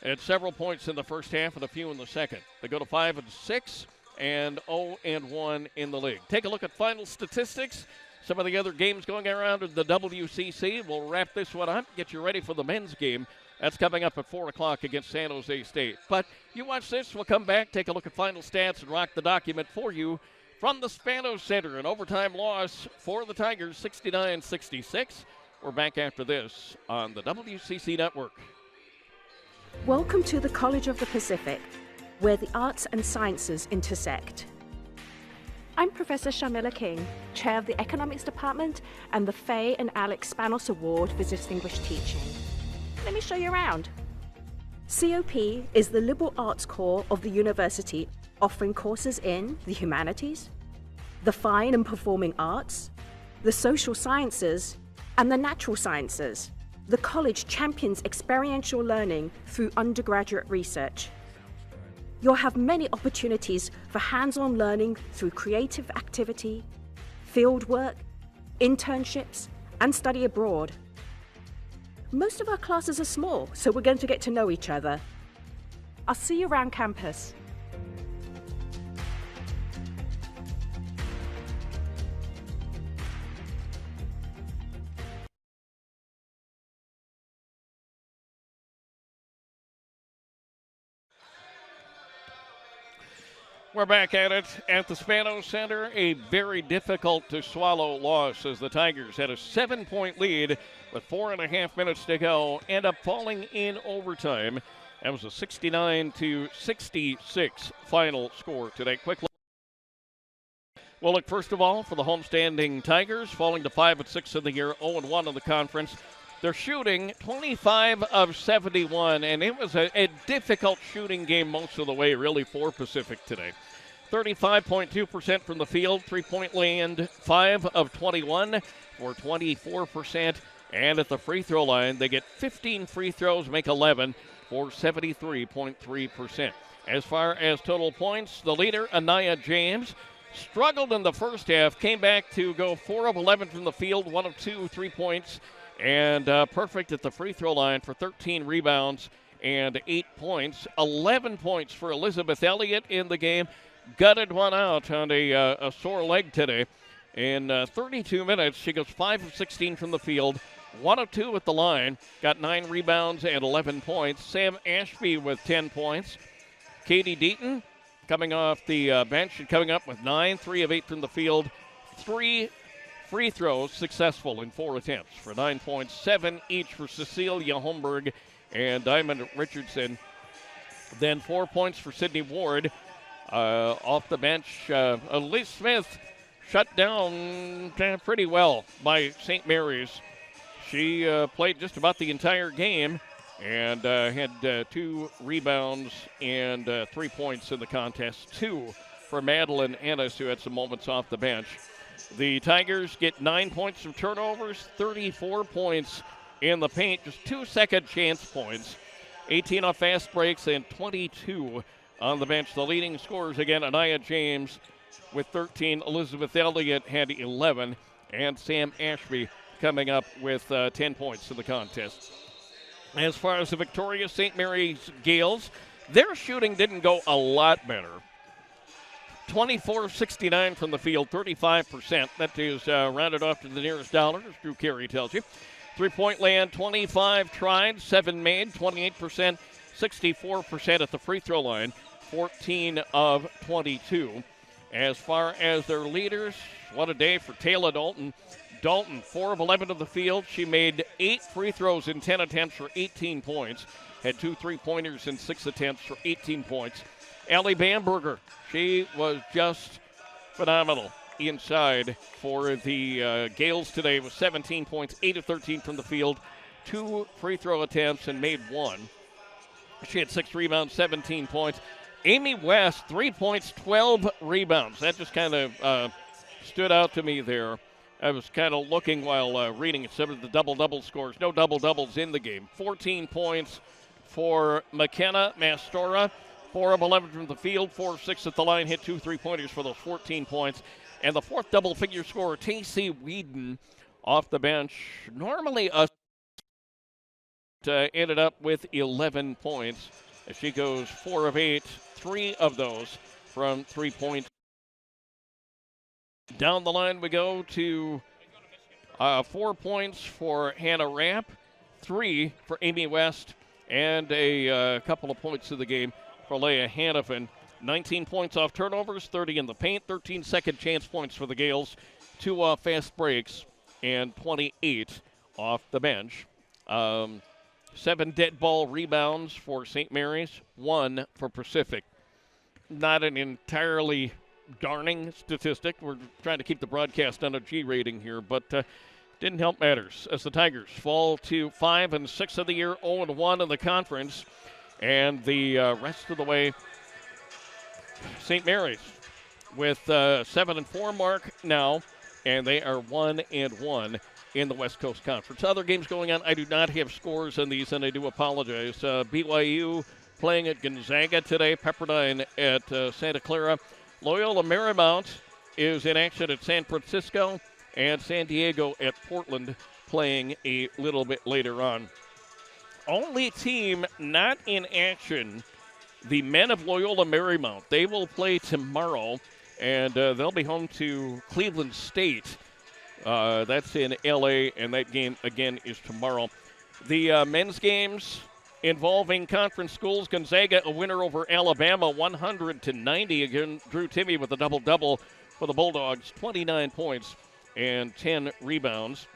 at several points in the first half and a few in the second. They go to 5-6 and 0-1 in the league. Take a look at final statistics. Some of the other games going around in the WCC. We'll wrap this one up, get you ready for the men's game. That's coming up at 4 o'clock against San Jose State. But you watch this, we'll come back, take a look at final stats, and rock the document for you from the Spanos Center. An overtime loss for the Tigers, 69-66. We're back after this on the WCC Network. Welcome to the College of the Pacific, where the arts and sciences intersect. I'm Professor Sharmila King, Chair of the Economics Department and the Faye and Alex Spanos Award for Distinguished Teaching. Let me show you around. COP is the liberal arts core of the university, offering courses in the humanities, the fine and performing arts, the social sciences, and the natural sciences. The college champions experiential learning through undergraduate research. You'll have many opportunities for hands-on learning through creative activity, fieldwork, internships, and study abroad. Most of our classes are small, so we're going to get to know each other. I'll see you around campus. We're back at it at the Spanos Center. A very difficult to swallow loss as the Tigers had a 7-point lead with 4.5 minutes to go. End up falling in overtime. That was a 69-66 final score today. Quick look. We'll look first of all for the homestanding Tigers, falling to 5-6 in the year, 0-1 in the conference. They're shooting 25 of 71, and it was a difficult shooting game most of the way, really, for Pacific today. 35.2% from the field, 3-point land, 5 of 21 for 24%. And at the free throw line, they get 15 free throws, make 11 for 73.3%. As far as total points, the leader, Anaya James, struggled in the first half, came back to go 4 of 11 from the field, 1 of 2 3 points, and perfect at the free throw line for 13 rebounds and 8 points. 11 points for Elizabeth Elliott in the game. Gutted one out on a sore leg today. In 32 minutes, she goes 5 of 16 from the field, 1 of 2 at the line, got 9 rebounds and 11 points. Sam Ashby with 10 points. Katie Deaton coming off the bench and coming up with 9, 3 of 8 from the field, 3 free throws successful in 4 attempts for 9 points, 7 each for Cecilia Holmberg and Diamond Richardson. Then 4 points for Sydney Ward. Off the bench, Elise Smith shut down pretty well by St. Mary's. She played just about the entire game and had 2 rebounds and 3 points in the contest. 2 for Madeline Ennis, who had some moments off the bench. The Tigers get 9 points from turnovers, 34 points in the paint, just 2 second chance points, 18 off fast breaks, and 22 on the bench. The leading scorers again, Anaya James with 13, Elizabeth Elliott had 11, and Sam Ashby coming up with 10 points in the contest. As far as the victorious St. Mary's Gales, their shooting didn't go a lot better. 24-69 from the field, 35%. That is rounded off to the nearest dollar, as Drew Carey tells you. Three-point land, 25 tried, 7 made, 28%, 64% at the free throw line, 14 of 22. As far as their leaders, what a day for Taylor Dalton. Dalton, 4 of 11 to the field. She made 8 free throws in 10 attempts for 18 points. Had 2 3-pointers in 6 attempts for 18 points. Allie Bamberger, she was just phenomenal inside for the Gales today with 17 points, 8 of 13 from the field, 2 free throw attempts and made 1. She had 6 rebounds, 17 points. Amy West, 3 points, 12 rebounds. That just kind of stood out to me there. I was kind of looking while reading some of the double-double scores. No double-doubles in the game. 14 points for McKenna Mastora. 4 of 11 from the field, 4 of 6 at the line, hit 2 3-pointers for those 14 points. And the 4th double-figure scorer, Tacey Whedon, off the bench. Normally ended up with 11 points. As she goes 4 of 8, 3 of those from 3-point. Down the line we go to 4 points for Hannah Rapp, 3 for Amy West, and a couple of points of the game for Leah Hannafin. 19 points off turnovers, 30 in the paint, 13 second chance points for the Gales, 2 off fast breaks, and 28 off the bench. 7 dead ball rebounds for St. Mary's, 1 for Pacific. Not an entirely darning statistic. We're trying to keep the broadcast on a G rating here, but didn't help matters as the Tigers fall to 5-6 of the year, 0-1 in the conference. And the rest of the way, St. Mary's with 7-4 mark now, and they are 1-1 in the West Coast Conference. Other games going on, I do not have scores on these, and I do apologize. BYU playing at Gonzaga today, Pepperdine at Santa Clara. Loyola Marymount is in action at San Francisco, and San Diego at Portland playing a little bit later on. Only team not in action, the men of Loyola Marymount. They will play tomorrow, and they'll be home to Cleveland State. That's in L.A., and that game, again, is tomorrow. The men's games involving conference schools, Gonzaga a winner over Alabama, 100-90. Again, Drew Timme with a double-double for the Bulldogs, 29 points and 10 rebounds.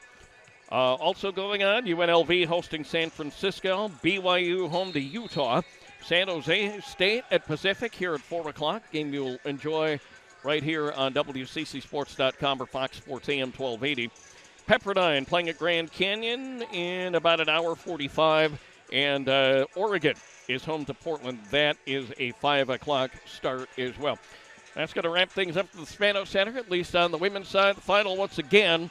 Also going on, UNLV hosting San Francisco, BYU home to Utah, San Jose State at Pacific here at 4 o'clock. Game you'll enjoy right here on WCCSports.com or Fox Sports AM 1280. Pepperdine playing at Grand Canyon in about an hour 45, and Oregon is home to Portland. That is a 5 o'clock start as well. That's going to wrap things up at the Spano Center, at least on the women's side. The final once again,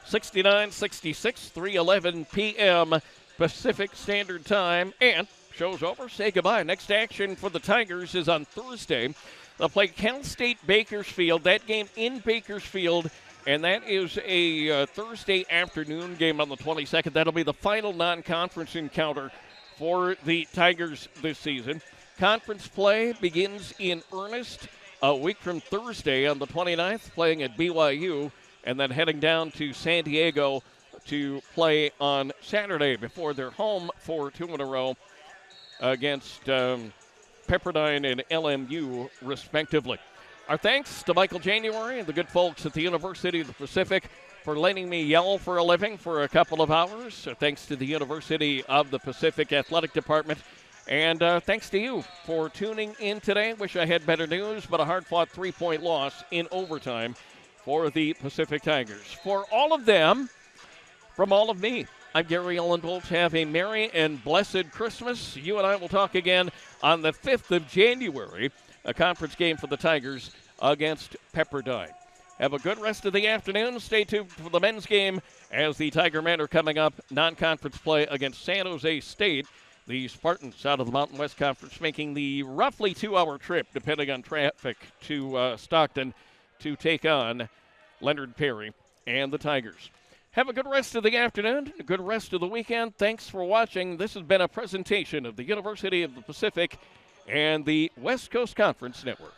69-66, 3:11 p.m. Pacific Standard Time. And show's over. Say goodbye. Next action for the Tigers is on Thursday. They'll play Cal State Bakersfield. That game in Bakersfield and that is a Thursday afternoon game on the 22nd. That'll be the final non-conference encounter for the Tigers this season. Conference play begins in earnest a week from Thursday on the 29th, playing at BYU, and then heading down to San Diego to play on Saturday before they're home for 2 in a row against Pepperdine and LMU, respectively. Our thanks to Michael January and the good folks at the University of the Pacific for letting me yell for a living for a couple of hours. Thanks to the University of the Pacific Athletic Department. And thanks to you for tuning in today. Wish I had better news, but a hard-fought 3-point loss in overtime for the Pacific Tigers. For all of them, from all of me, I'm Gary Ellenbolt. Have a merry and blessed Christmas. You and I will talk again on the 5th of January, a conference game for the Tigers against Pepperdine. Have a good rest of the afternoon. Stay tuned for the men's game as the Tiger men are coming up. Non-conference play against San Jose State. The Spartans out of the Mountain West Conference making the roughly 2-hour trip, depending on traffic, to Stockton to take on Leonard Perry and the Tigers. Have a good rest of the afternoon, a good rest of the weekend. Thanks for watching. This has been a presentation of the University of the Pacific and the West Coast Conference Network.